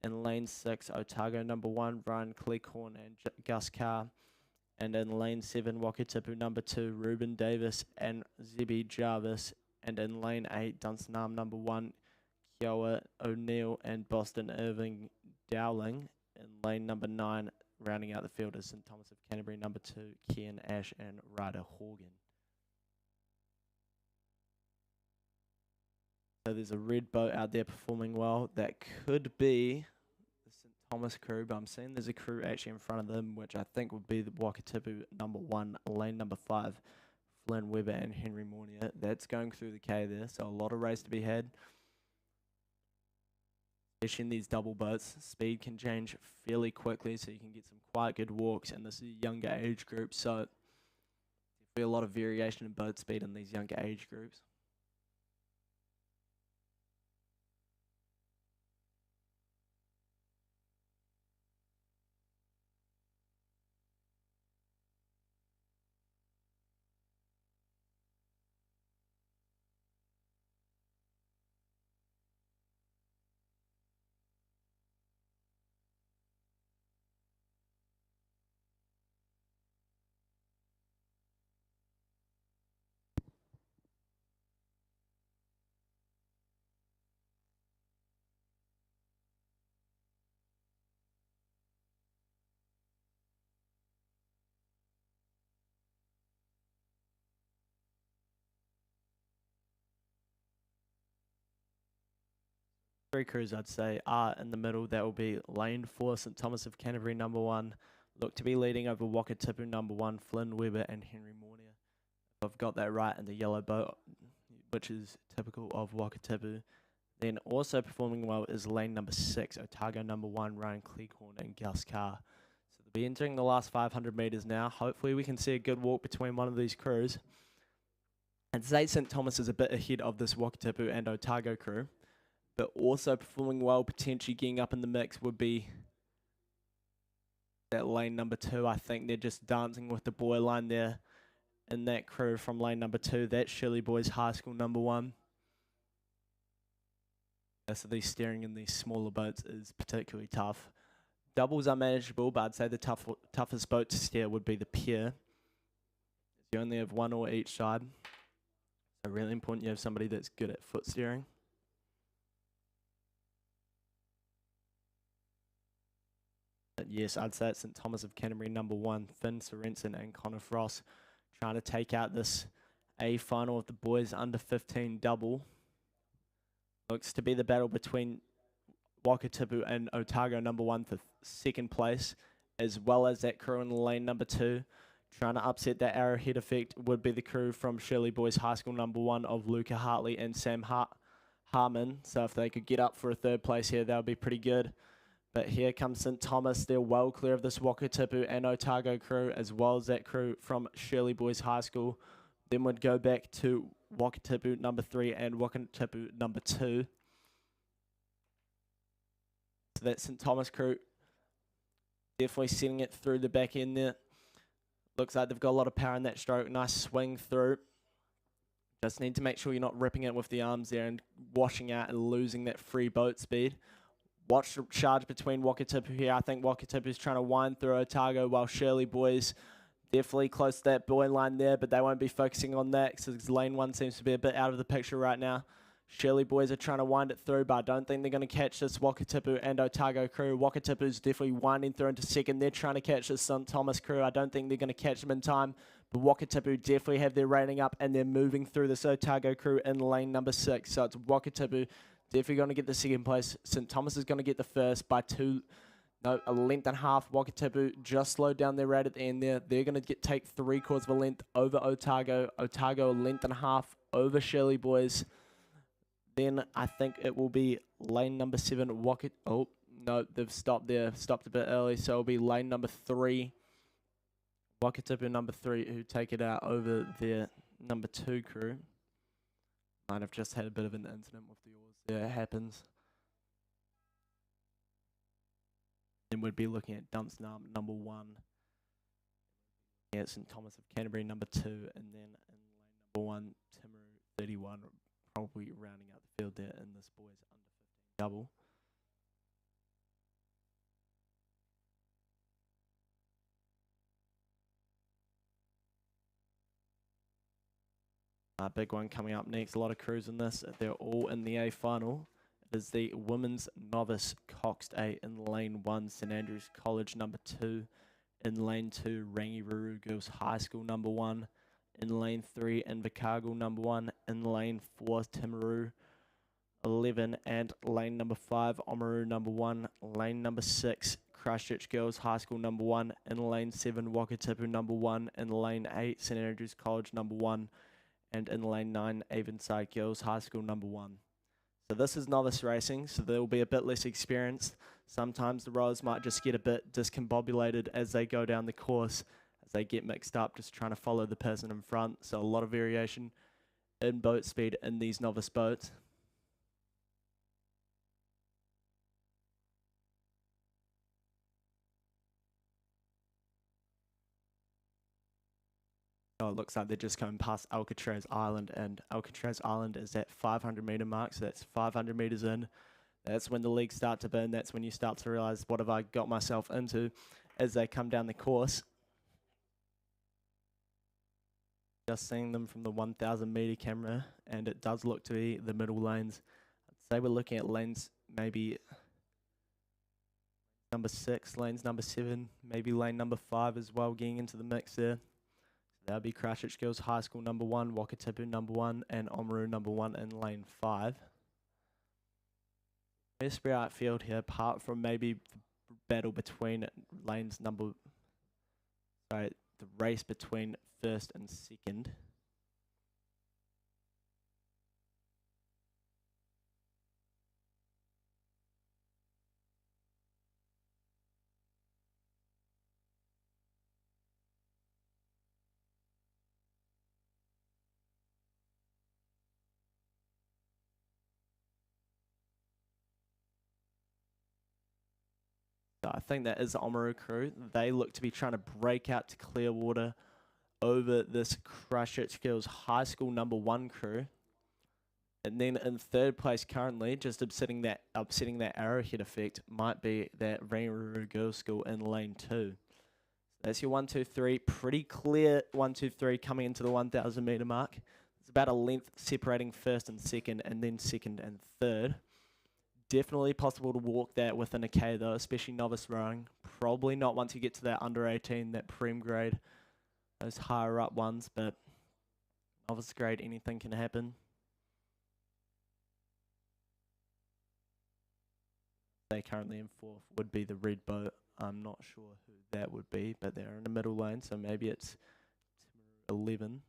In lane 6, Otago number 1, Ryan Cleghorn and Gus Carr. And in lane 7, Wakatipu number 2, Ruben Davis and Zebi Jarvis. And in lane 8, Dunstanam number 1, Kiowa O'Neill and Boston Irving Dowling. In lane number 9, rounding out the field is St Thomas of Canterbury number 2, Kian Ash and Ryder Horgan. So there's a red boat out there performing well. That could be the St Thomas crew, but I'm seeing there's a crew actually in front of them, which I think would be the Wakatipu number 1, lane number 5, Flynn Webber and Henry Mornier. That's going through the K there, so a lot of race to be had. Especially in these double boats, speed can change fairly quickly, so you can get some quite good walks, and this is a younger age group, so there'll be a lot of variation in boat speed in these younger age groups. Three crews I'd say are in the middle. That will be lane 4, St Thomas of Canterbury number 1. Look to be leading over Wakatipu number 1, Flynn Weber and Henry Mornier. If I've got that right in the yellow boat, which is typical of Wakatipu. Then also performing well is lane number 6, Otago number 1, Ryan Cleghorn and Gus Carr. So they'll be entering the last 500 metres now. Hopefully we can see a good walk between one of these crews. And say St Thomas is a bit ahead of this Wakatipu and Otago crew, but also performing well, potentially getting up in the mix would be that lane number 2. I think they're just dancing with the boy line there in that crew from lane number 2. That's Shirley Boys High School number 1. So these steering in these smaller boats is particularly tough. Doubles are manageable, but I'd say the toughest boat to steer would be the pier. You only have one oar each side. So really important you have somebody that's good at foot steering. But yes, I'd say it's St Thomas of Canterbury number 1, Finn Sorensen and Connor Frost trying to take out this A final of the boys under 15 double. Looks to be the battle between Wakatipu and Otago number 1 for second place, as well as that crew in lane number 2. Trying to upset that arrowhead effect would be the crew from Shirley Boys High School number 1 of Luca Hartley and Sam Harmon. So if they could get up for a third place here, that would be pretty good. But here comes St Thomas. They're well clear of this Wakatipu and Otago crew, as well as that crew from Shirley Boys High School. Then would go back to Wakatipu number 3 and Wakatipu number 2. So that St Thomas crew definitely setting it through the back end there. Looks like they've got a lot of power in that stroke. Nice swing through. Just need to make sure you're not ripping it with the arms there and washing out and losing that free boat speed. Watch the charge between Wakatipu here. I think Wakatipu is trying to wind through Otago, while Shirley Boys definitely close to that buoy line there, but they won't be focusing on that because lane 1 seems to be a bit out of the picture right now. Shirley Boys are trying to wind it through, but I don't think they're going to catch this Wakatipu and Otago crew. Wakatipu's definitely winding through into second. They're trying to catch this St Thomas crew. I don't think they're going to catch them in time, but Wakatipu definitely have their rating up, and they're moving through this Otago crew in lane number 6. So it's Wakatipu definitely going to get the second place. St Thomas is going to get the first by a length and a half. Wakatipu just slowed down their rate at the end there. They're going to take 3/4 of a length over Otago. Otago a length and a half over Shirley Boys. Then I think it will be lane number 7. Oh, no, they've stopped there. Stopped a bit early, so it'll be lane number 3. Wakatipu number 3 who take it out over their number 2 crew. Might have just had a bit of an incident with the oars there. It happens. Then we'd be looking at Dumpsnarm number 1. Yeah, St Thomas of Canterbury number 2, and then in lane number 1, Timaru 31, probably rounding out the field there in this boys under 15 double. Big one coming up next. A lot of crews in this. They're all in the A final. It is the women's novice Coxed A in lane 1, St Andrews College number 2. In lane 2, Rangiruru Girls High School number 1. In lane 3, Invercargill number 1. In lane 4, Timaru 11. And lane number 5, Oamaru number 1. Lane number 6, Christchurch Girls High School number 1. In lane 7, Wakatipu number 1. In lane 8, St Andrews College number 1. And in lane 9, Avonside Girls High School number 1. So this is novice racing, so they'll be a bit less experienced. Sometimes the rowers might just get a bit discombobulated as they go down the course, as they get mixed up, just trying to follow the person in front. So a lot of variation in boat speed in these novice boats. Oh, it looks like they're just going past Alcatraz Island, and Alcatraz Island is at 500 metre mark, so that's 500 metres in. That's when the legs start to burn. That's when you start to realise, what have I got myself into as they come down the course. Just seeing them from the 1,000 metre camera, and it does look to be the middle lanes. I'd say we're looking at lanes maybe number 6, lanes number 7, maybe lane number 5 as well, getting into the mix there. That would be Christchurch Girls High School number 1, Wakatipu number 1, and Oamaru number 1 in lane 5. best spread outfield here, apart from maybe the battle between lanes the race between first and second. So I think that is the Oamaru crew. They look to be trying to break out to Clearwater over this Christchurch Girls High School number 1 crew. And then in third place currently, just upsetting that arrowhead effect, might be that Rangiora Girls School in lane 2. That's your 1, 2, 3. Pretty clear 1, 2, 3 coming into the 1,000 metre mark. It's about a length separating first and second, and then second and third. Definitely possible to walk that within a K though, especially novice rowing. Probably not once you get to that under 18, that prem grade, those higher up ones, but novice grade, anything can happen. They currently in 4th would be the red boat. I'm not sure who that would be, but they're in the middle lane, so maybe it's 11.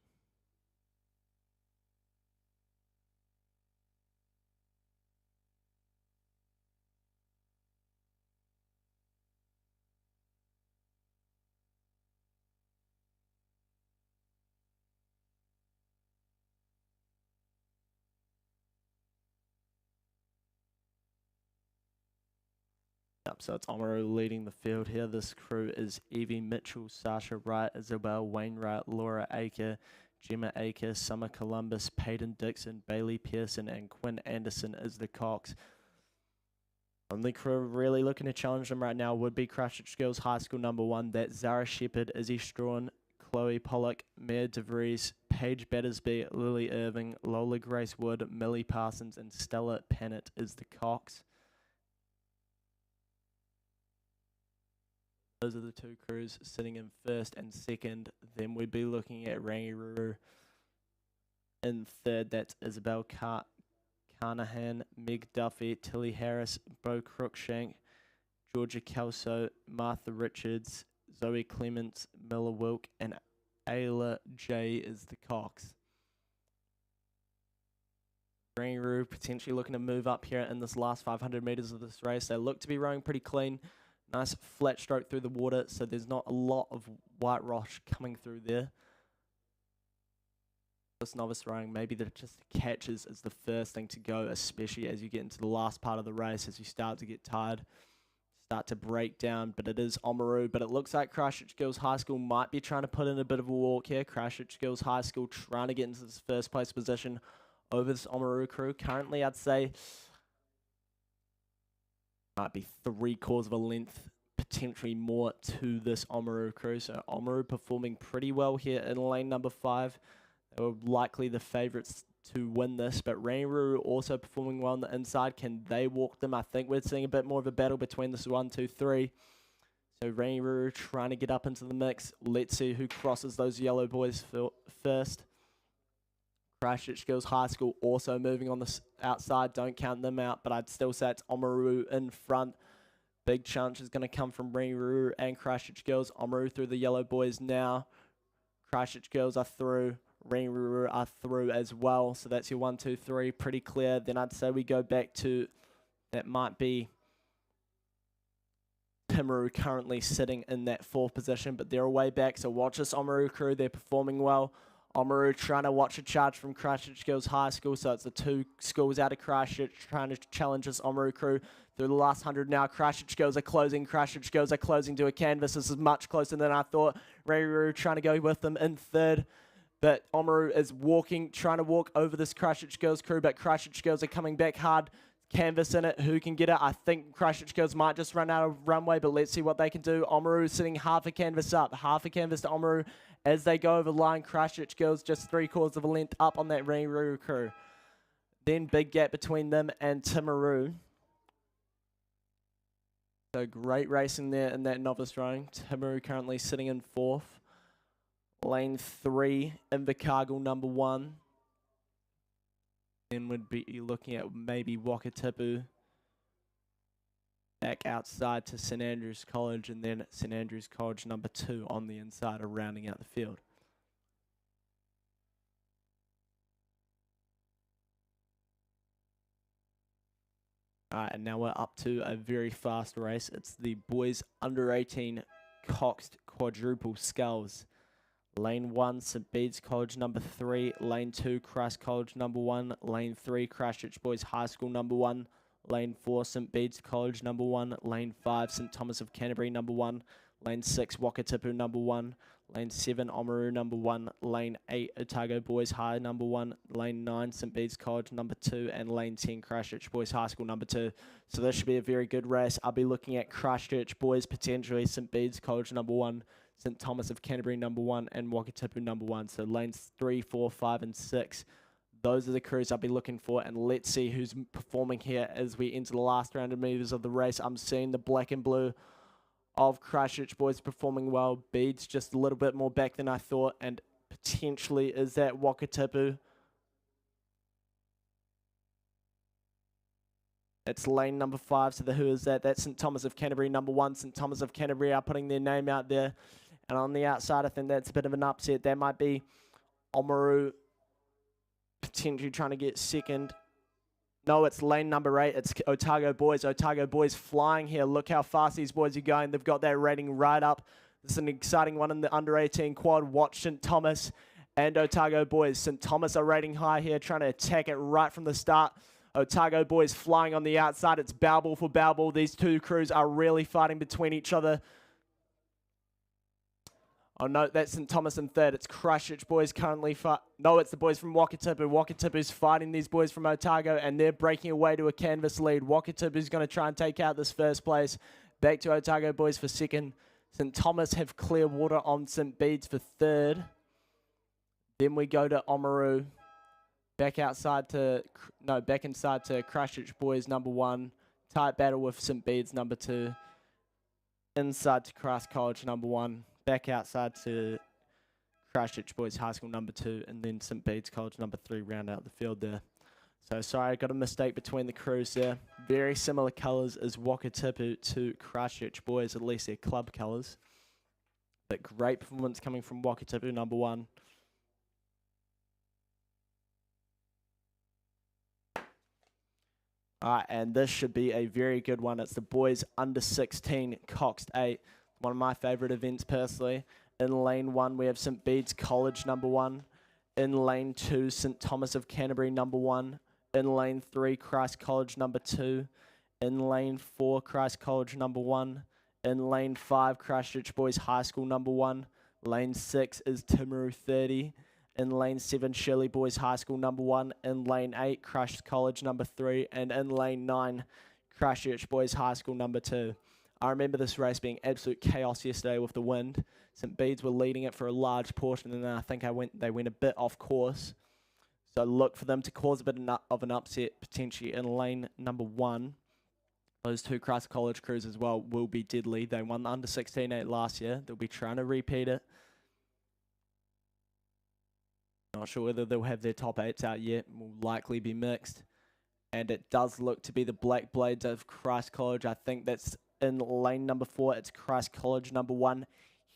So it's Oamaru leading the field here. This crew is Evie Mitchell, Sasha Wright, Isabel Wainwright, Laura Aker, Gemma Aker, Summer Columbus, Peyton Dixon, Bailey Pearson, and Quinn Anderson is the Cox. Only crew really looking to challenge them right now would be Christchurch Girls High School number 1. That's Zara Shepherd, Izzy Strawn, Chloe Pollock, Mare DeVries, Paige Battersby, Lily Irving, Lola Grace Wood, Millie Parsons, and Stella Pennant is the Cox. Those are the 2 crews sitting in first and second. Then we'd be looking at Rangiora in third. That's Isabel Carnahan, Meg Duffy, Tilly Harris, Bo Crookshank, Georgia Kelso, Martha Richards, Zoe Clements, Miller Wilk, and Ayla J is the Cox. Rangiora potentially looking to move up here in this last 500 metres of this race. They look to be rowing pretty clean. Nice flat stroke through the water, so there's not a lot of white wash coming through there. This novice rowing, maybe just the catches is the first thing to go, especially as you get into the last part of the race, as you start to get tired, start to break down. But it is Oamaru, but it looks like Christchurch Girls High School might be trying to put in a bit of a walk here. Christchurch Girls High School trying to get into this first place position over this Oamaru crew. Currently, I'd say might be 3/4 of a length, potentially more to this Oamaru crew. So Oamaru performing pretty well here in lane number 5. They were likely the favourites to win this, but Rangiora also performing well on the inside. Can they walk them? I think we're seeing a bit more of a battle between this 1, 2, 3. So Rangiora trying to get up into the mix. Let's see who crosses those yellow boys first. Christchurch Girls High School also moving on the outside. Don't count them out, but I'd still say it's Oamaru in front. Big challenge is going to come from Rangiora and Christchurch Girls. Oamaru through the yellow boys now. Christchurch Girls are through. Rangiora are through as well. So that's your 1, 2, 3. Pretty clear. Then I'd say we go back to, that might be Timaru currently sitting in that 4th position, but they're way back. So watch this Oamaru crew. They're performing well. Oamaru trying to watch a charge from Christchurch Girls High School. So it's the 2 schools out of Christchurch trying to challenge this Oamaru crew. Through the last 100 now, Christchurch Girls are closing. Christchurch Girls are closing to a canvas. This is much closer than I thought. Rangiora trying to go with them in 3rd. But Oamaru is trying to walk over this Christchurch Girls crew, but Christchurch Girls are coming back hard. Canvas in it. Who can get it? I think Christchurch Girls might just run out of runway, but let's see what they can do. Oamaru sitting half a canvas up. Half a canvas to Oamaru as they go over the line. Christchurch Girls just 3/4 of a length up on that Rangiora crew. Then big gap between them and Timaru. So great racing there in that novice rowing. Timaru currently sitting in 4th. Lane 3, Invercargill number 1. Then would be looking at maybe Wakatipu Back outside to St Andrews College, and then St Andrews College number 2 on the inside are rounding out the field. Alright, and now we're up to a very fast race. It's the boys under 18 Coxed quadruple sculls. Lane 1, St Bede's College number 3. Lane 2, Christ College number 1. Lane 3, Christchurch Boys High School number 1. Lane 4, St Bede's College number 1. Lane 5, St Thomas of Canterbury number 1. Lane 6, Wakatipu number 1. Lane 7, Oamaru number 1. Lane 8, Otago Boys High number 1. Lane 9, St Bede's College number 2. And Lane 10, Christchurch Boys High School number 2. So this should be a very good race. I'll be looking at Christchurch Boys, potentially St Bede's College number 1. St Thomas of Canterbury number 1 and Wakatipu number 1. So lanes 3, 4, 5 and 6. Those are the crews I'll be looking for, and let's see who's performing here as we enter the last round of meters of the race. I'm seeing the black and blue of Christchurch Boys performing well. Bede's just a little bit more back than I thought, and potentially is that Wakatipu. It's lane number 5, so who is that? That's St Thomas of Canterbury number 1. St Thomas of Canterbury are putting their name out there. And on the outside, I think that's a bit of an upset. That might be Oamaru potentially trying to get second. No, it's lane number 8. It's Otago Boys. Otago Boys flying here. Look how fast these boys are going. They've got that rating right up. This is an exciting one in the under 18 quad. Watch St Thomas and Otago Boys. St Thomas are rating high here, trying to attack it right from the start. Otago Boys flying on the outside. It's bow ball for bow ball. These two crews are really fighting between each other. Oh no, that's St Thomas in third. It's Christchurch Boys currently no, it's the boys from Wakatipu. Wakatipu's fighting these boys from Otago, and they're breaking away to a canvas lead. Wakatipu's going to try and take out this first place. Back to Otago Boys for second. St Thomas have clear water on St Bede's for third. Then we go to Oamaru. Back inside to Christchurch Boys number 1. Tight battle with St Bede's number 2. Inside to Christ College number 1. Back outside to Christchurch Boys High School number 2. And then St Bede's College number 3 round out the field there. So sorry, I got a mistake between the crews there. Very similar colours as Wakatipu to Christchurch Boys, at least their club colours. But great performance coming from Wakatipu number 1. Alright, and this should be a very good one. It's the boys under 16 Coxed 8. One of my favourite events personally. In lane 1, we have St Bede's College number 1. In lane 2, St Thomas of Canterbury number 1. In lane 3, Christ College number 2. In lane 4, Christ College number 1. In lane 5, Christchurch Boys High School number 1. Lane 6 is Timaru 30. In lane 7, Shirley Boys High School number 1. In lane 8, Christ College number 3. And in lane 9, Christchurch Boys High School number 2. I remember this race being absolute chaos yesterday with the wind. St Bede's were leading it for a large portion, and then I think they went a bit off course. So look for them to cause a bit of an upset potentially in lane number 1. Those two Christ College crews as well will be deadly. They won the under 16-8 last year. They'll be trying to repeat it. Not sure whether they'll have their top 8s out yet. Will likely be mixed. And it does look to be the Black Blades of Christ College. I think that's in lane number 4. It's Christ College number 1.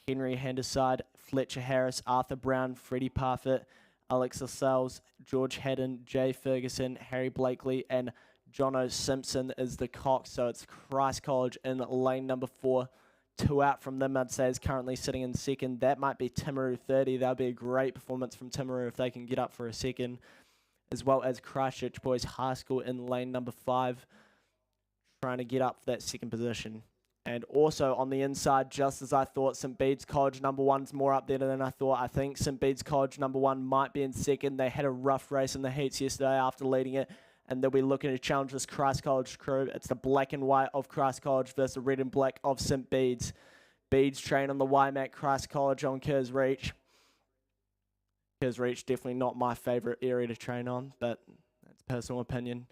Henry Handerside, Fletcher Harris, Arthur Brown, Freddie Parfitt, Alex Lascelles, George Haddon, Jay Ferguson, Harry Blakely, and Jono Simpson is the cock. So it's Christ College in lane number 4. 2 out from them, I'd say, is currently sitting in second. That might be Timaru 30. That'll be a great performance from Timaru if they can get up for a second. As well as Christchurch Boys High School in lane number 5, trying to get up for that second position. And also on the inside, just as I thought, St Bede's College number 1's more up there than I thought. I think St Bede's College number 1 might be in second. They had a rough race in the heats yesterday after leading it, and they'll be looking to challenge this Christ College crew. It's the black and white of Christ College versus the red and black of St Bede's. Bede's train on the Waimak, Christ College on Kerrs Reach. Kerrs Reach definitely not my favourite area to train on, but that's personal opinion.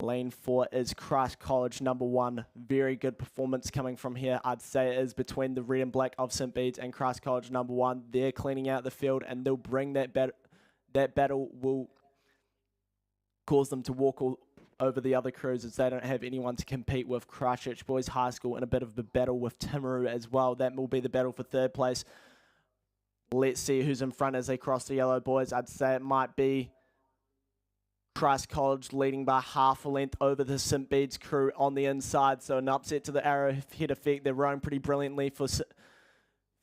Lane 4 is Christ College number 1. Very good performance coming from here. I'd say it is between the red and black of St Bede's and Christ College number 1. They're cleaning out the field, and they'll bring that battle will cause them to walk over the other crews as they don't have anyone to compete with. Christchurch Boys High School in a bit of a battle with Timaru as well. That will be the battle for third place. Let's see who's in front as they cross the yellow boys. I'd say it might be Christ College leading by half a length over the St. Bede's crew on the inside. So an upset to the Arrowhead effect. They're rowing pretty brilliantly for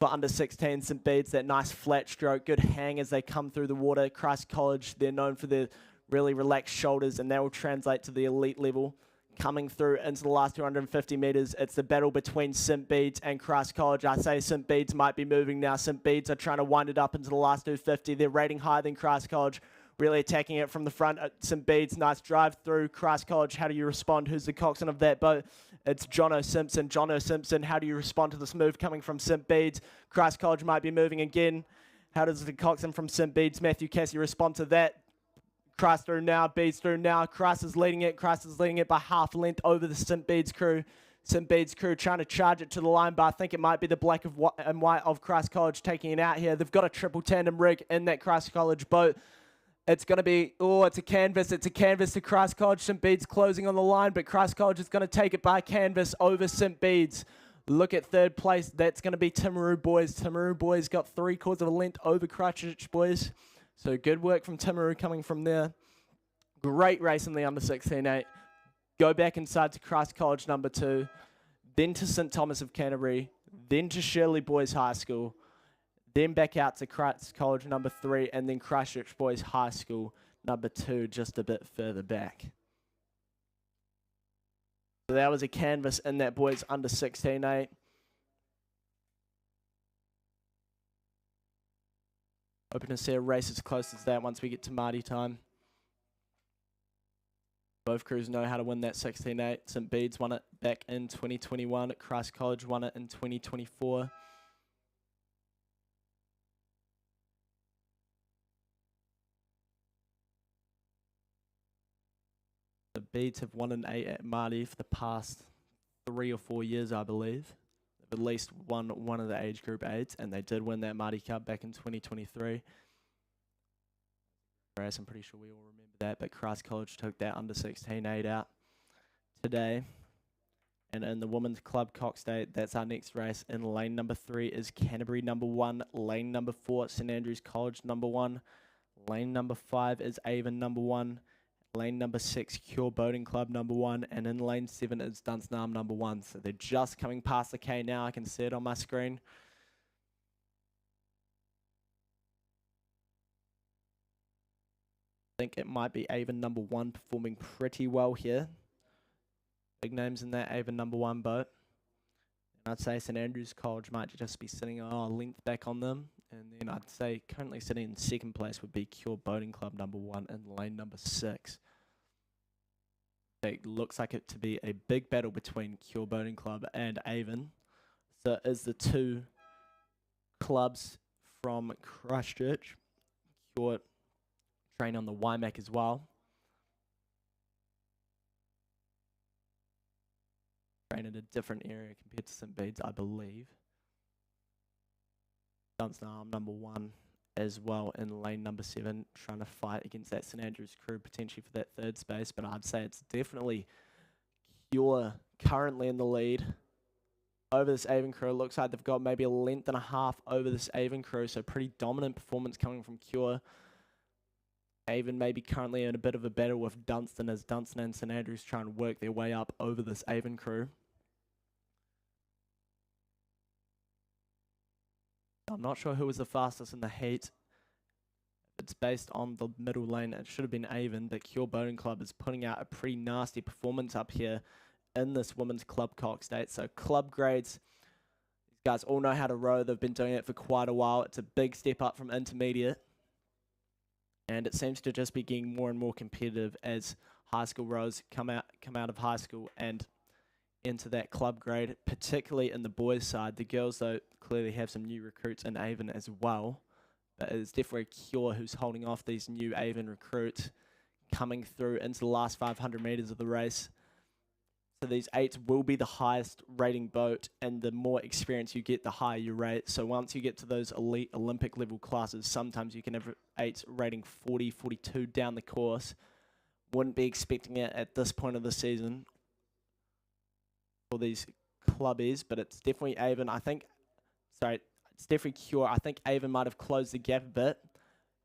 under 16 St. Bede's. That nice flat stroke, good hang as they come through the water. Christ College, they're known for their really relaxed shoulders, and that will translate to the elite level. Coming through into the last 250 metres, it's the battle between St. Bede's and Christ College. I say St. Bede's might be moving now. St. Bede's are trying to wind it up into the last 250. They're rating higher than Christ College, really attacking it from the front. St. Bede's, nice drive through. Christ College, how do you respond? Who's the coxswain of that boat? It's Jono Simpson. Jono Simpson, how do you respond to this move coming from St. Bede's? Christ College might be moving again. How does the coxswain from St. Bede's, Matthew Cassie, respond to that? Christ through now, Bede's through now. Christ is leading it. Christ is leading it by half a length over the St. Bede's crew. St. Bede's crew trying to charge it to the line, but I think it might be the black and white of Christ College taking it out here. They've got a triple tandem rig in that Christ College boat. It's going to be, it's a canvas. It's a canvas to Christ College. St. Bede's closing on the line, but Christ College is going to take it by canvas over St. Bede's. Look at third place. That's going to be Timaru Boys. Timaru Boys got 3/4 of a length over Christchurch Boys. So good work from Timaru coming from there. Great race in the under 16-8. Go back inside to Christ College number 2, then to St. Thomas of Canterbury, then to Shirley Boys High School, then back out to Christ College number 3, and then Christchurch Boys High School number 2 just a bit further back. So that was a canvas in that boys under 16-8. Hoping to see a race as close as that once we get to Māori time. Both crews know how to win that 16-8. St. Bede's won it back in 2021. Christ College won it in 2024. The Bedes have won an 8 at Māori for the past 3 or 4 years, I believe. At least won one of the age group 8s, and they did win that Māori Cup back in 2023. I'm pretty sure we all remember that, but Christ College took that under 16-8 out today. And in the women's club cock state, that's our next race. In lane number 3 is Canterbury number 1, lane number 4, St. Andrews College number 1, lane number 5 is Avon number 1, lane number 6, Cure Boating Club number 1, and in lane 7 is Dunsnam number 1. So they're just coming past the K now. I can see it on my screen. I think it might be Avon number 1 performing pretty well here. Big names in that Avon number 1 boat. And I'd say St. Andrews College might just be sitting a length back on them. And then I'd say currently sitting in second place would be Cure Boating Club number 1 and lane number 6. It looks like it to be a big battle between Cure Boating Club and Avon. So is the two clubs from Christchurch. Cure train on the Waimak as well. Train in a different area compared to St. Bede's, I believe. Dunsnam number 1 as well in lane number 7, trying to fight against that St. Andrews crew potentially for that third space, but I'd say it's definitely Cure currently in the lead over this Avon crew. It looks like they've got maybe a length and a half over this Avon crew, so pretty dominant performance coming from Cure. Avon maybe currently in a bit of a battle with Dunstan as Dunstan and St. Andrews trying to work their way up over this Avon crew. I'm not sure who was the fastest in the heat. It's based on the middle lane. It should have been Avon, but Cure Boating Club is putting out a pretty nasty performance up here in this women's club cock state. So club grades, these guys all know how to row. They've been doing it for quite a while. It's a big step up from intermediate. And it seems to just be getting more and more competitive as high school rows come out of high school and into that club grade, particularly in the boys' side. The girls, though, clearly have some new recruits in Avon as well. But it's definitely Cure who's holding off these new Avon recruits coming through into the last 500 metres of the race. So these 8s will be the highest rating boat, and the more experience you get, the higher you rate. So once you get to those elite Olympic level classes, sometimes you can have 8s rating 40, 42 down the course. Wouldn't be expecting it at this point of the season for these clubbies, but it's definitely Avon. It's definitely Cure. I think Avon might have closed the gap a bit.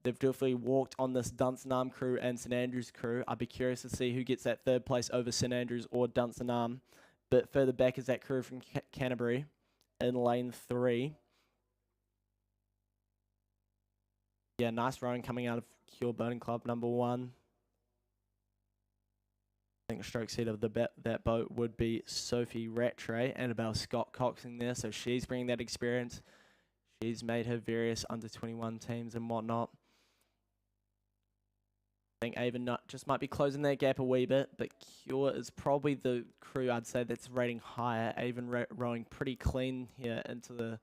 They've definitely walked on this Dunstanam crew and St Andrews crew. I'd be curious to see who gets that third place over St Andrews or Dunstanam. But further back is that crew from Canterbury in lane 3. Yeah, nice rowing coming out of Cure Boating Club, number 1. I think the stroke seat of that boat would be Sophie Rattray. Annabelle Scott coxing there, so she's bringing that experience. She's made her various under-21 teams and whatnot. I think Avon just might be closing that gap a wee bit, but Cure is probably the crew I'd say that's rating higher. Avon rowing pretty clean here into the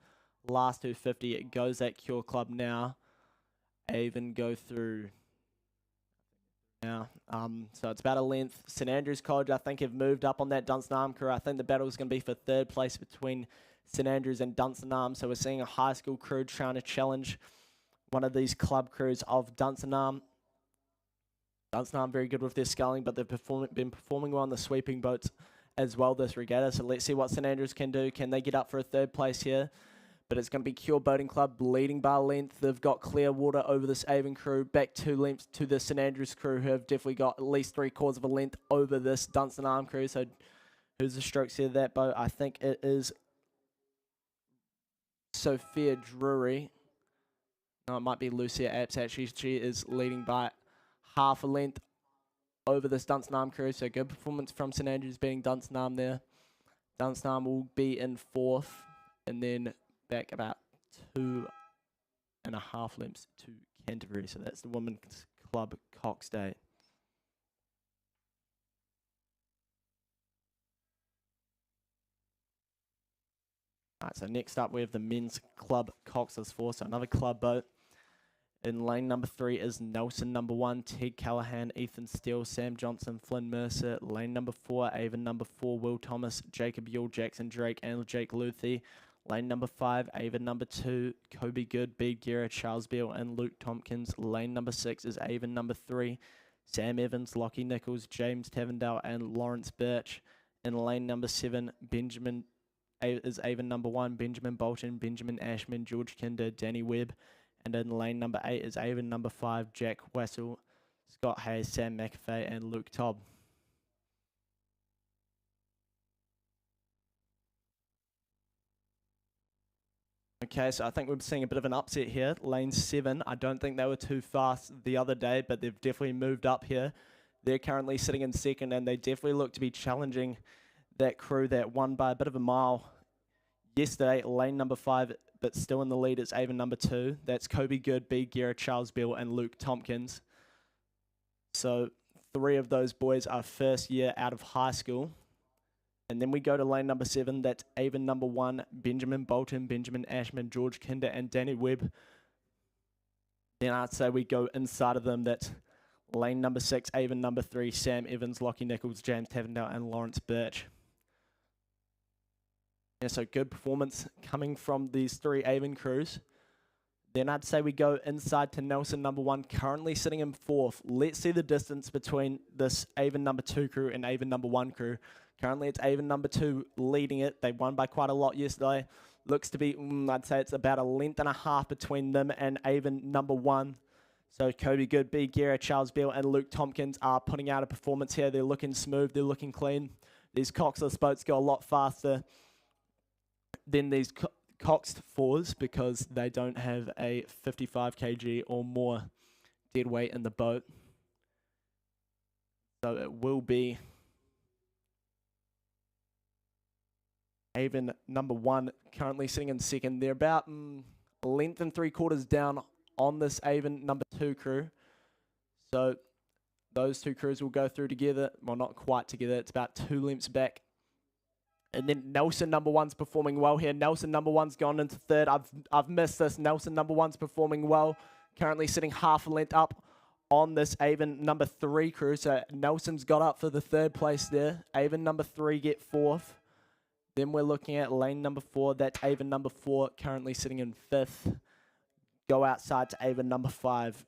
last 250. It goes at Cure Club now. Avon go through now. So it's about a length. St Andrews College, I think, have moved up on that Dunstanam crew. I think the battle is going to be for third place between St Andrews and Dunstanam. So we're seeing a high school crew trying to challenge one of these club crews of Dunstanam. Dunstanam very good with their sculling, but they've been performing well on the sweeping boats as well this regatta. So let's see what St Andrews can do. Can they get up for a third place here? But it's going to be Cure Boating Club leading by a length. They've got clear water over this Avon crew, back 2 lengths to the St Andrews crew, who have definitely got at least 3/4 of a length over this Dunstanam crew. So who's the strokes here of that boat? I think it is Sophia Drury. No, it might be Lucia Apps actually. She is leading by half a length over this Dunstanam crew. So good performance from St Andrews beating Dunstanam there. Dunstanam will be in 4th, and then back about 2.5 lengths to Canterbury. So that's the Women's Club Cox Day. Alright, so next up we have the Men's Club Cox's 4. So another club boat. In lane number 3 is Nelson number 1, Ted Callahan, Ethan Steele, Sam Johnson, Flynn Mercer. Lane number 4, Avon number 4, Will Thomas, Jacob Yule, Jackson Drake, and Jake Luthi. Lane number 5, Avon number 2, Kobe Good, Bede Guerra, Charles Beale, and Luke Tompkins. Lane number 6 is Avon number 3, Sam Evans, Lockie Nichols, James Tavendale, and Lawrence Birch. In lane number 7, is Avon number 1, Benjamin Bolton, Benjamin Ashman, George Kinder, Danny Webb. And in lane number 8 is Avon number 5, Jack Wassell, Scott Hayes, Sam McAfee, and Luke Tobb. Okay, so I think we're seeing a bit of an upset here. Lane 7, I don't think they were too fast the other day, but they've definitely moved up here. They're currently sitting in 2nd, and they definitely look to be challenging that crew that won by a bit of a mile yesterday. Lane number 5, but still in the lead, is Avon number 2. That's Kobe Good, Bede Guerra, Charles Beale, and Luke Tompkins. So 3 of those boys are first year out of high school. And then we go to lane number 7. That's Avon number 1, Benjamin Bolton, Benjamin Ashman, George Kinder, and Danny Webb. Then I'd say we go inside of them. That's lane number 6, Avon number 3, Sam Evans, Lockie Nichols, James Tavendale, and Lawrence Birch. Yeah, so good performance coming from these 3 Avon crews. Then I'd say we go inside to Nelson number 1, currently sitting in 4th. Let's see the distance between this Avon number 2 crew and Avon number 1 crew. Currently it's Avon number 2 leading it. They won by quite a lot yesterday. Looks to be, I'd say it's about a length and a half between them and Avon number 1. So Kobe Good, Bede Guerra, Charles Beale, and Luke Tompkins are putting out a performance here. They're looking smooth. They're looking clean. These Coxless boats go a lot faster than these Coxed 4s because they don't have a 55 kg or more dead weight in the boat. So it will be Avon number 1 currently sitting in 2nd. They're about a length and 3/4 down on this Avon number 2 crew. So those 2 crews will go through together. Well, not quite together. It's about 2 lengths back. And then Nelson number 1's performing well here. Nelson number 1's gone into 3rd. I've missed this. Nelson number 1's performing well. Currently sitting half a length up on this Avon number 3 crew. So Nelson's got up for the 3rd place there. Avon number 3 get 4th. Then we're looking at lane number 4. That's Avon number 4 currently sitting in 5th. Go outside to Avon number 5.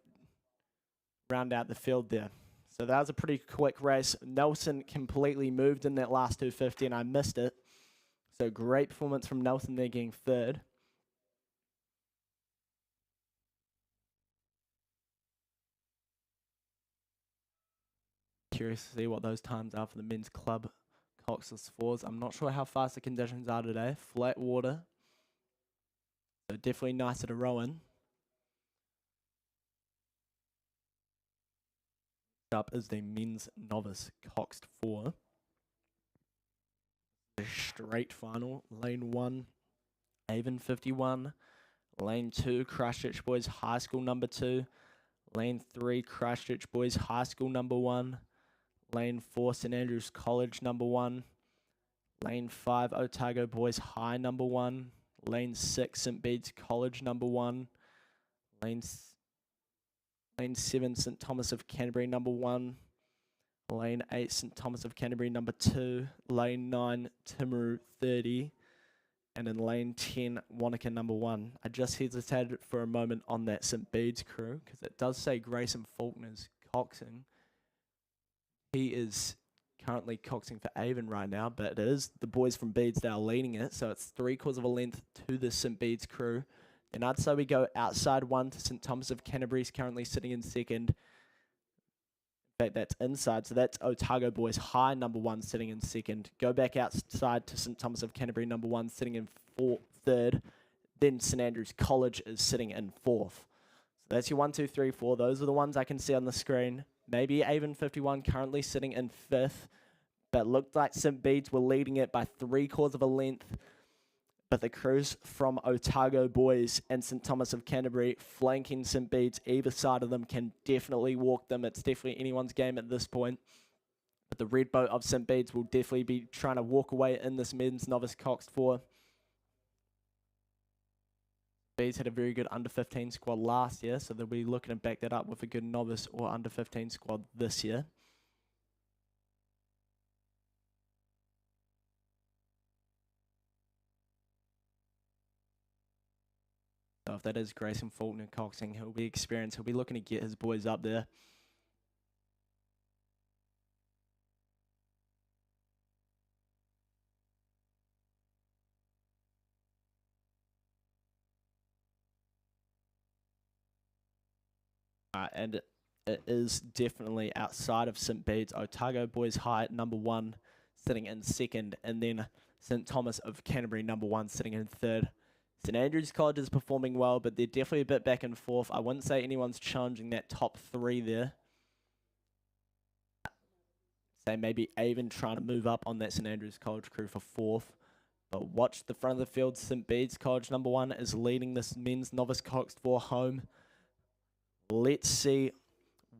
Round out the field there. So that was a pretty quick race. Nelson completely moved in that last 250 and I missed it. So great performance from Nelson there getting third. Curious to see what those times are for the men's club Coxless fours. I'm not sure how fast the conditions are today. Flat water. So definitely nicer to row in. Up is the men's novice Coxed 4. The straight final. Lane 1, Avon 51. Lane 2, Christchurch Boys High School number 2. Lane 3, Christchurch Boys High School number 1. Lane 4, St Andrews College number 1. Lane 5, Otago Boys High number 1. Lane 6, St Bede's College number 1. Lane 7, St Thomas of Canterbury number 1. Lane 8, St Thomas of Canterbury number 2. Lane 9, Timaru 30. And in lane 10, Wanaka number 1. I just hesitated for a moment on that St Bede's crew because it does say Grayson Faulkner's coxing. He is currently coxing for Avon right now, but it is the boys from Bedesdale leading it, so it's 3/4 of a length to the St Bede's crew. And I'd say we go outside 1 to St Thomas of Canterbury, currently sitting in second. In fact, that's inside, so that's Otago Boys High number 1 sitting in second. Go back outside to St Thomas of Canterbury number 1 sitting in third. Then St Andrews College is sitting in 4th. So that's your 1, 2, 3, 4. Those are the ones I can see on the screen. Maybe Avon 51 currently sitting in 5th, but looked like St Bede's were leading it by 3/4 of a length. But the crews from Otago Boys and St Thomas of Canterbury flanking St Bede's, either side of them can definitely walk them. It's definitely anyone's game at this point. But the red boat of St Bede's will definitely be trying to walk away in this men's novice Cox 4. Bede's had a very good under-15 squad last year, so they'll be looking to back that up with a good novice or under-15 squad this year. So if that is Grayson Faulkner coxing, he'll be experienced. He'll be looking to get his boys up there. And it is definitely outside of St Bede's. Otago Boys High number 1 sitting in second, and then St Thomas of Canterbury number 1 sitting in third. St Andrews College is performing well, but they're definitely a bit back and forth. I wouldn't say anyone's challenging that top 3 there. Say maybe Avon trying to move up on that St Andrews College crew for 4th. But watch the front of the field. St Bede's College number 1 is leading this men's novice Cox 4 home. Let's see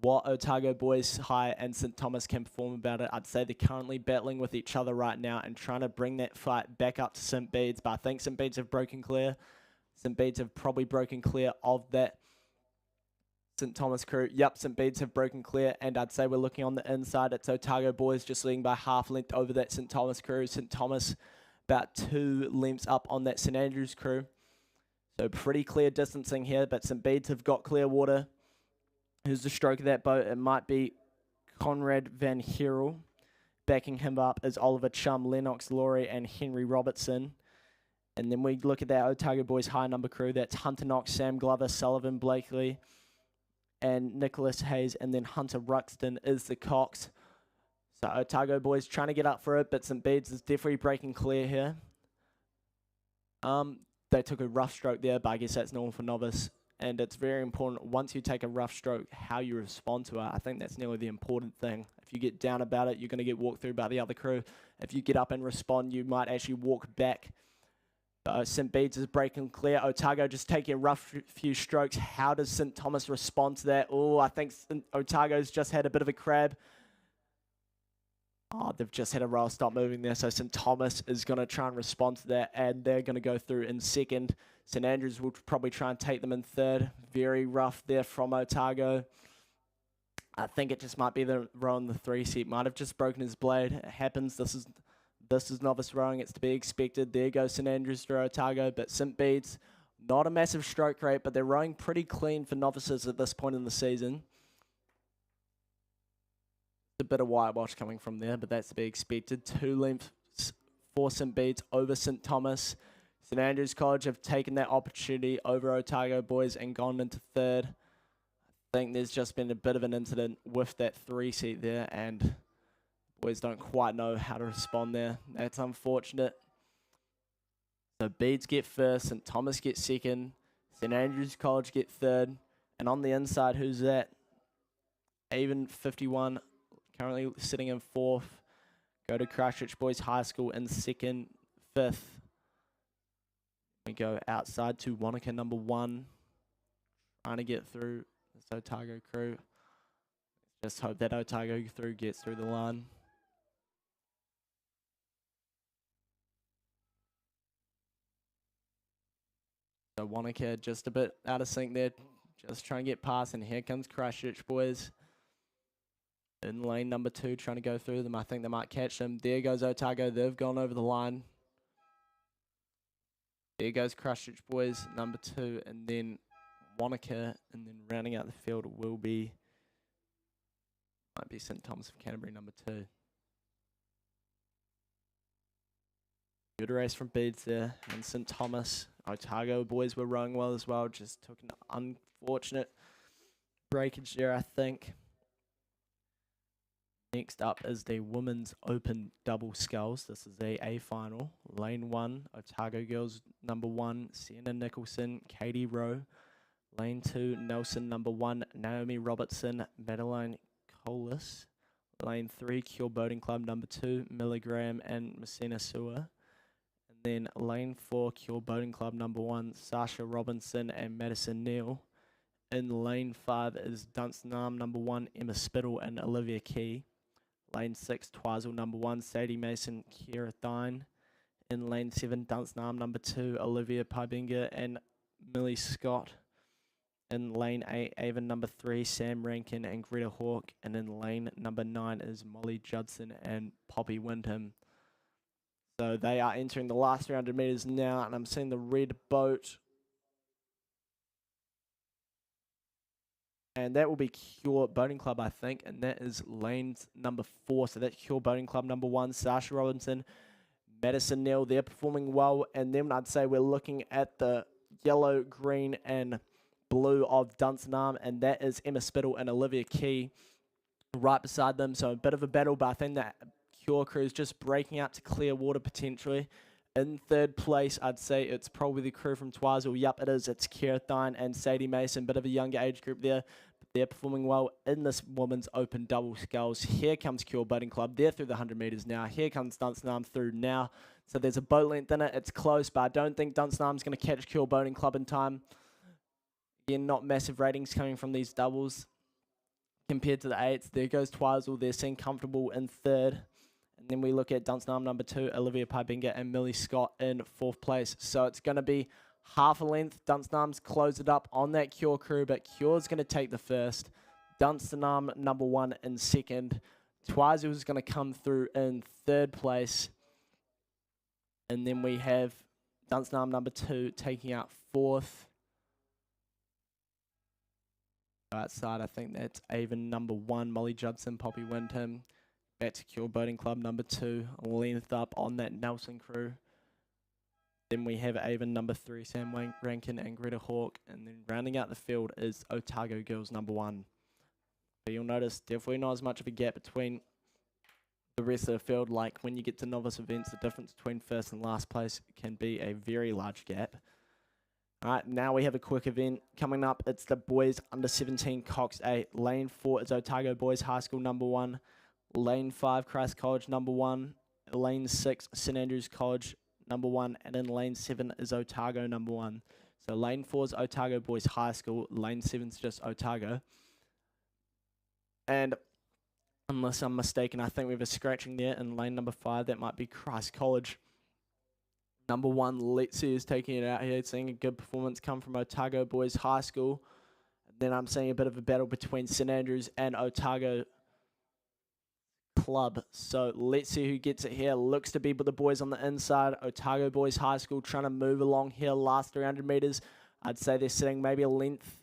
what Otago Boys High and St Thomas can perform about it. I'd say they're currently battling with each other right now and trying to bring that fight back up to St Bede's. But I think St Bede's have broken clear. St Bede's have probably broken clear of that St Thomas crew. Yep, St Bede's have broken clear. And I'd say we're looking on the inside. It's Otago Boys just leading by half length over that St Thomas crew. St Thomas about 2 lengths up on that St Andrews crew. So pretty clear distancing here. But St Bede's have got clear water. Who's the stroke of that boat? It might be Conrad Van Herel. Backing him up is Oliver Chum, Lennox Laurie, and Henry Robertson. And then we look at that Otago Boys High number crew. That's Hunter Knox, Sam Glover, Sullivan Blakely, and Nicholas Hayes. And then Hunter Ruxton is the Cox. So Otago Boys trying to get up for it, but St Bede's is definitely breaking clear here. They took a rough stroke there, but I guess that's normal for novice. And it's very important, once you take a rough stroke, how you respond to it. I think that's nearly the important thing. If you get down about it, you're going to get walked through by the other crew. If you get up and respond, you might actually walk back. St Bede's is breaking clear. Otago just taking a rough few strokes. How does St Thomas respond to that? Oh, I think Otago's just had a bit of a crab. Oh, they've just had a roll. Stop moving there. So St Thomas is going to try and respond to that, and they're going to go through in second. St Andrews will probably try and take them in third. Very rough there from Otago. I think it just might be the row in the 3 seat. Might have just broken his blade. It happens. This is novice rowing. It's to be expected. There goes St Andrews through Otago. But St Bede's, not a massive stroke rate, but they're rowing pretty clean for novices at this point in the season. a bit of whitewash coming from there, but that's to be expected. 2 lengths for St. Bede's over St. Thomas. St. Andrews College have taken that opportunity over Otago boys and gone into third. I think there's just been a bit of an incident with that 3 seat there, and boys don't quite know how to respond there. That's unfortunate. So Bede's get first, St. Thomas get second, St. Andrews College get third, and on the inside, who's that? Avon 51, currently sitting in fourth. Go to Christchurch Boys High School in second, fifth. We go outside to Wanaka number 1, trying to get through this Otago crew. Just hope that Otago crew gets through the line. So Wanaka just a bit out of sync there, just trying to get past, and here comes Christchurch Boys in lane number 2, trying to go through them. I think they might catch them. There goes Otago. They've gone over the line. There goes Christchurch Boys, number 2, and then Wanaka, and then rounding out the field will be, might be St. Thomas of Canterbury, number 2. Good race from Bedes there, and St. Thomas. Otago boys were rowing well as well, just took an unfortunate breakage there, I think. Next up is the Women's Open Double Sculls. This is a final. Lane 1, Otago girls number 1, Sienna Nicholson, Katie Rowe. Lane 2, Nelson number 1, Naomi Robertson, Madeline Colas. Lane 3, Cure Boating Club number 2, Miller Graham and Messina Sewer. And then lane 4, Cure Boating Club number 1, Sasha Robinson and Madison Neal. In lane 5 is Dunstan Arm number 1, Emma Spittle and Olivia Key. Lane 6, Twizel number 1, Sadie Mason, Kiera Thine. In lane 7, Dunstan Arm number 2, Olivia Pybinger and Millie Scott. In lane 8, Avon number 3, Sam Rankin and Greta Hawke. And in lane number 9 is Molly Judson and Poppy Wyndham. So they are entering the last 300 metres now, and I'm seeing the red boat. And that will be Cure Boating Club, I think, and that is lane number 4. So that's Cure Boating Club number 1, Sasha Robinson, Madison Neal. They're performing well, and then I'd say we're looking at the yellow, green, and blue of Dunstan Arm, and that is Emma Spittle and Olivia Key right beside them. So a bit of a battle, but I think that Cure crew is just breaking out to clear water potentially. In third place, I'd say it's probably the crew from Twizel. Yup, it is. It's Kiera Thine and Sadie Mason, bit of a younger age group there. But they're performing well in this Women's Open Double Sculls. Here comes Cure Boating Club. They're through the 100 metres now. Here comes Dunstan Arm through now. So there's a boat length in it. It's close, but I don't think Dunstan Arm's going to catch Cure Boating Club in time. Again, not massive ratings coming from these doubles compared to the 8s. There goes Twizel. They're seen comfortable in third. And then we look at Dunstan Arm number 2, Olivia Pybinger and Millie Scott in 4th place. So it's going to be half a length. Dunstan Arm's closed it up on that Cure crew, but Cure's going to take the first. Dunstan Arm number 1 in second. Twizel's going to come through in 3rd place. And then we have Dunstan Arm number 2 taking out 4th. Outside, I think that's Avon number 1, Molly Judson, Poppy Wyndham. Back to Cure Boating Club number 2, length up on that Nelson crew. Then we have Avon number 3, Sam Rankin and Greta Hawke. And then rounding out the field is Otago Girls number 1. But you'll notice definitely not as much of a gap between the rest of the field. Like when you get to novice events, the difference between first and last place can be a very large gap. All right, now we have a quick event coming up. It's the boys under 17 Cox 8. Lane 4 is Otago Boys High School number 1. Lane 5, Christ College number 1. Lane 6, St. Andrews College number 1. And in lane 7 is Otago number 1. So lane 4 is Otago Boys High School. Lane 7 is just Otago. And unless I'm mistaken, I think we have a scratching there in lane number 5. That might be Christ College. Number 1, Let's See, is taking it out here. Seeing a good performance come from Otago Boys High School. And then I'm seeing a bit of a battle between St. Andrews and Otago Club. So let's see who gets it here. Looks to be with the boys on the inside. Otago Boys High School trying to move along here last 300 metres. I'd say they're sitting maybe a length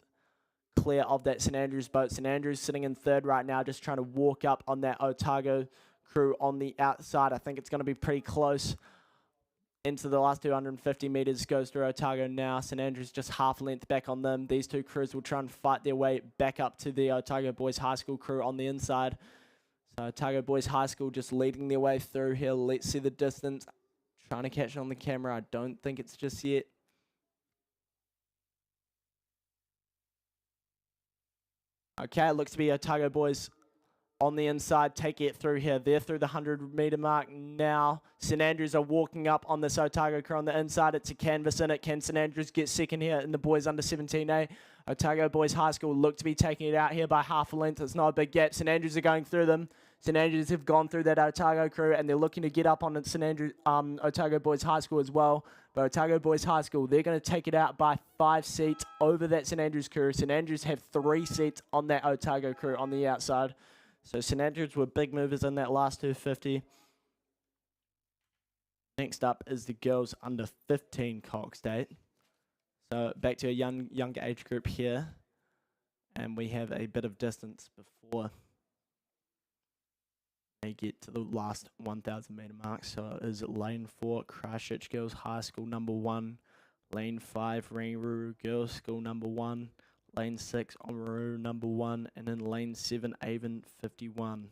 clear of that St Andrews boat. St Andrews sitting in third right now, just trying to walk up on that Otago crew on the outside. I think it's going to be pretty close. Into the last 250 metres goes through Otago now. St Andrews just half length back on them. These two crews will try and fight their way back up to the Otago Boys High School crew on the inside. So Otago Boys High School just leading their way through here. Let's see the distance. Trying to catch it on the camera. I don't think it's just yet. Okay, it looks to be Otago Boys on the inside, take it through here. They're through the 100-metre mark now. St Andrews are walking up on this Otago crew on the inside. It's a canvas in it. Can St Andrews get second here in the boys under 17A? Otago Boys High School look to be taking it out here by half a length. It's not a big gap. St Andrews are going through them. St Andrews have gone through that Otago crew, and they're looking to get up on St Andrews, Otago Boys High School as well. But Otago Boys High School, they're going to take it out by 5 seats over that St Andrews crew. St Andrews have 3 seats on that Otago crew on the outside. So St Andrews were big movers in that last 250. Next up is the girls under 15 Cox State. So back to a younger age group here. And we have a bit of distance before they get to the last 1,000 metre mark. So it is lane 4, Christchurch Girls High School number 1. Lane 5, Ringaruru Girls School number 1. Lane 6, Oamaru number 1, and in lane 7, Avon 51.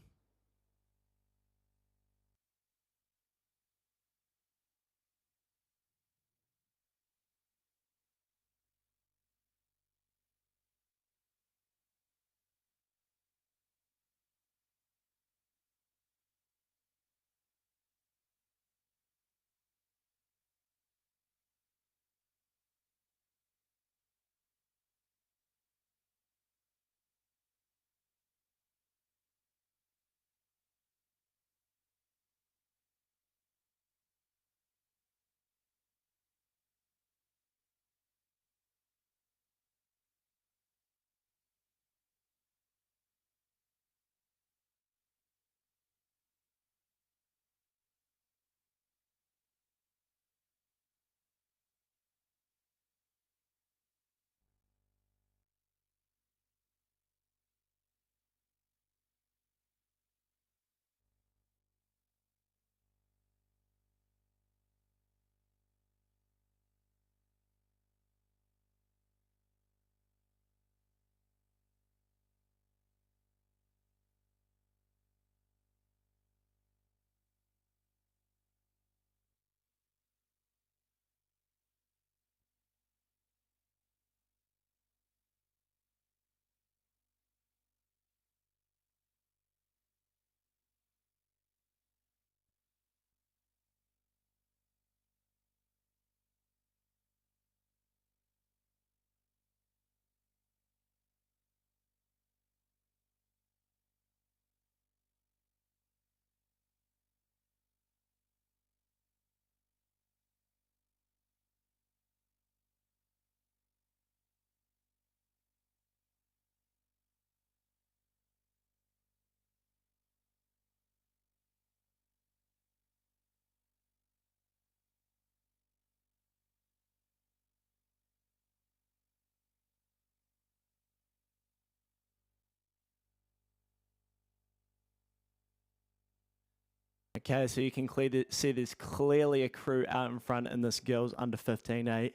Okay, so you can see there's clearly a crew out in front in this girls under 15A.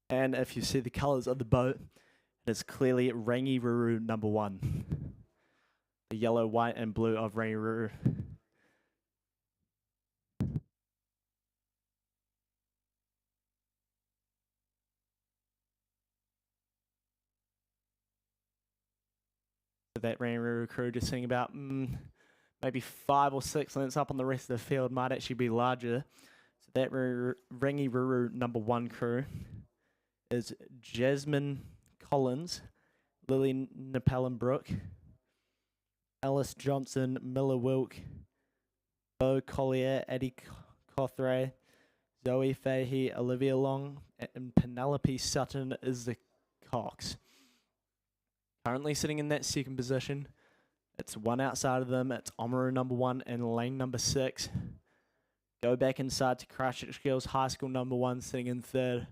And if you see the colours of the boat, it's clearly Ringaruru number 1. The yellow, white and blue of Ringaruru. So that Ringaruru crew just seeing about maybe 5 or 6 lengths up on the rest of the field, might actually be larger. So that Ringaruru number 1 crew is Jasmine Collins, Lily Nepallenbrook, Alice Johnson, Miller Wilk, Bo Collier, Eddie Cothray, Zoe Fahey, Olivia Long, and Penelope Sutton is the Cox. Currently sitting in that second position. It's one outside of them. It's Oamaru number 1 and lane number 6. Go back inside to Christchurch Girls High School number 1 sitting in third.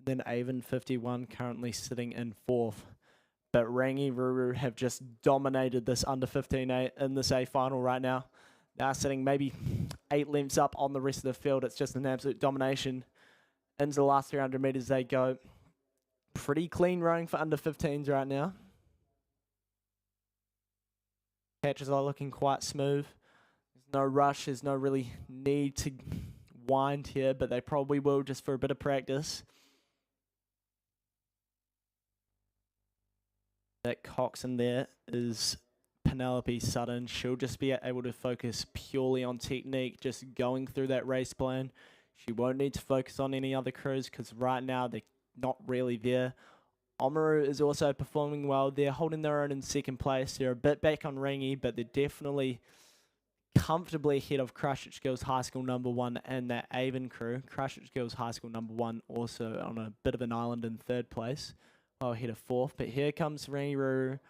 Then Avon 51 currently sitting in 4th. But Rangi Ruru have just dominated this under 15A in this A final right now. Now sitting maybe 8 lengths up on the rest of the field. It's just an absolute domination. Into the last 300 metres they go. Pretty clean rowing for under 15s right now. Catches are looking quite smooth. There's no rush. There's no really need to wind here, but they probably will just for a bit of practice. That coxswain there is Penelope Sutton. She'll just be able to focus purely on technique, just going through that race plan. She won't need to focus on any other crews because right now they're not really there. Oamaru is also performing well. They're holding their own in second place. They're a bit back on Rangi, but they're definitely comfortably ahead of Christchurch Girls High School #1 and that Avon crew. Christchurch Girls High School #1 also on a bit of an island in 3rd place. Well ahead of 4th, but here comes Rangi.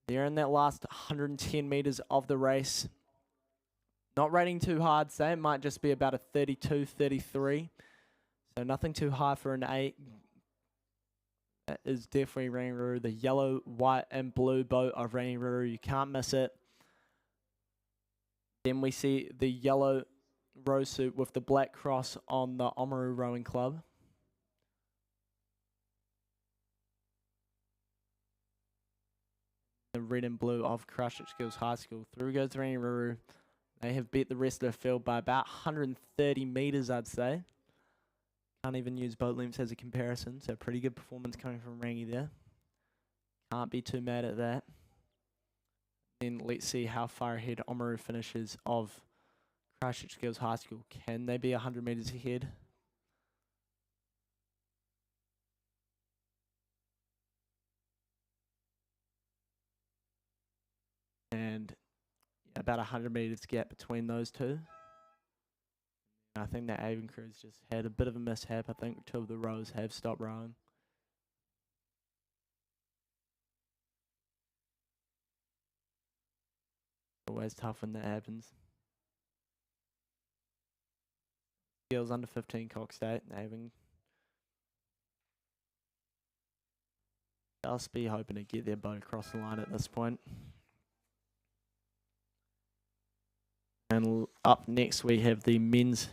They're in that last 110 metres of the race. Not rating too hard, say it might just be about a 32, 33. So nothing too high for an 8. That is definitely Rangi. The yellow, white and blue boat of Rangi. You can't miss it. Then we see the yellow row suit with the black cross on the Oamaru Rowing Club. The red and blue of Christchurch Girls High School. Through goes Rangi. They have beat the rest of the field by about 130 metres, I'd say. Can't even use boat lengths as a comparison, so pretty good performance coming from Rangi there. Can't be too mad at that. Then let's see how far ahead Oamaru finishes of Christchurch Girls High School. Can they be 100 metres ahead? And about 100 metres gap between those two. I think that Avon crew's just had a bit of a mishap. I think 2 of the rowers have stopped rowing. Always tough when that happens. Girls under 15 Cox State. Avon just be hoping to get their boat across the line at this point. And up next we have the men's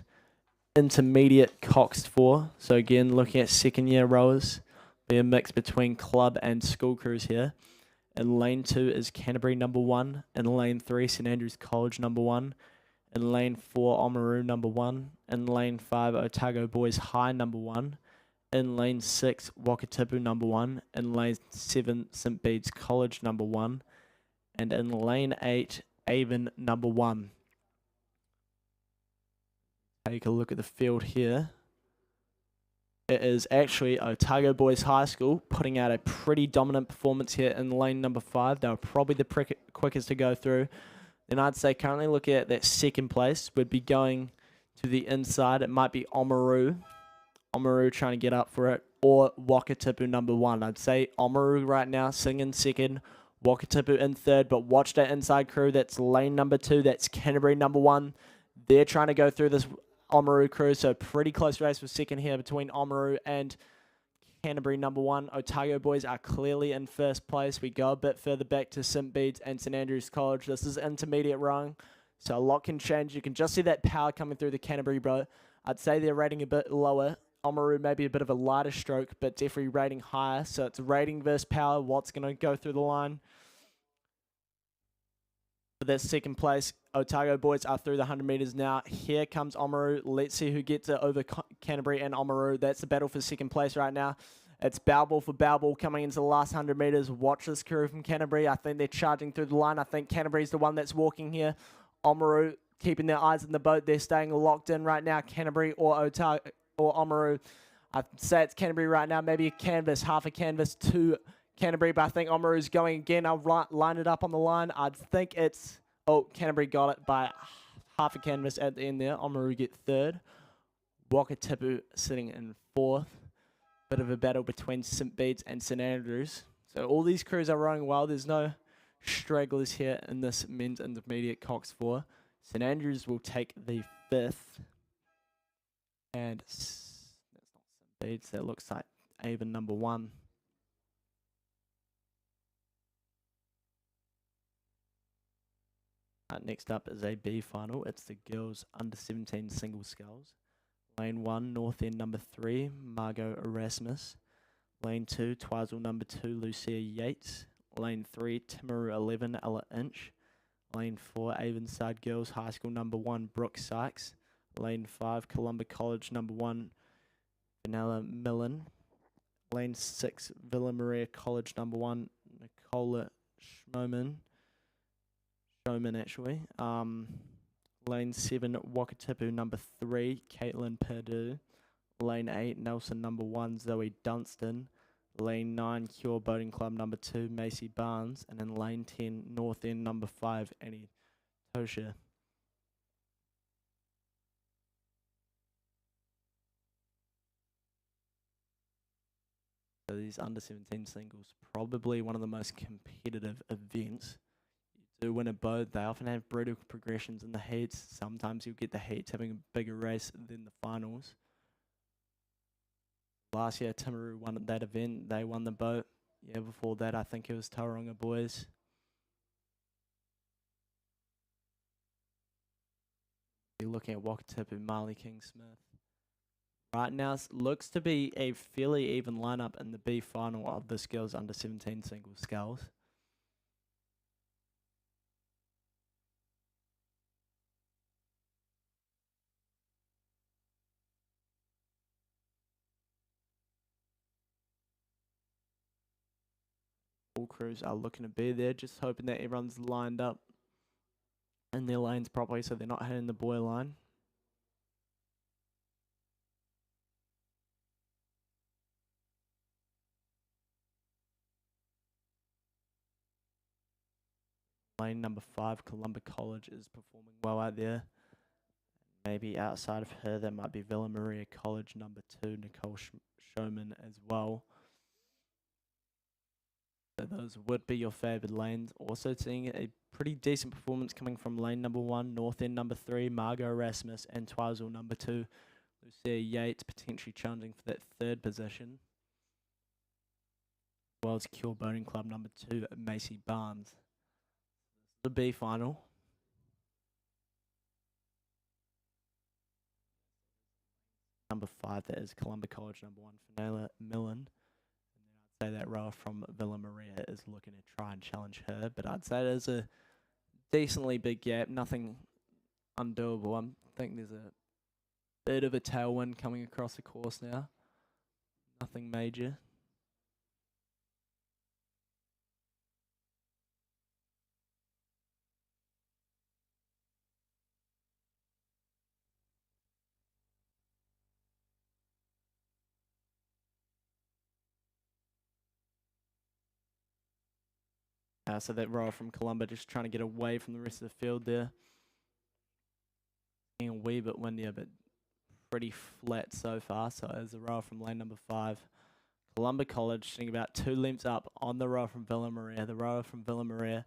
intermediate Coxed 4. So again, looking at 2nd year rowers. Be a mix between club and school crews here. In lane 2 is Canterbury #1. In lane 3, St Andrews College #1. In lane 4, Oamaru #1. In lane 5, Otago Boys High #1. In lane 6, Wakatipu #1. In lane 7, St Bede's College #1. And in lane 8, Avon #1. Take a look at the field here. It is actually Otago Boys High School putting out a pretty dominant performance here in lane number 5. They were probably the quickest to go through. Then I'd say currently looking at that 2nd place would be going to the inside. It might be Oamaru. Oamaru trying to get up for it. Or Wakatipu #1. I'd say Oamaru right now sitting in 2nd. Wakatipu in 3rd. But watch that inside crew. That's lane number 2. That's Canterbury #1. They're trying to go through this Oamaru crew, so pretty close race for 2nd here between Oamaru and Canterbury #1. Otago Boys are clearly in 1st place. We go a bit further back to St Bede's and St Andrews College. This is intermediate rowing, so a lot can change. You can just see that power coming through the Canterbury boat. I'd say they're rating a bit lower. Oamaru maybe a bit of a lighter stroke, but definitely rating higher. So it's rating versus power. What's going to go through the line? For that 2nd place, Otago Boys are through the 100 metres now. Here comes Oamaru. Let's see who gets it over Canterbury and Oamaru. That's the battle for 2nd place right now. It's bow ball for bow ball coming into the last 100 metres. Watch this crew from Canterbury. I think they're charging through the line. I think Canterbury's the one that's walking here. Oamaru keeping their eyes in the boat. They're staying locked in right now. Canterbury or Otago or Oamaru. I'd say it's Canterbury right now. Maybe a canvas, half a canvas to Canterbury, but I think Oamaru's going again. I'll line it up on the line. I think it's... Oh, Canterbury got it by half a canvas at the end there. Oamaru get 3rd. Wakatipu sitting in 4th. Bit of a battle between St Bede's and St Andrews. So all these crews are rowing well. There's no stragglers here in this men's intermediate Cox 4. St Andrews will take the 5th. And that's not St speeds. That looks like even number 1. Next up is a B final. It's the girls under 17 single sculls. Lane 1, North End number 3, Margot Erasmus. Lane 2, Twizel number 2, Lucia Yates. Lane 3, Timaru 11, Ella Inch. Lane 4, Avonside Girls High School number 1, Brooke Sykes. Lane 5, Columba College number 1, Vanilla Millen. Lane 6, Villa Maria College number 1, Nicola Showman actually. Lane 7, Wakatipu number 3, Caitlin Perdue. Lane 8, Nelson number 1, Zoe Dunstan. Lane 9, Cure Boating Club number 2, Macy Barnes. And then Lane 10, North End number 5, Annie Tosha. So these under 17 singles, probably one of the most competitive events. You do win a boat, they often have brutal progressions in the heats. Sometimes you'll get the heats having a bigger race than the finals. Last year, Timaru won at that event. They won the boat. Yeah, before that, I think it was Tauranga boys. You're looking at Wakatipu, Marley King Smith. Right now, looks to be a fairly even lineup in the B final of this girls under 17 single sculls. All crews are looking to be there, just hoping that everyone's lined up in their lanes properly so they're not hitting the buoy line. Lane number 5, Columba College, is performing well out there. Maybe outside of her, that might be Villa Maria College number 2, Nicole Showman as well. So those would be your favoured lanes. Also seeing a pretty decent performance coming from lane number 1, North End number 3, Margot Erasmus, and Twizel number 2, Lucia Yates, potentially challenging for that 3rd position. As well as Cure Boating Club number 2, Macy Barnes. The B final. Number 5, that is Columba College number 1, Vanilla Millen. Say that rower from Villa Maria is looking to try and challenge her, but I'd say there's a decently big gap, nothing undoable. I think there's a bit of a tailwind coming across the course now, nothing major. So that rower from Columba just trying to get away from the rest of the field there. Being a wee bit windier, but pretty flat so far. So as a rower from lane number 5, Columba College sitting about 2 lengths up on the rower from Villa Maria. The rower from Villa Maria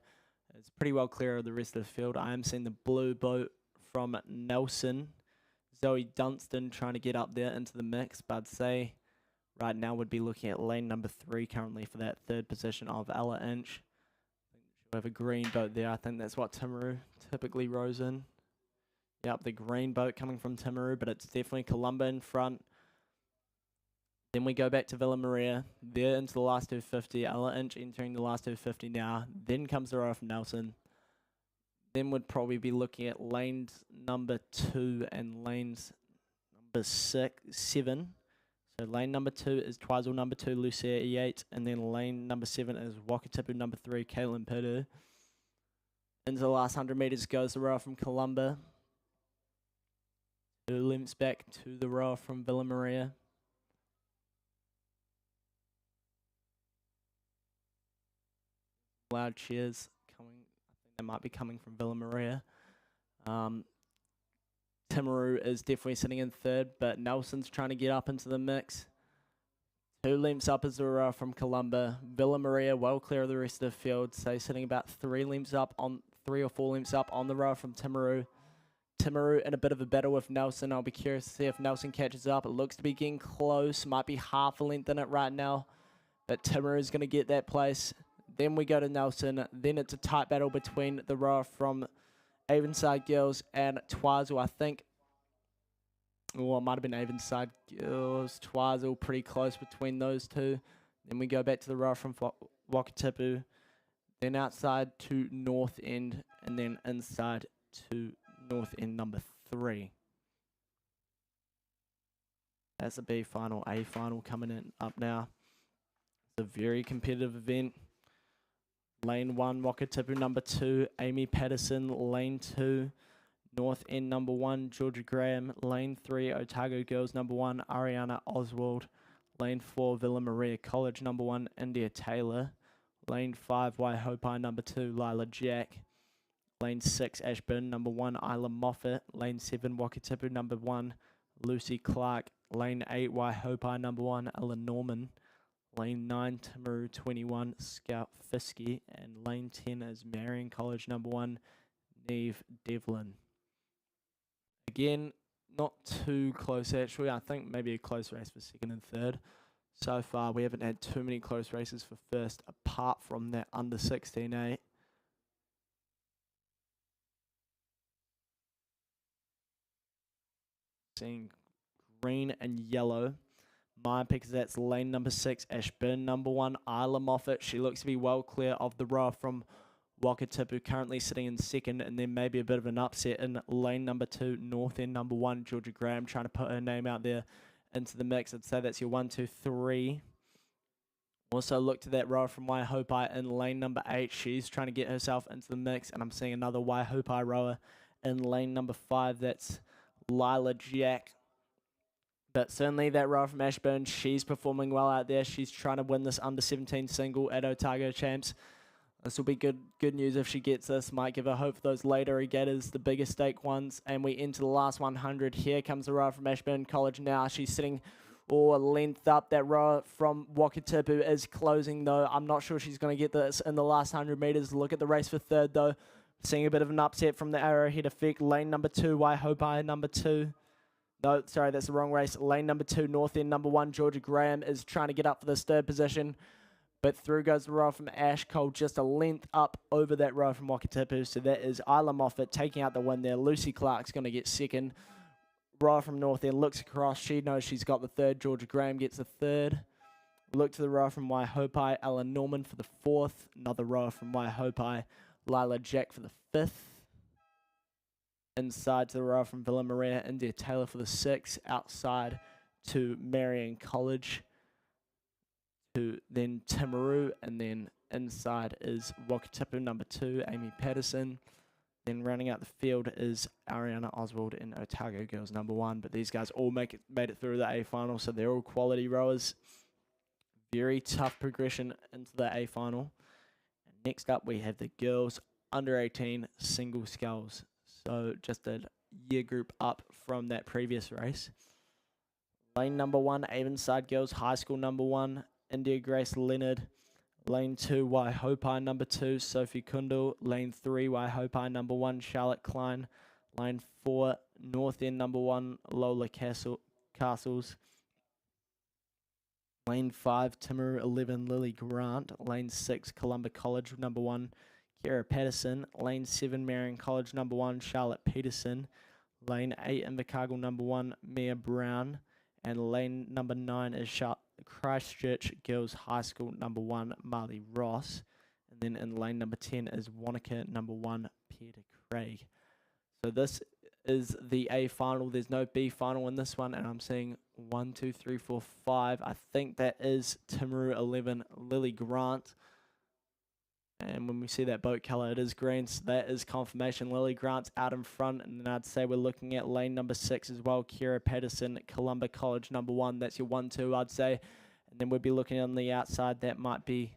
is pretty well clear of the rest of the field. I am seeing the blue boat from Nelson. Zoe Dunstan trying to get up there into the mix, but I'd say right now would be looking at lane number 3 currently for that 3rd position of Ella Inch. We have a green boat there. I think that's what Timaru typically rows in. Yep, the green boat coming from Timaru, but it's definitely Columba in front. Then we go back to Villa Maria. They're into the last 250. Ella Inch entering the last 250 now. Then comes the rower from Nelson. Then would probably be looking at lanes number 2 and lanes number 7. So lane number 2 is Twizel number 2, Lucia E8, and then lane number 7 is Wakatipu number 3, Caitlin Perdue. Into the last 100 metres goes the rower from Columba. 2 lengths back to the rower from Villa Maria. Loud cheers coming. I think they might be coming from Villa Maria. Timaru is definitely sitting in 3rd, but Nelson's trying to get up into the mix. 2 lengths up is the rower from Columba. Villa Maria well clear of the rest of the field, so sitting about 3 or 4 lengths up on the rower from Timaru. Timaru in a bit of a battle with Nelson. I'll be curious to see if Nelson catches up. It looks to be getting close. Might be half a length in it right now. But Timaru is going to get that place. Then we go to Nelson. Then it's a tight battle between the rower from Avonside Girls and Twizel. I think, well, it might have been Avonside Girls, Twizel, pretty close between those two. Then we go back to the rower from Wakatipu. Then outside to North End. And then inside to North End number 3. That's the B final. A final coming in up now. It's a very competitive event. Lane 1, Wakatipu number 2, Amy Patterson. Lane 2, North End number 1, Georgia Graham. Lane 3, Otago Girls number 1, Ariana Oswald. Lane 4, Villa Maria College number 1, India Taylor. Lane 5, Waihopai number 2, Lila Jack. Lane 6, Ashburn number 1, Isla Moffat. Lane 7, Wakatipu number 1, Lucy Clark. Lane 8, Waihopai number 1, Ella Norman. Lane 9, Timaru 21, Scout Fiske. And lane 10 is Marion College number 1, Neve Devlin. Again, not too close actually. I think maybe a close race for second and third. So far, we haven't had too many close races for first, apart from that under 16A. Seeing green and yellow. My pick is that's lane number 6, Ashburn number 1, Isla Moffat. She looks to be well clear of the rower from Wakatipu, currently sitting in second, and then maybe a bit of an upset in lane number 2, North End number 1, Georgia Graham, trying to put her name out there into the mix. I'd say that's your 1, 2, 3. Also look to that rower from Waihopai in lane number 8. She's trying to get herself into the mix, and I'm seeing another Waihopai rower in lane number 5. That's Lila Jack. But certainly that rower from Ashburn, she's performing well out there. She's trying to win this under-17 single at Otago Champs. This will be good news if she gets this. Might give her hope for those later regattas, the bigger stake ones. And we enter the last 100. Here comes the rower from Ashburn College now. She's sitting a length up. That rower from Wakatipu is closing, though. I'm not sure she's going to get this in the last 100 metres. Look at the race for third, though. Seeing a bit of an upset from the arrowhead effect. Lane number 2, Waihopai number 2. No, sorry, that's the wrong race. Lane number 2, North End number 1, Georgia Graham is trying to get up for this third position. But through goes the rower from Ash Cole, just a length up over that rower from Wakatipu. So that is Isla Moffat taking out the win there. Lucy Clark's going to get second. Rower from North End looks across. She knows she's got the third. Georgia Graham gets the third. Look to the rower from Waihopai, Ella Norman for the 4th. Another rower from Waihopai, Lila Jack for the 5th. Inside to the rower from Villa Maria, India Taylor for the 6th. Outside to Marion College. To then Timaru. And then inside is Wakatipu number 2, Amy Patterson. Then rounding out the field is Ariana Oswald and Otago Girls number 1. But these guys all made it through the A final, so they're all quality rowers. Very tough progression into the A final. And next up we have the girls under 18 single sculls. So just a year group up from that previous race. Lane number 1, Avonside Girls High School number 1, India Grace Leonard. Lane 2, Waihopai number 2, Sophie Kundal. Lane 3, Waihopai number 1, Charlotte Klein. Lane 4, North End number 1, Lola Castles. Lane 5, Timaru 11, Lily Grant. Lane 6, Columba College number 1, Kira Patterson. Lane 7, Marion College number 1, Charlotte Peterson. Lane 8, Invercargill number 1, Mia Brown. And lane number 9 is Christchurch Girls High School number 1, Marley Ross. And then in lane number 10 is Wanaka number 1, Peter Craig. So this is the A final. There's no B final in this one. And I'm seeing 1, 2, 3, 4, 5. I think that is Timaru 11, Lily Grant. And when we see that boat colour, it is green. So that is confirmation. Lily Grant's out in front. And then I'd say we're looking at lane number 6 as well. Kira Patterson, Columba College number 1. That's your 1, 2, I'd say. And then we'd be looking on the outside. That might be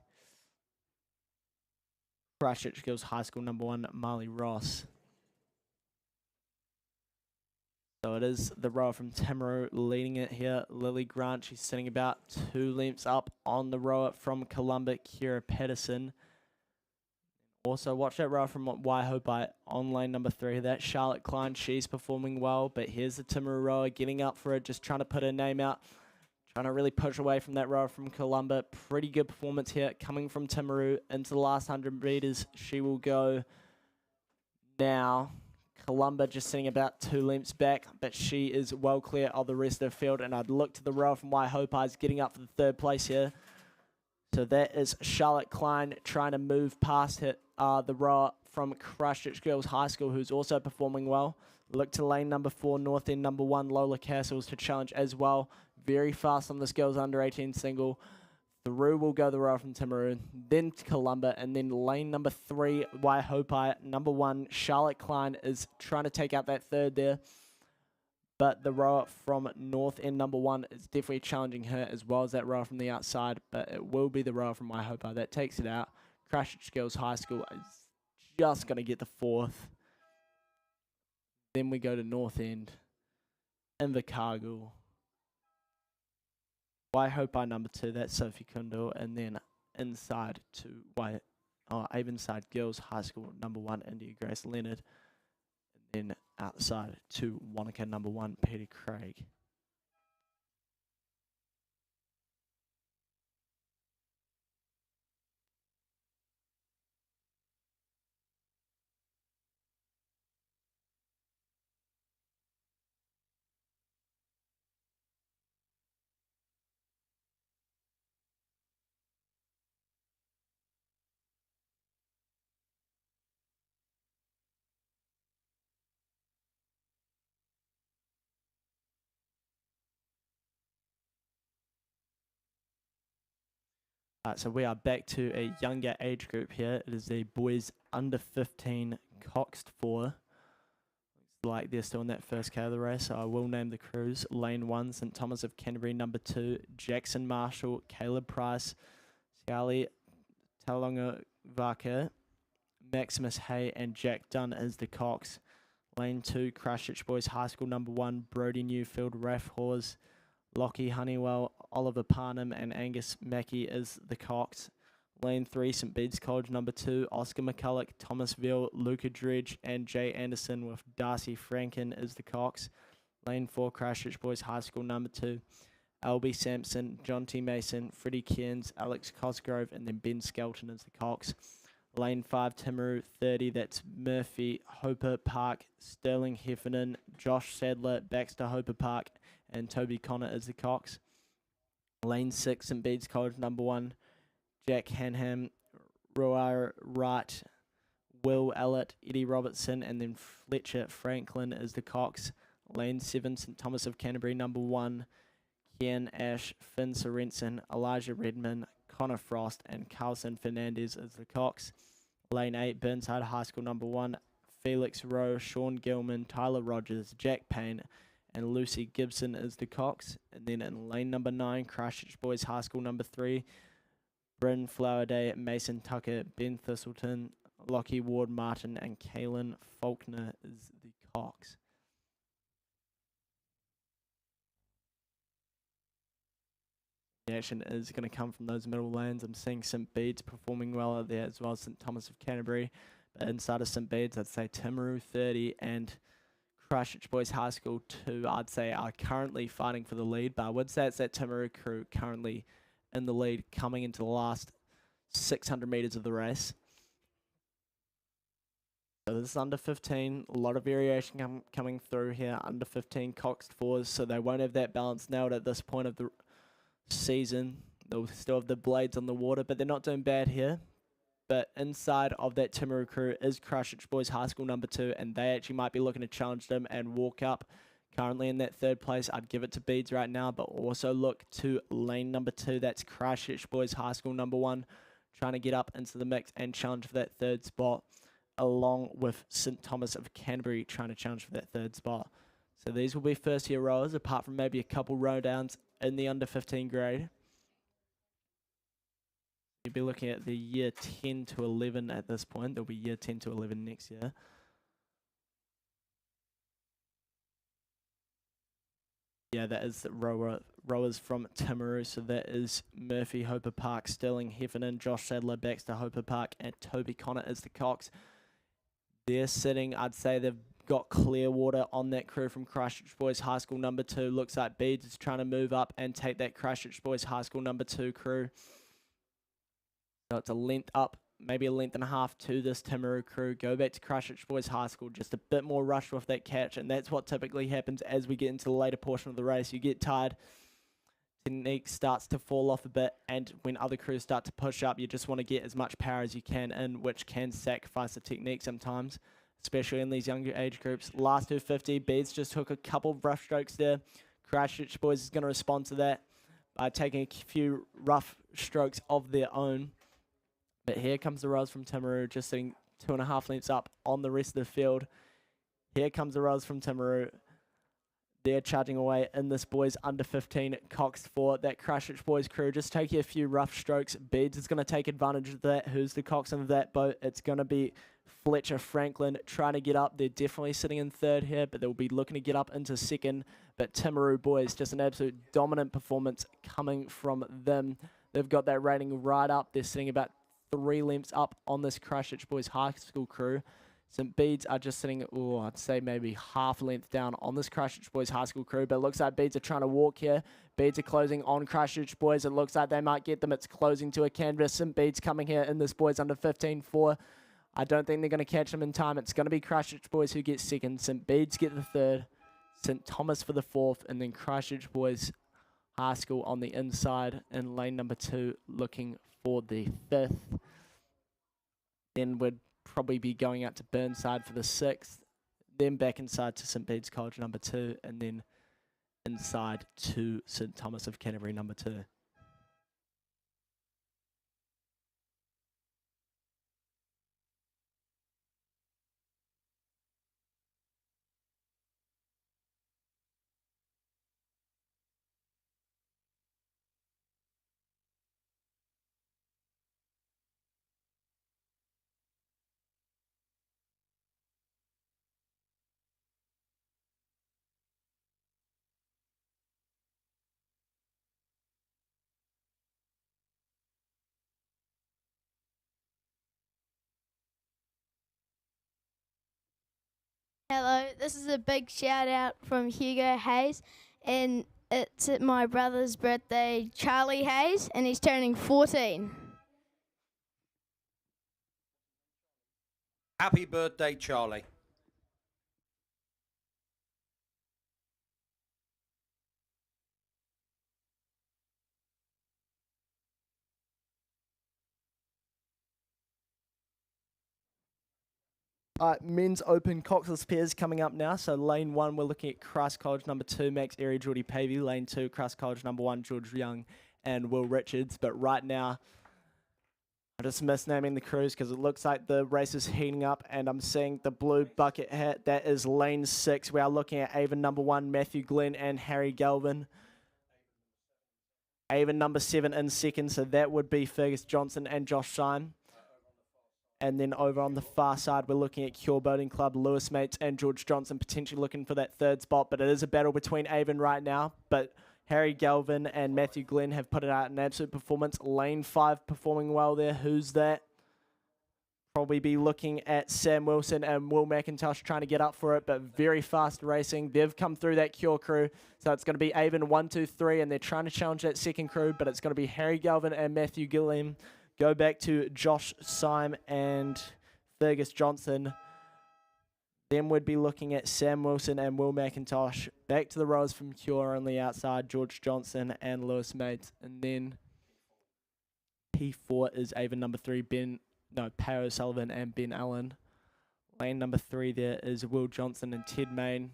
Christchurch Girls High School number 1, Marley Ross. So it is the rower from Timaru leading it here. Lily Grant, she's sitting about 2 lengths up on the rower from Columba, Kira Patterson. Also, watch that row from Waihopai on lane number 3. That's Charlotte Klein. She's performing well, but here's the Timaru rower getting up for it, just trying to put her name out, trying to really push away from that rower from Columba. Pretty good performance here coming from Timaru into the last 100 meters. She will go now. Columba just sitting about 2 lengths back, but she is well clear of the rest of the field, and I'd look to the rower from Waihopai's getting up for the 3rd place here. So that is Charlotte Klein trying to move past the rower from Christchurch Girls High School, who's also performing well. Look to lane number 4, North End number 1, Lola Castles to challenge as well. Very fast on this girls under 18 single. Through will go the rower from Timaru, then Columba, and then lane number 3, Waihopai. Number 1, Charlotte Klein is trying to take out that 3rd there. But the rower from North End number 1 is definitely challenging her as well as that rower from the outside. But it will be the rower from Waihopa that takes it out. Christchurch Girls High School is just going to get the 4th. Then we go to North End. Invercargill. Waihopa number 2, that's Sophie Kundal. And then inside to Avonside Girls High School number 1, India Grace Leonard. Then outside to Wanaka number 1, Peter Craig. So we are back to a younger age group here. It is the boys under 15 coxed 4. Looks like they're still in that first K of the race, so I will name the crews. Lane 1, St Thomas of Canterbury number 2, Jackson Marshall, Caleb Price, Scully Talonga Vaka, Maximus Hay, and Jack Dunn as the cox. Lane 2, Christchurch Boys High School number 1, Brody Newfield, Raf Hawes, Lockie Honeywell, Oliver Parnham, and Angus Mackey is the cox. Lane 3, St Bede's College number 2, Oscar McCulloch, Thomasville, Luca Dredge, and Jay Anderson with Darcy Franken is the cox. Lane 4, Christchurch Boys High School number 2, Albie Sampson, John T. Mason, Freddie Cairns, Alex Cosgrove, and then Ben Skelton is the cox. Lane 5, Timaru 30, that's Murphy, Hoper Park, Sterling Heffernan, Josh Sadler, Baxter Hoper Park, and Toby Connor is the cox. Lane 6, St Bede's College number 1, Jack Hanham, Roar Wright, Will Ellett, Eddie Robertson, and then Fletcher Franklin is the cox. Lane 7, St Thomas of Canterbury number 1, Kian Ash, Finn Sorensen, Elijah Redman, Connor Frost, and Carlson Fernandez is the cox. Lane 8, Burnside High School number 1, Felix Rowe, Sean Gilman, Tyler Rogers, Jack Payne, and Lucy Gibson is the cox. And then in lane number 9, Christchurch Boys High School number 3, Bryn Flowerday, Mason Tucker, Ben Thistleton, Lockie Ward Martin, and Kaylin Faulkner is the cox. The action is going to come from those middle lanes. I'm seeing St Bede's performing well out there as well as St Thomas of Canterbury. But inside of St Bede's, I'd say Timaru 30 and Christchurch Boys High School 2, I'd say, are currently fighting for the lead. But I would say it's that Timaru crew currently in the lead coming into the last 600 metres of the race. So this is under 15, a lot of variation coming through here. Under 15 coxed 4s, so they won't have that balance nailed at this point of the season. They'll still have the blades on the water, but they're not doing bad here. But inside of that Timaru crew is Christchurch Boys High School number 2, and they actually might be looking to challenge them and walk up. Currently in that 3rd place, I'd give it to Beads right now, but also look to lane number 2. That's Christchurch Boys High School number 1, trying to get up into the mix and challenge for that 3rd spot, along with St Thomas of Canterbury trying to challenge for that 3rd spot. So these will be first-year rowers, apart from maybe a couple row downs in the under 15 grade. You'll be looking at the year 10 to 11 at this point. There'll be year 10 to 11 next year. Yeah, that is row rowers from Timaru. So that is Murphy, Hopper Park, Sterling, Heffernan, Josh Sadler, Baxter, Hopper Park, and Toby Connor is the Cox. They're sitting, I'd say they've got Clearwater on that crew from Christchurch Boys High School number 2. Looks like Beads is trying to move up and take that Christchurch Boys High School number 2 crew. So it's a length up, maybe a length and a half to this Timaru crew. Go back to Christchurch Boys High School, just a bit more rushed with that catch, and that's what typically happens as we get into the later portion of the race. You get tired, technique starts to fall off a bit, and when other crews start to push up, you just want to get as much power as you can in, which can sacrifice the technique sometimes, especially in these younger age groups. Last 250, Beads just took a couple of rough strokes there. Christchurch Boys is going to respond to that by taking a few rough strokes of their own. But here comes the rowers from Timaru, just sitting 2.5 lengths up on the rest of the field. Here comes the rowers from Timaru. They're charging away in this boys under 15 Cox for that Christchurch Boys crew. Just taking a few rough strokes. Beads is going to take advantage of that. Who's the coxswain of that boat? It's going to be Fletcher Franklin trying to get up. They're definitely sitting in third here, but they'll be looking to get up into second. But Timaru Boys, just an absolute dominant performance coming from them. They've got that rating right up. They're sitting about 3 lengths up on this Christchurch Boys High School crew. St. Beads are just sitting, I'd say maybe half length down on this Christchurch Boys High School crew, but it looks like Beads are trying to walk here. Beads are closing on Christchurch Boys. It looks like they might get them. It's closing to a canvas. St. Beads coming here in this Boys under 15-4. I don't think they're going to catch them in time. It's going to be Christchurch Boys who get second. St. Beads get the third. St. Thomas for the fourth, and then Christchurch Boys High School on the inside in lane number 2 looking for the fifth. Then we'd probably be going out to Burnside for the 6th, then back inside to St. Bede's College number 2, and then inside to St. Thomas of Canterbury number 2. Hello, this is a big shout out from Hugo Hayes, and it's my brother's birthday, Charlie Hayes, and he's turning 14. Happy birthday, Charlie. Men's Open Coxless pairs coming up now. So lane 1, we're looking at Christ College number 2, Max Airy, Geordie Pavey. Lane 2, Christ College number 1, George Young and Will Richards. But right now, I just misnaming the crews because it looks like the race is heating up, and I'm seeing the blue bucket hat. That is lane 6. We are looking at Avon number 1, Matthew Glenn and Harry Galvin. Avon number 7 in second, so that would be Fergus Johnson and Josh Syme. And then over on the far side, we're looking at Cure Boating Club, Lewis Mates and George Johnson potentially looking for that third spot. But it is a battle between Avon right now. But Harry Galvin and Matthew Glenn have put it out an absolute performance. Lane 5 performing well there. Who's that? Probably be looking at Sam Wilson and Will McIntosh trying to get up for it, but very fast racing. They've come through that Cure crew. So it's going to be Avon 1, 2, 3, and they're trying to challenge that second crew, but it's going to be Harry Galvin and Matthew Gilliam. Go back to Josh Syme and Fergus Johnson. Then we'd be looking at Sam Wilson and Will McIntosh. Back to the rowers from Cure on the outside, George Johnson and Lewis Mates. And then P4 is Avon number 3, Pao O'Sullivan and Ben Allen. Lane number 3 there is Will Johnson and Ted Main.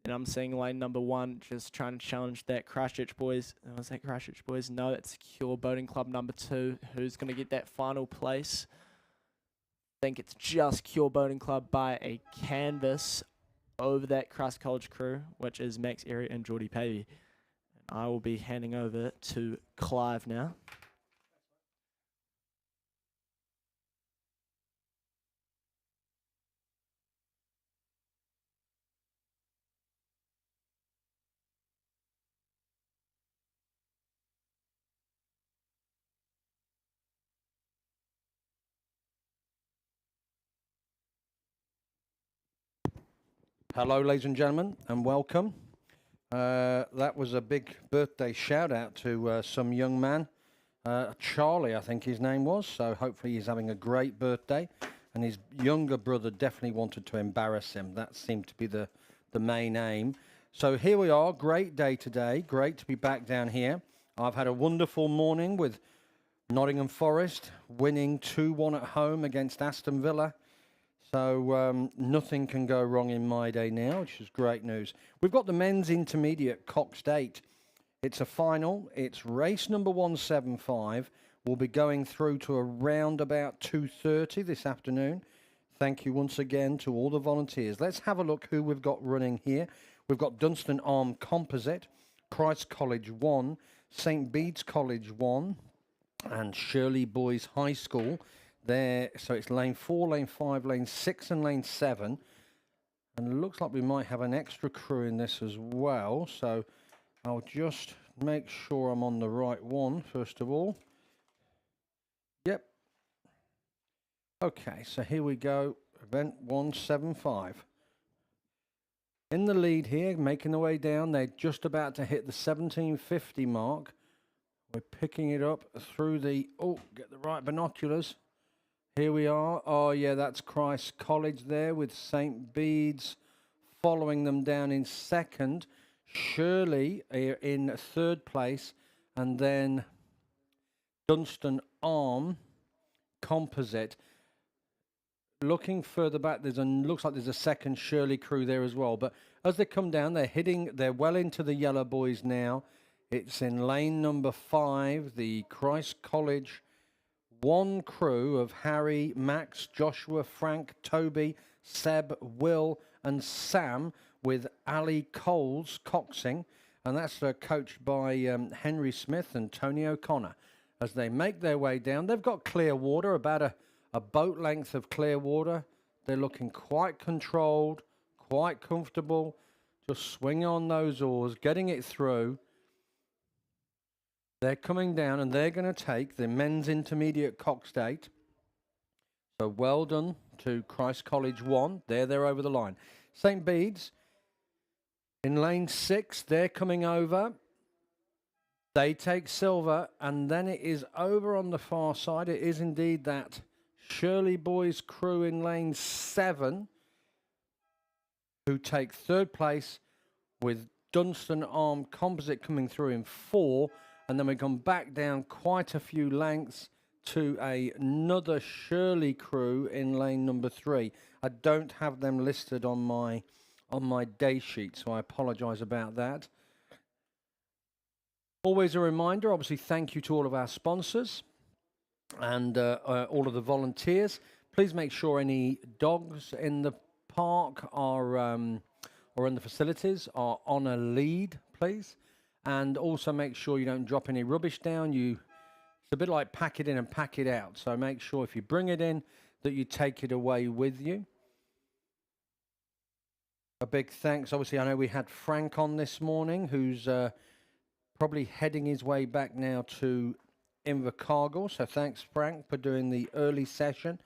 And I'm seeing lane number 1 just trying to challenge that Christchurch Boys. Was that Christchurch Boys? No, it's Cure Boating Club number 2. Who's going to get that final place? I think it's just Cure Boating Club by a canvas over that Christ College crew, which is Max Airy and Geordie Pavey. And I will be handing over to Clive now. Hello, ladies and gentlemen, and welcome. That was a big birthday shout out to some young man, Charlie, I think his name was. So hopefully he's having a great birthday. And his younger brother definitely wanted to embarrass him. That seemed to be the main aim. So here we are, great day today. Great to be back down here. I've had a wonderful morning with Nottingham Forest winning 2-1 at home against Aston Villa. So nothing can go wrong in my day now, which is great news. We've got the men's intermediate Cox State. It's a final. It's race number 175. We'll be going through to around about 2:30 this afternoon. Thank you once again to all the volunteers. Let's have a look who we've got running here. We've got Dunstan Arm Composite, Christ College 1, St. Bede's College 1, and Shirley Boys High School. There, so it's lane 4, lane 5, lane 6, and lane 7. And it looks like we might have an extra crew in this as well. So I'll just make sure I'm on the right one, first of all. Yep. Okay, so here we go. Event 175. In the lead here, making the way down. They're just about to hit the 1750 mark. We're picking it up through the... Oh, get the right binoculars. Here we are. Oh, yeah, that's Christ College there with St. Bede's following them down in second. Shirley in third place. And then Dunstan Arm Composite. Looking further back, looks like there's a second Shirley crew there as well. But as they come down, they're well into the yellow boys now. It's in lane number 5, the Christ College 1 crew of Harry, Max, Joshua, Frank, Toby, Seb, Will and Sam with Ali Coles coxing. And that's coached by Henry Smith and Tony O'Connor. As they make their way down, they've got clear water, about a boat length of clear water. They're looking quite controlled, quite comfortable. Just swinging on those oars, getting it through. They're coming down and they're going to take the men's intermediate Cox State. So well done to Christ College 1. They're over the line. St. Bede's in lane 6. They're coming over. They take silver, and then it is over on the far side. It is indeed that Shirley Boys crew in lane 7 who take third place, with Dunstan Arm Composite coming through in 4. And then we come back down quite a few lengths to another Shirley crew in lane number 3. I don't have them listed on my day sheet, so I apologise about that. Always a reminder, obviously, thank you to all of our sponsors and all of the volunteers. Please make sure any dogs in the park are or in the facilities are on a lead, please. And also make sure you don't drop any rubbish down. It's a bit like pack it in and pack it out. So make sure if you bring it in that you take it away with you. A big thanks. Obviously, I know we had Frank on this morning, who's probably heading his way back now to Invercargill. So thanks, Frank, for doing the early session.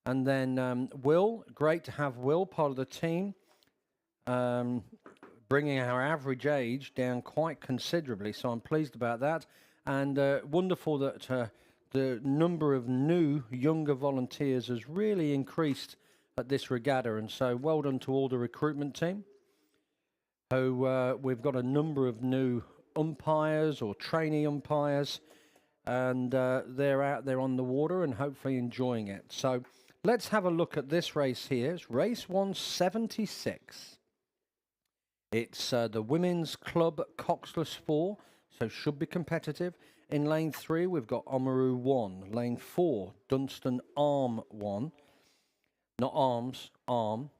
And then Will, great to have Will part of the team. Bringing our average age down quite considerably, so I'm pleased about that. And wonderful that the number of new, younger volunteers has really increased at this regatta. And so well done to all the recruitment team, who we've got a number of new umpires or trainee umpires, and they're out there on the water and hopefully enjoying it. So let's have a look at this race here. It's race 176. It's the Women's Club Coxless 4, so should be competitive. In lane 3, we've got Oamaru 1. Lane 4, Dunstan Arm 1. Not Arms, Arm.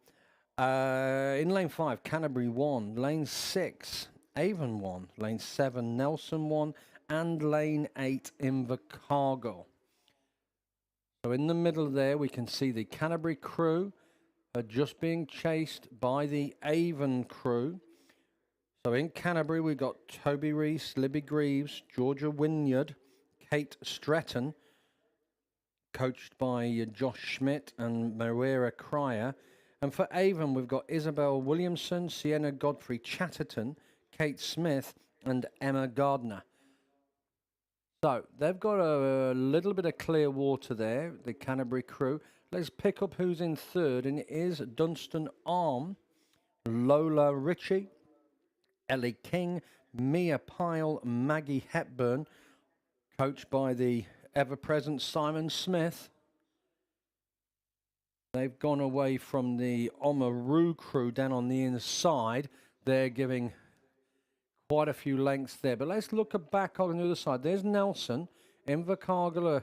In lane 5, Canterbury 1. Lane 6, Avon 1. Lane 7, Nelson 1. And lane 8, Invercargill. So in the middle there, we can see the Canterbury crew are just being chased by the Avon crew. So in Canterbury, we've got Toby Reese, Libby Greaves, Georgia Wynyard, Kate Stretton, coached by Josh Schmidt and Maria Cryer. And for Avon, we've got Isabel Williamson, Sienna Godfrey Chatterton, Kate Smith, and Emma Gardner. So they've got a little bit of clear water there, the Canterbury crew. Let's pick up who's in third, and it is Dunstan Arm, Lola Ritchie, Ellie King, Mia Pyle, Maggie Hepburn, coached by the ever-present Simon Smith. They've gone away from the Oamaru crew down on the inside. They're giving quite a few lengths there. But let's look back on the other side. There's Nelson. Invercargill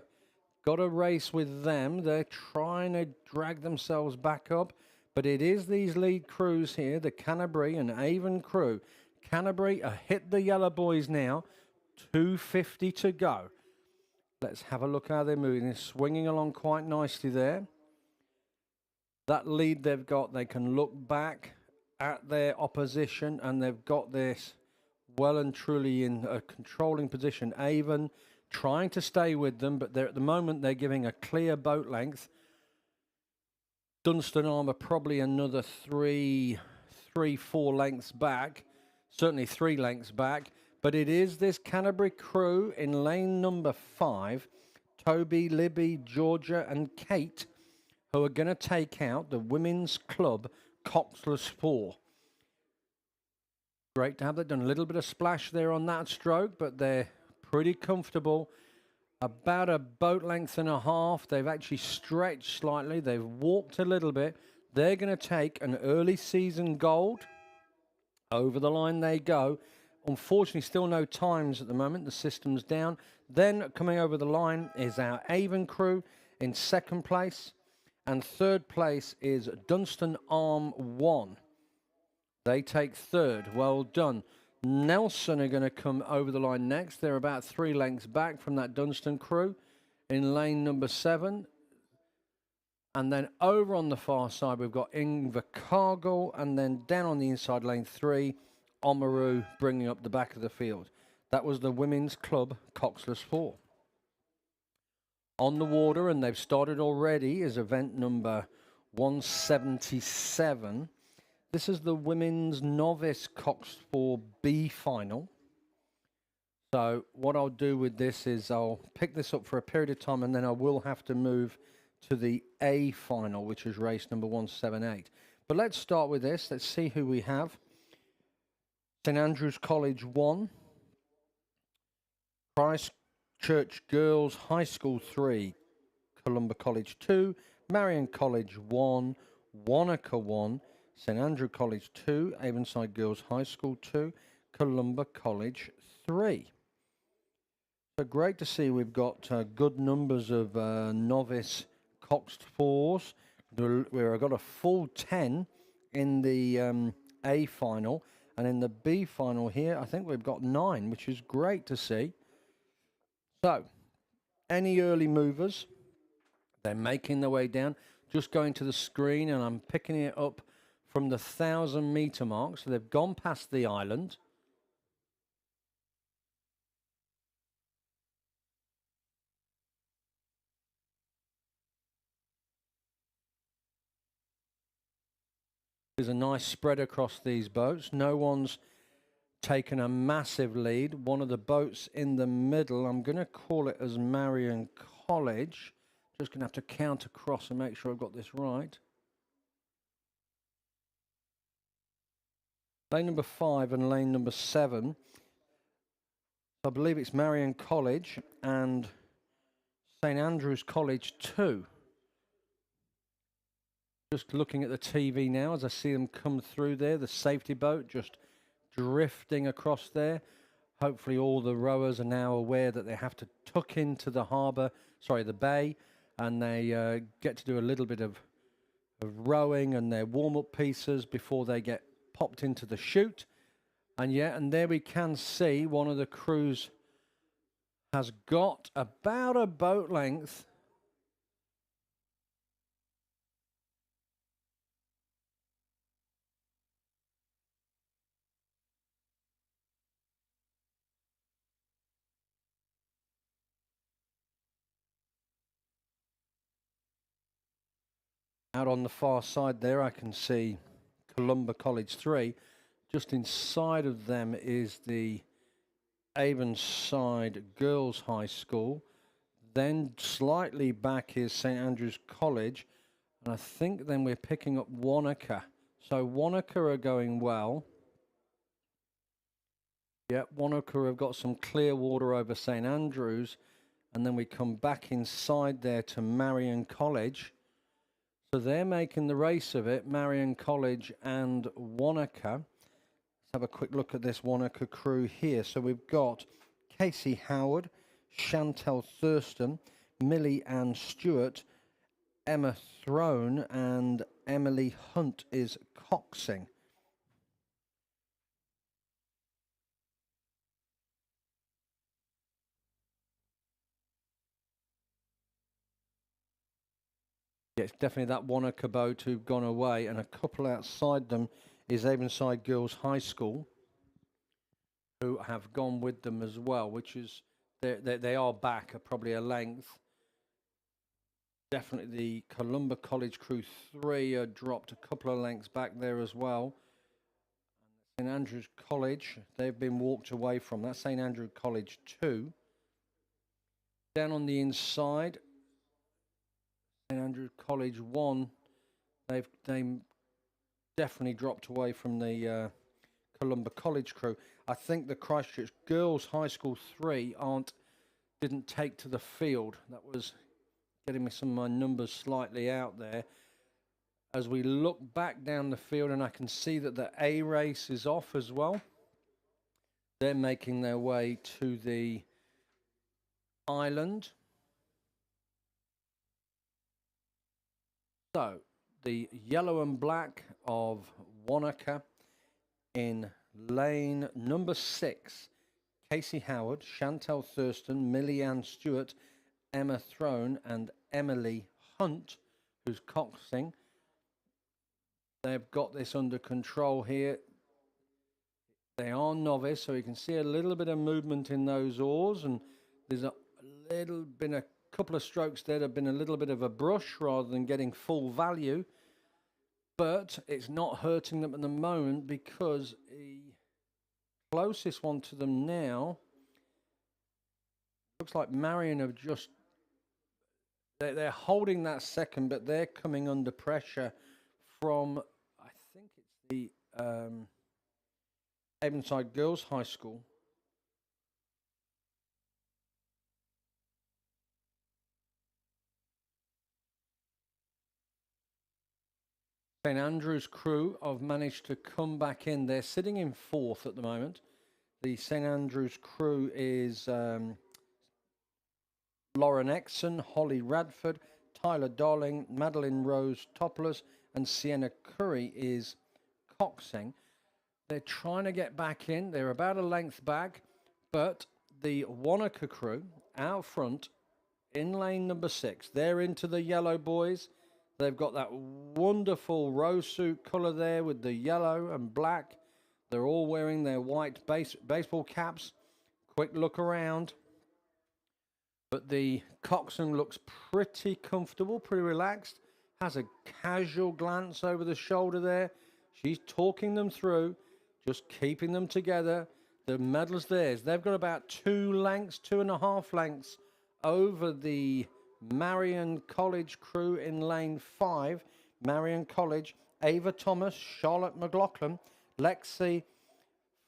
got a race with them. They're trying to drag themselves back up. But it is these lead crews here, the Canterbury and Avon crew. Canterbury hit the yellow boys now. 2:50 to go. Let's have a look how they're moving. They're swinging along quite nicely there. That lead they've got, they can look back at their opposition, and they've got this well and truly in a controlling position. Avon trying to stay with them, but at the moment they're giving a clear boat length. Dunstan Arm are probably another three, 4 lengths back, certainly 3 lengths back. But it is this Canterbury crew in lane number 5, Toby, Libby, Georgia, and Kate, who are going to take out the Women's Club Coxless 4. Great to have that done. A little bit of splash there on that stroke, but they're pretty comfortable. About a boat length and a half. They've actually stretched slightly. They've warped a little bit. They're going to take an early season gold. Over the line they go. Unfortunately, still no times at the moment. The system's down. Then coming over the line is our Avon crew in second place. And third place is Dunstan Arm 1. They take third. Well done. Nelson are going to come over the line next. They're about 3 lengths back from that Dunstan crew in lane number 7. And then over on the far side, we've got Invercargill. And then down on the inside, lane 3, Oamaru bringing up the back of the field. That was the Women's Club Coxless 4. On the water, and they've started already, is event number 177. This is the Women's Novice Cox 4B final. So what I'll do with this is I'll pick this up for a period of time, and then I will have to move to the A final, which is race number 178. But let's start with this. Let's see who we have. St Andrews College 1. Christchurch Girls High School 3. Columba College 2. Marion College 1. Wanaka 1. St Andrew College 2. Avonside Girls High School 2. Columba College 3. So great to see we've got good numbers of novice Coxed 4s. We've got a full 10 in the A final. And in the B final here, I think we've got 9, which is great to see. So, any early movers? They're making their way down. Just going to the screen, and I'm picking it up from the 1,000-metre mark. So they've gone past the island. There's a nice spread across these boats. No one's taken a massive lead. One of the boats in the middle, I'm going to call it as Marion College. Just going to have to count across and make sure I've got this right. Lane number 5 and lane number 7. I believe it's Marion College and St Andrews College 2. Just looking at the TV now as I see them come through there. The safety boat just drifting across there. Hopefully all the rowers are now aware that they have to tuck into the harbour, sorry, the bay, and they get to do a little bit of rowing and their warm-up pieces before they get popped into the chute. And yeah, and there we can see one of the crews has got about a boat length Out on the far side there, I can see Columba College 3. Just inside of them is the Avonside Girls High School. Then slightly back is St Andrews College. And I think then we're picking up Wanaka. So Wanaka are going well. Yep, Wanaka have got some clear water over St Andrews. And then we come back inside there to Marion College. So they're making the race of it, Marion College and Wanaka. Let's have a quick look at this Wanaka crew here. So we've got Casey Howard, Chantel Thurston, Millie Ann Stewart, Emma Throne, and Emily Hunt is coxing. Yeah, it's definitely that Wanaka boat who've gone away, and a couple outside them is Avonside Girls High School, who have gone with them as well, which is, they are back probably a length. Definitely the Columba College Crew 3 are dropped a couple of lengths back there as well. St Andrews College, they've been walked away from. That's St Andrews College 2. Down on the inside, St Andrews College 1, they definitely dropped away from the Columba College crew. I think the Christchurch Girls High School 3 didn't take to the field. That was getting me some of my numbers slightly out there. As we look back down the field, and I can see that the A race is off as well. They're making their way to the island. So, the yellow and black of Wanaka in lane number 6. Casey Howard, Chantel Thurston, Millie Ann Stewart, Emma Throne, and Emily Hunt, who's coxing. They've got this under control here. They are novice, so you can see a little bit of movement in those oars, and there's been a couple of strokes there that have been a little bit of a brush rather than getting full value, but it's not hurting them at the moment because the closest one to them now looks like Marion have just, they're holding that second, but they're coming under pressure from, I think it's the Avonside Girls High School. St Andrews crew have managed to come back in. They're sitting in 4th at the moment. The St Andrews crew is Lauren Exon, Holly Radford, Tyler Darling, Madeline Rose Topless, and Sienna Curry is coxing. They're trying to get back in. They're about a length back, but the Wanaka crew out front in lane number 6, they're into the yellow boys. They've got that wonderful rose suit colour there with the yellow and black. They're all wearing their white baseball caps. Quick look around. But the coxswain looks pretty comfortable, pretty relaxed. Has a casual glance over the shoulder there. She's talking them through, just keeping them together. The medal's theirs. They've got about 2.5 lengths over the Marion College crew in lane 5. Marion College, Ava Thomas, Charlotte McLaughlin, Lexi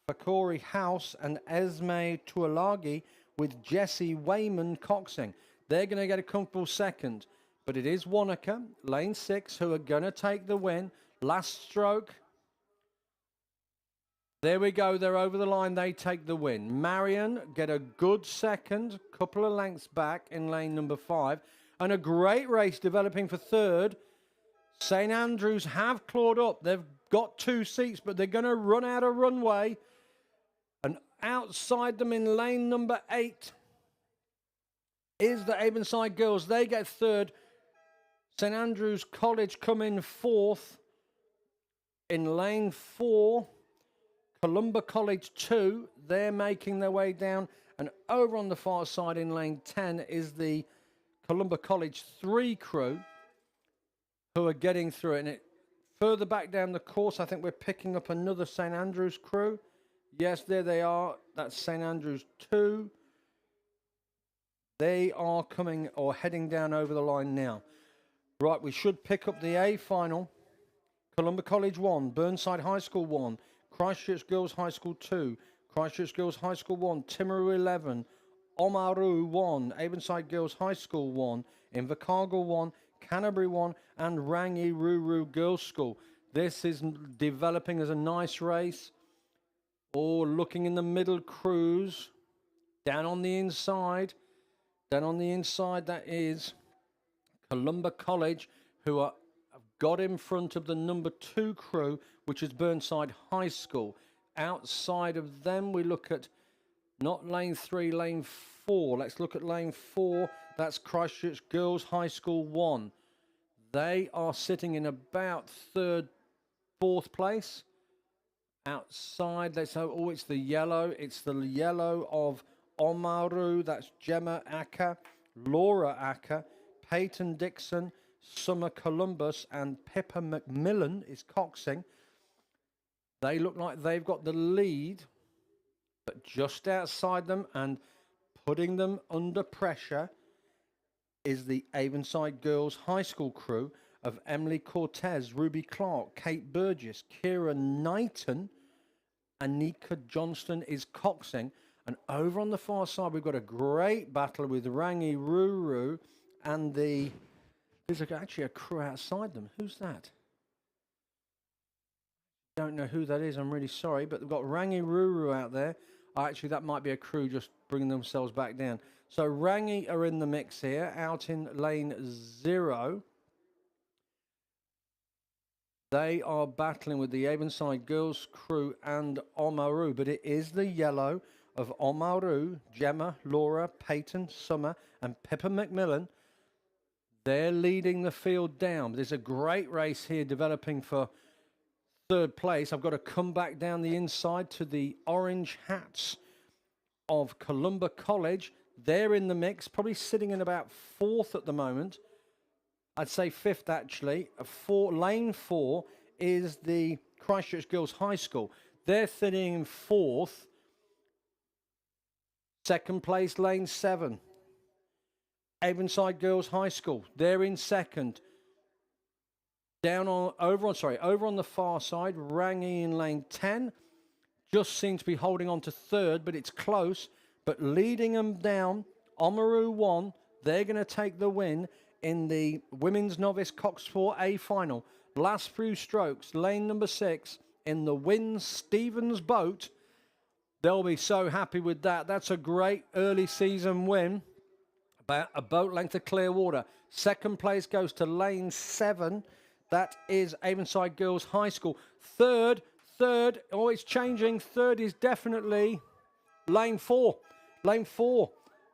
Fakori House, and Esme Tuolagi with Jessie Wayman coxing. They're going to get a comfortable second, but it is Wanaka, lane 6, who are going to take the win. Last stroke. There we go. They're over the line. They take the win. Marion get a good second, couple of lengths back in lane number 5. And a great race developing for 3rd. St Andrews have clawed up. They've got 2 seats, but they're going to run out of runway. And outside them in lane number 8 is the Avonside Girls. They get 3rd. St Andrews College come in 4th. In lane 4, Columba College 2, they're making their way down. And over on the far side in lane 10 is the Columba College 3 crew, who are getting through it. And it further back down the course, I think we're picking up another St Andrews crew. Yes, there they are. That's St Andrews 2. They are coming or heading down over the line now. Right, we should pick up the A final. Columba College 1, Burnside High School 1, Christchurch Girls High School 2, Christchurch Girls High School 1, Timaru 11, Oamaru 1, Avonside Girls High School 1, Invercargill 1, Canterbury 1, and Rangiruru Girls School. This is developing as a nice race. Oh, looking in the middle, crews. Down on the inside. Down on the inside, that is Columba College, who have got in front of the number 2 crew, which is Burnside High School. Outside of them, we look at not lane 3, lane 4. Let's look at lane 4. That's Christchurch Girls High School 1. They are sitting in about 3rd, 4th place. Outside, let's say, oh, it's the yellow. It's the yellow of Oamaru. That's Gemma Acker, Laura Acker, Peyton Dixon, Summer Columbus, and Pippa McMillan is coxing. They look like they've got the lead, but just outside them and putting them under pressure is the Avonside Girls High School crew of Emily Cortez, Ruby Clark, Kate Burgess, Kira Knighton, and Nika Johnston is coxing. And over on the far side, we've got a great battle with Rangiruru and there's actually a crew outside them. Who's that? Don't know who that is. I'm really sorry, but they've got Rangiruru out there. Actually, that might be a crew just bringing themselves back down. So Rangi are in the mix here, out in lane 0. They are battling with the Avonside Girls crew and Oamaru, but it is the yellow of Oamaru, Gemma, Laura, Peyton, Summer, and Pippa McMillan. They're leading the field down. There's a great race here developing for 3rd place. I've got to come back down the inside to the orange hats of Columba College. They're in the mix, probably sitting in about 4th at the moment. I'd say 5th, actually. Lane 4 is the Christchurch Girls High School. They're sitting in 4th. 2nd place, lane 7. Avonside Girls High School. They're in 2nd. Over on the far side, Rangi in lane 10. Just seems to be holding on to 3rd, but it's close. But leading them down, Oamaru 1, they're going to take the win in the Women's Novice Cox 4A final. Last few strokes, lane number 6, in the Win Stevens boat. They'll be so happy with that. That's a great early season win. About a boat length of clear water. 2nd place goes to lane 7. That is Avonside Girls High School. 3rd, oh, it's changing. 3rd is definitely lane 4. Lane 4,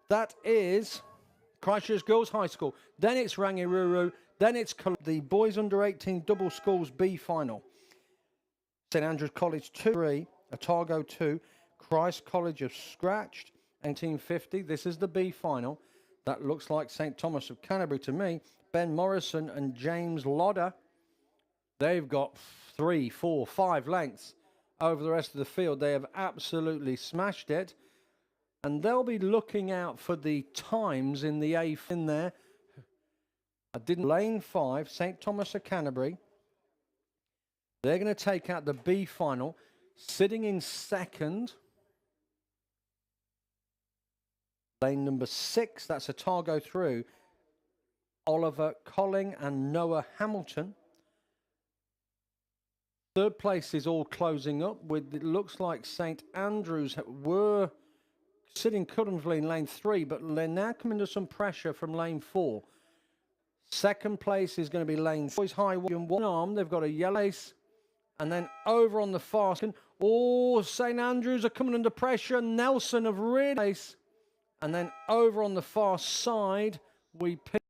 that is Christchurch Girls High School. Then it's Rangiruru. Then it's the boys under 18 double schools B final. St Andrews College 2, 3, Otago 2, Christ College of Scratched, 1850. This is the B final. That looks like St Thomas of Canterbury to me. Ben Morrison and James Lodder. They've got 3, 4, 5 lengths over the rest of the field. They have absolutely smashed it. And they'll be looking out for the times in the A in there. Lane 5, St Thomas of Canterbury. They're going to take out the B final. Sitting in 2nd. Lane number 6, that's Otago through. Oliver Colling and Noah Hamilton. 3rd place is all closing up with, it looks like St Andrews were sitting comfortably in lane 3, but they're now coming to some pressure from lane 4. 2nd place is going to be lane 4. Boys High one arm, they've got a yellow ace. And then over on the far side, oh, St Andrews are coming under pressure. Nelson of really ace. And then over on the far side, we pick